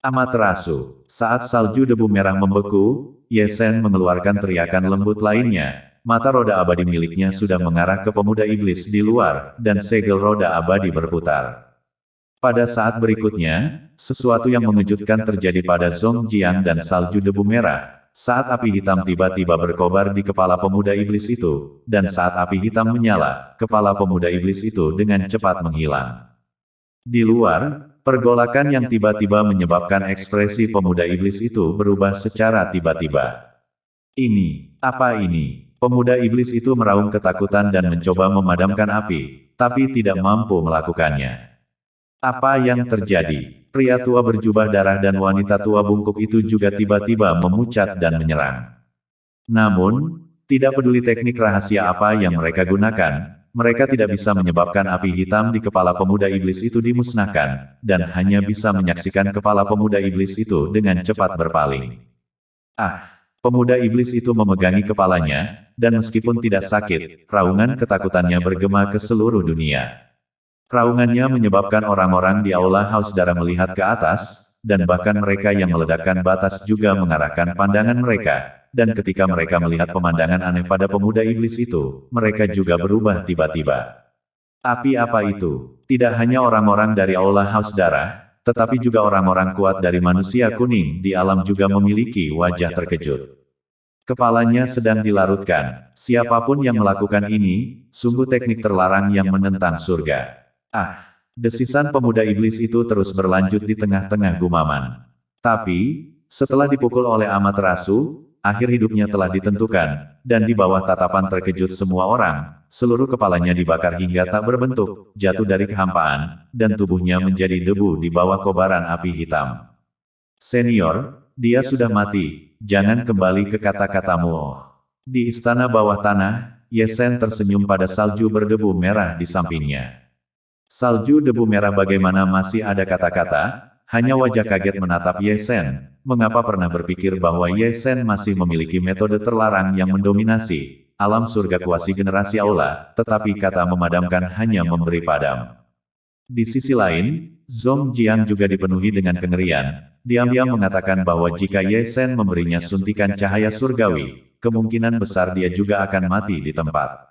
Amaterasu. Saat salju debu merah membeku, Ye Sen mengeluarkan teriakan lembut lainnya. Mata roda abadi miliknya sudah mengarah ke pemuda iblis di luar, dan segel roda abadi berputar. Pada saat berikutnya, sesuatu yang mengejutkan terjadi pada Song Jiang dan salju debu merah. Saat api hitam tiba-tiba berkobar di kepala pemuda iblis itu, dan saat api hitam menyala, kepala pemuda iblis itu dengan cepat menghilang. Di luar, pergolakan yang tiba-tiba menyebabkan ekspresi pemuda iblis itu berubah secara tiba-tiba. Ini, apa ini? Pemuda iblis itu meraung ketakutan dan mencoba memadamkan api, tapi tidak mampu melakukannya. Apa yang terjadi? Pria tua berjubah darah dan wanita tua bungkuk itu juga tiba-tiba memucat dan menyerang. Namun, tidak peduli teknik rahasia apa yang mereka gunakan, mereka tidak bisa menyebabkan api hitam di kepala pemuda iblis itu dimusnahkan, dan hanya bisa menyaksikan kepala pemuda iblis itu dengan cepat berpaling. Pemuda iblis itu memegangi kepalanya, dan meskipun tidak sakit, raungan ketakutannya bergema ke seluruh dunia. Raungannya menyebabkan orang-orang di aula Haus Darah melihat ke atas, dan bahkan mereka yang meledakkan batas juga mengarahkan pandangan mereka, dan ketika mereka melihat pemandangan aneh pada pemuda iblis itu, mereka juga berubah tiba-tiba. Api apa itu? Tidak hanya orang-orang dari aula Haus Darah, tetapi juga orang-orang kuat dari manusia kuning di alam juga memiliki wajah terkejut. Kepalanya sedang dilarutkan. Siapapun yang melakukan ini, sungguh teknik terlarang yang menentang surga. Desisan pemuda iblis itu terus berlanjut di tengah-tengah gumaman. Tapi, setelah dipukul oleh Amaterasu, akhir hidupnya telah ditentukan, dan di bawah tatapan terkejut semua orang, seluruh kepalanya dibakar hingga tak berbentuk, jatuh dari kehampaan, dan tubuhnya menjadi debu di bawah kobaran api hitam. Senior, dia sudah mati, jangan kembali ke kata-katamu. Di istana bawah tanah, Ye Sen tersenyum pada salju berdebu merah di sampingnya. Salju debu merah bagaimana masih ada kata-kata, hanya wajah kaget menatap Ye Sen. Mengapa pernah berpikir bahwa Ye Sen masih memiliki metode terlarang yang mendominasi alam surga kuasi generasi aula, tetapi kata memadamkan hanya memberi padam. Di sisi lain, Song Jiang juga dipenuhi dengan kengerian. Diam-diam mengatakan bahwa jika Ye Sen memberinya suntikan cahaya surgawi, kemungkinan besar dia juga akan mati di tempat.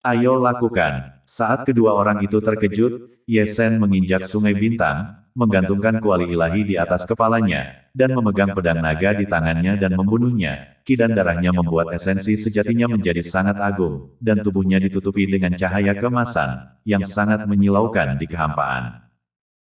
Ayo lakukan. Saat kedua orang itu terkejut, Ye Sen menginjak sungai bintang, menggantungkan kuali ilahi di atas kepalanya, dan memegang pedang naga di tangannya dan membunuhnya. Ki dan darahnya membuat esensi sejatinya menjadi sangat agung, dan tubuhnya ditutupi dengan cahaya keemasan, yang sangat menyilaukan di kehampaan.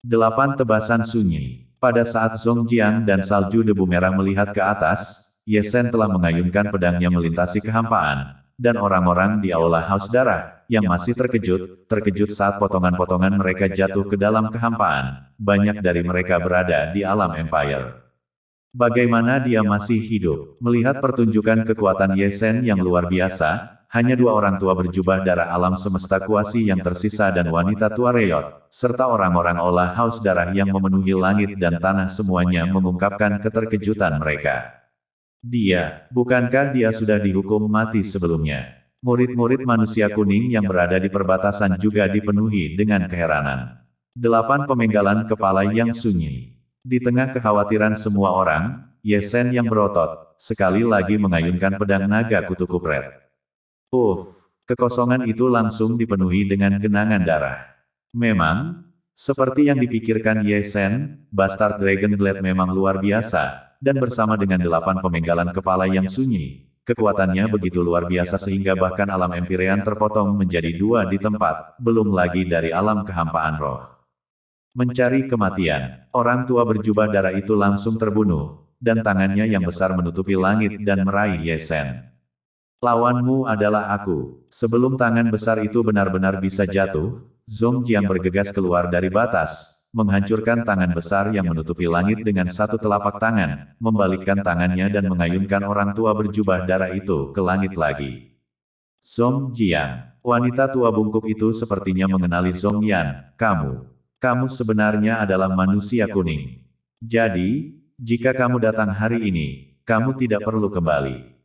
8 tebasan sunyi. Pada saat Song Jiang dan salju debu merah melihat ke atas, Ye Sen telah mengayunkan pedangnya melintasi kehampaan, dan orang-orang di aula Haus Darah, yang masih terkejut saat potongan-potongan mereka jatuh ke dalam kehampaan. Banyak dari mereka berada di alam Empire. Bagaimana dia masih hidup? Melihat pertunjukan kekuatan Ye Sen yang luar biasa, hanya dua orang tua berjubah darah alam semesta kuasi yang tersisa dan wanita tua Reot, serta orang-orang olah haus darah yang memenuhi langit dan tanah semuanya mengungkapkan keterkejutan mereka. Bukankah dia sudah dihukum mati sebelumnya? Murid-murid manusia kuning yang berada di perbatasan juga dipenuhi dengan keheranan. 8 pemenggalan kepala yang sunyi. Di tengah kekhawatiran semua orang, Ye Sen yang berotot, sekali lagi mengayunkan pedang naga kutu kupret. Kekosongan itu langsung dipenuhi dengan genangan darah. Memang, seperti yang dipikirkan Ye Sen, Bastard Dragon Blade memang luar biasa, dan bersama dengan 8 pemenggalan kepala yang sunyi, kekuatannya begitu luar biasa sehingga bahkan alam Empyrean terpotong menjadi 2 di tempat, belum lagi dari alam kehampaan roh. Mencari kematian, orang tua berjubah darah itu langsung terbunuh, dan tangannya yang besar menutupi langit dan meraih Ye Sen. Lawanmu adalah aku. Sebelum tangan besar itu benar-benar bisa jatuh, Zong Jiang bergegas keluar dari batas, menghancurkan tangan besar yang menutupi langit dengan satu telapak tangan, membalikkan tangannya dan mengayunkan orang tua berjubah darah itu ke langit lagi. Zong Jiang, wanita tua bungkuk itu sepertinya mengenali Zong Yan. Kamu sebenarnya adalah manusia kuning. Jadi, jika kamu datang hari ini, kamu tidak perlu kembali.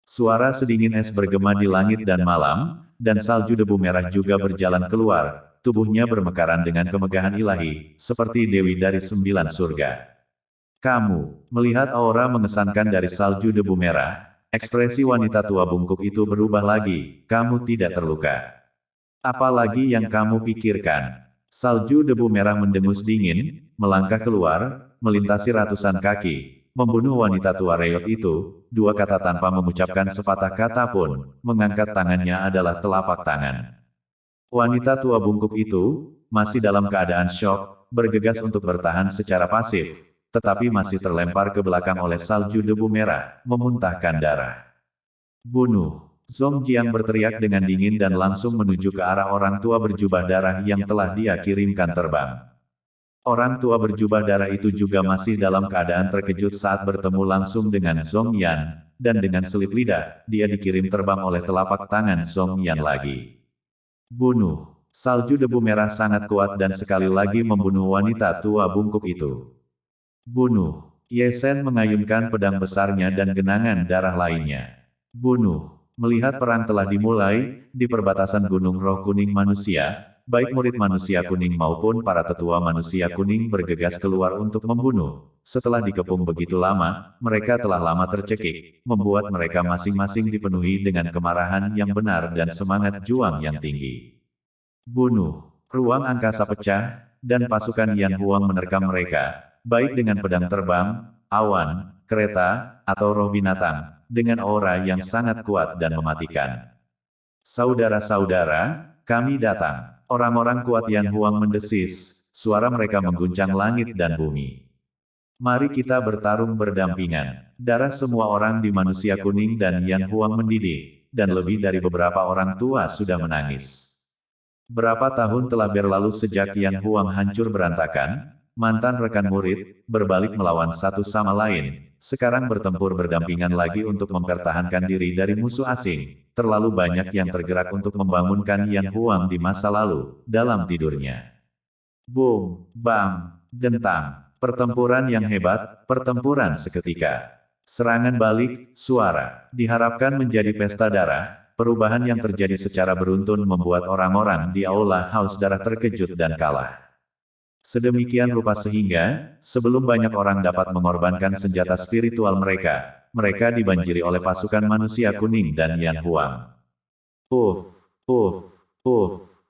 Suara sedingin es bergema di langit dan malam, dan salju debu merah juga berjalan keluar, tubuhnya bermekaran dengan kemegahan ilahi, seperti dewi dari 9 surga. Kamu, melihat aura mengesankan dari salju debu merah, ekspresi wanita tua bungkuk itu berubah lagi, kamu tidak terluka. Apalagi yang kamu pikirkan? Salju debu merah mendengus dingin, melangkah keluar, melintasi ratusan kaki, membunuh wanita tua Reot itu, 2 kata tanpa mengucapkan sepatah kata pun, mengangkat tangannya adalah telapak tangan. Wanita tua bungkuk itu, masih dalam keadaan syok, bergegas untuk bertahan secara pasif, tetapi masih terlempar ke belakang oleh salju debu merah, memuntahkan darah. Bunuh! Zong Jiang berteriak dengan dingin dan langsung menuju ke arah orang tua berjubah darah yang telah dia kirimkan terbang. Orang tua berjubah darah itu juga masih dalam keadaan terkejut saat bertemu langsung dengan Zong Yan, dan dengan selip lidah, dia dikirim terbang oleh telapak tangan Zong Yan lagi. Bunuh! Salju debu merah sangat kuat dan sekali lagi membunuh wanita tua bungkuk itu. Bunuh! Ye Sen mengayunkan pedang besarnya dan genangan darah lainnya. Bunuh! Melihat perang telah dimulai, di perbatasan Gunung Roh Kuning Manusia, baik murid manusia kuning maupun para tetua manusia kuning bergegas keluar untuk membunuh. Setelah dikepung begitu lama, mereka telah lama tercekik, membuat mereka masing-masing dipenuhi dengan kemarahan yang benar dan semangat juang yang tinggi. Bunuh! Ruang angkasa pecah, dan pasukan Yan Huang menerkam mereka, baik dengan pedang terbang, awan, kereta, atau roh binatang, dengan aura yang sangat kuat dan mematikan. Saudara-saudara, kami datang. Orang-orang kuat Yan Huang mendesis, suara mereka mengguncang langit dan bumi. Mari kita bertarung berdampingan. Darah semua orang di manusia kuning dan Yan Huang mendidih, dan lebih dari beberapa orang tua sudah menangis. Berapa tahun telah berlalu sejak Yan Huang hancur berantakan, mantan rekan murid, berbalik melawan satu sama lain, sekarang bertempur berdampingan lagi untuk mempertahankan diri dari musuh asing. Terlalu banyak yang tergerak untuk membangunkan Yan Huang di masa lalu, dalam tidurnya. Boom, bang, dentang. Pertempuran yang hebat, pertempuran seketika. Serangan balik, suara. Diharapkan menjadi pesta darah, perubahan yang terjadi secara beruntun membuat orang-orang di aula haus darah terkejut dan kalah. Sedemikian rupa sehingga, sebelum banyak orang dapat mengorbankan senjata spiritual mereka, mereka dibanjiri oleh pasukan manusia kuning dan Yan Huang.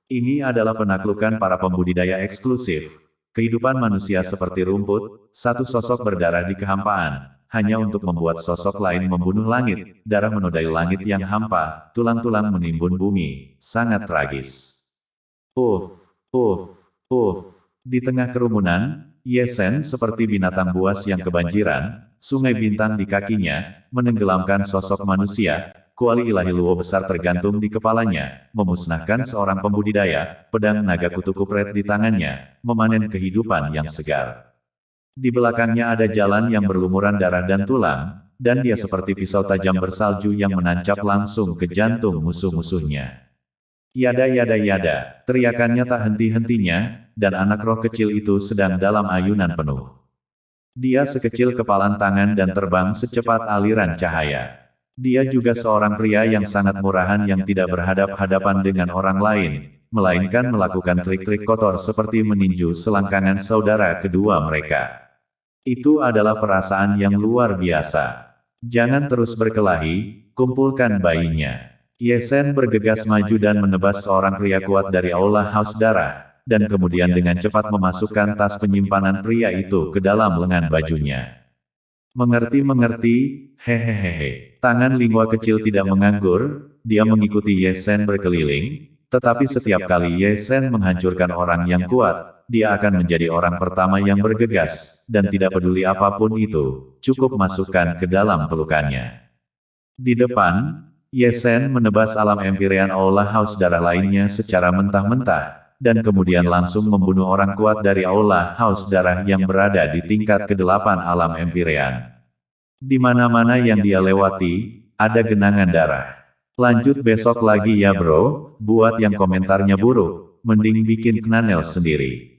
Ini adalah penaklukan para pembudidaya eksklusif. Kehidupan manusia seperti rumput, satu sosok berdarah di kehampaan, hanya untuk membuat sosok lain membunuh langit, darah menodai langit yang hampa, tulang-tulang menimbun bumi, sangat tragis. Di tengah kerumunan, Ye Sen seperti binatang buas yang kebanjiran, sungai bintang di kakinya, menenggelamkan sosok manusia, kuali ilahi luo besar tergantung di kepalanya, memusnahkan seorang pembudidaya, pedang naga kutu kupret di tangannya, memanen kehidupan yang segar. Di belakangnya ada jalan yang berlumuran darah dan tulang, dan dia seperti pisau tajam bersalju yang menancap langsung ke jantung musuh-musuhnya. Yada yada yada, teriakannya tak henti-hentinya, dan anak roh kecil itu sedang dalam ayunan penuh. Dia sekecil kepalan tangan dan terbang secepat aliran cahaya. Dia juga seorang pria yang sangat murahan yang tidak berhadap-hadapan dengan orang lain, melainkan melakukan trik-trik kotor seperti meninju selangkangan saudara kedua mereka. Itu adalah perasaan yang luar biasa. Jangan terus berkelahi, kumpulkan bayinya. Ye Sen bergegas maju dan menebas seorang pria kuat dari aula haus darah, dan kemudian dengan cepat memasukkan tas penyimpanan pria itu ke dalam lengan bajunya. Mengerti, hehehe. Tangan Lingua kecil tidak menganggur, dia mengikuti Ye Sen berkeliling, tetapi setiap kali Ye Sen menghancurkan orang yang kuat, dia akan menjadi orang pertama yang bergegas, dan tidak peduli apapun itu, cukup masukkan ke dalam pelukannya. Di depan, Ye Sen menebas alam Empyrean aula haus darah lainnya secara mentah-mentah, dan kemudian langsung membunuh orang kuat dari aula haus darah yang berada di tingkat ke-8 alam Empyrean. Di mana-mana yang dia lewati, ada genangan darah. Lanjut besok lagi ya bro, buat yang komentarnya buruk, mending bikin knanel sendiri.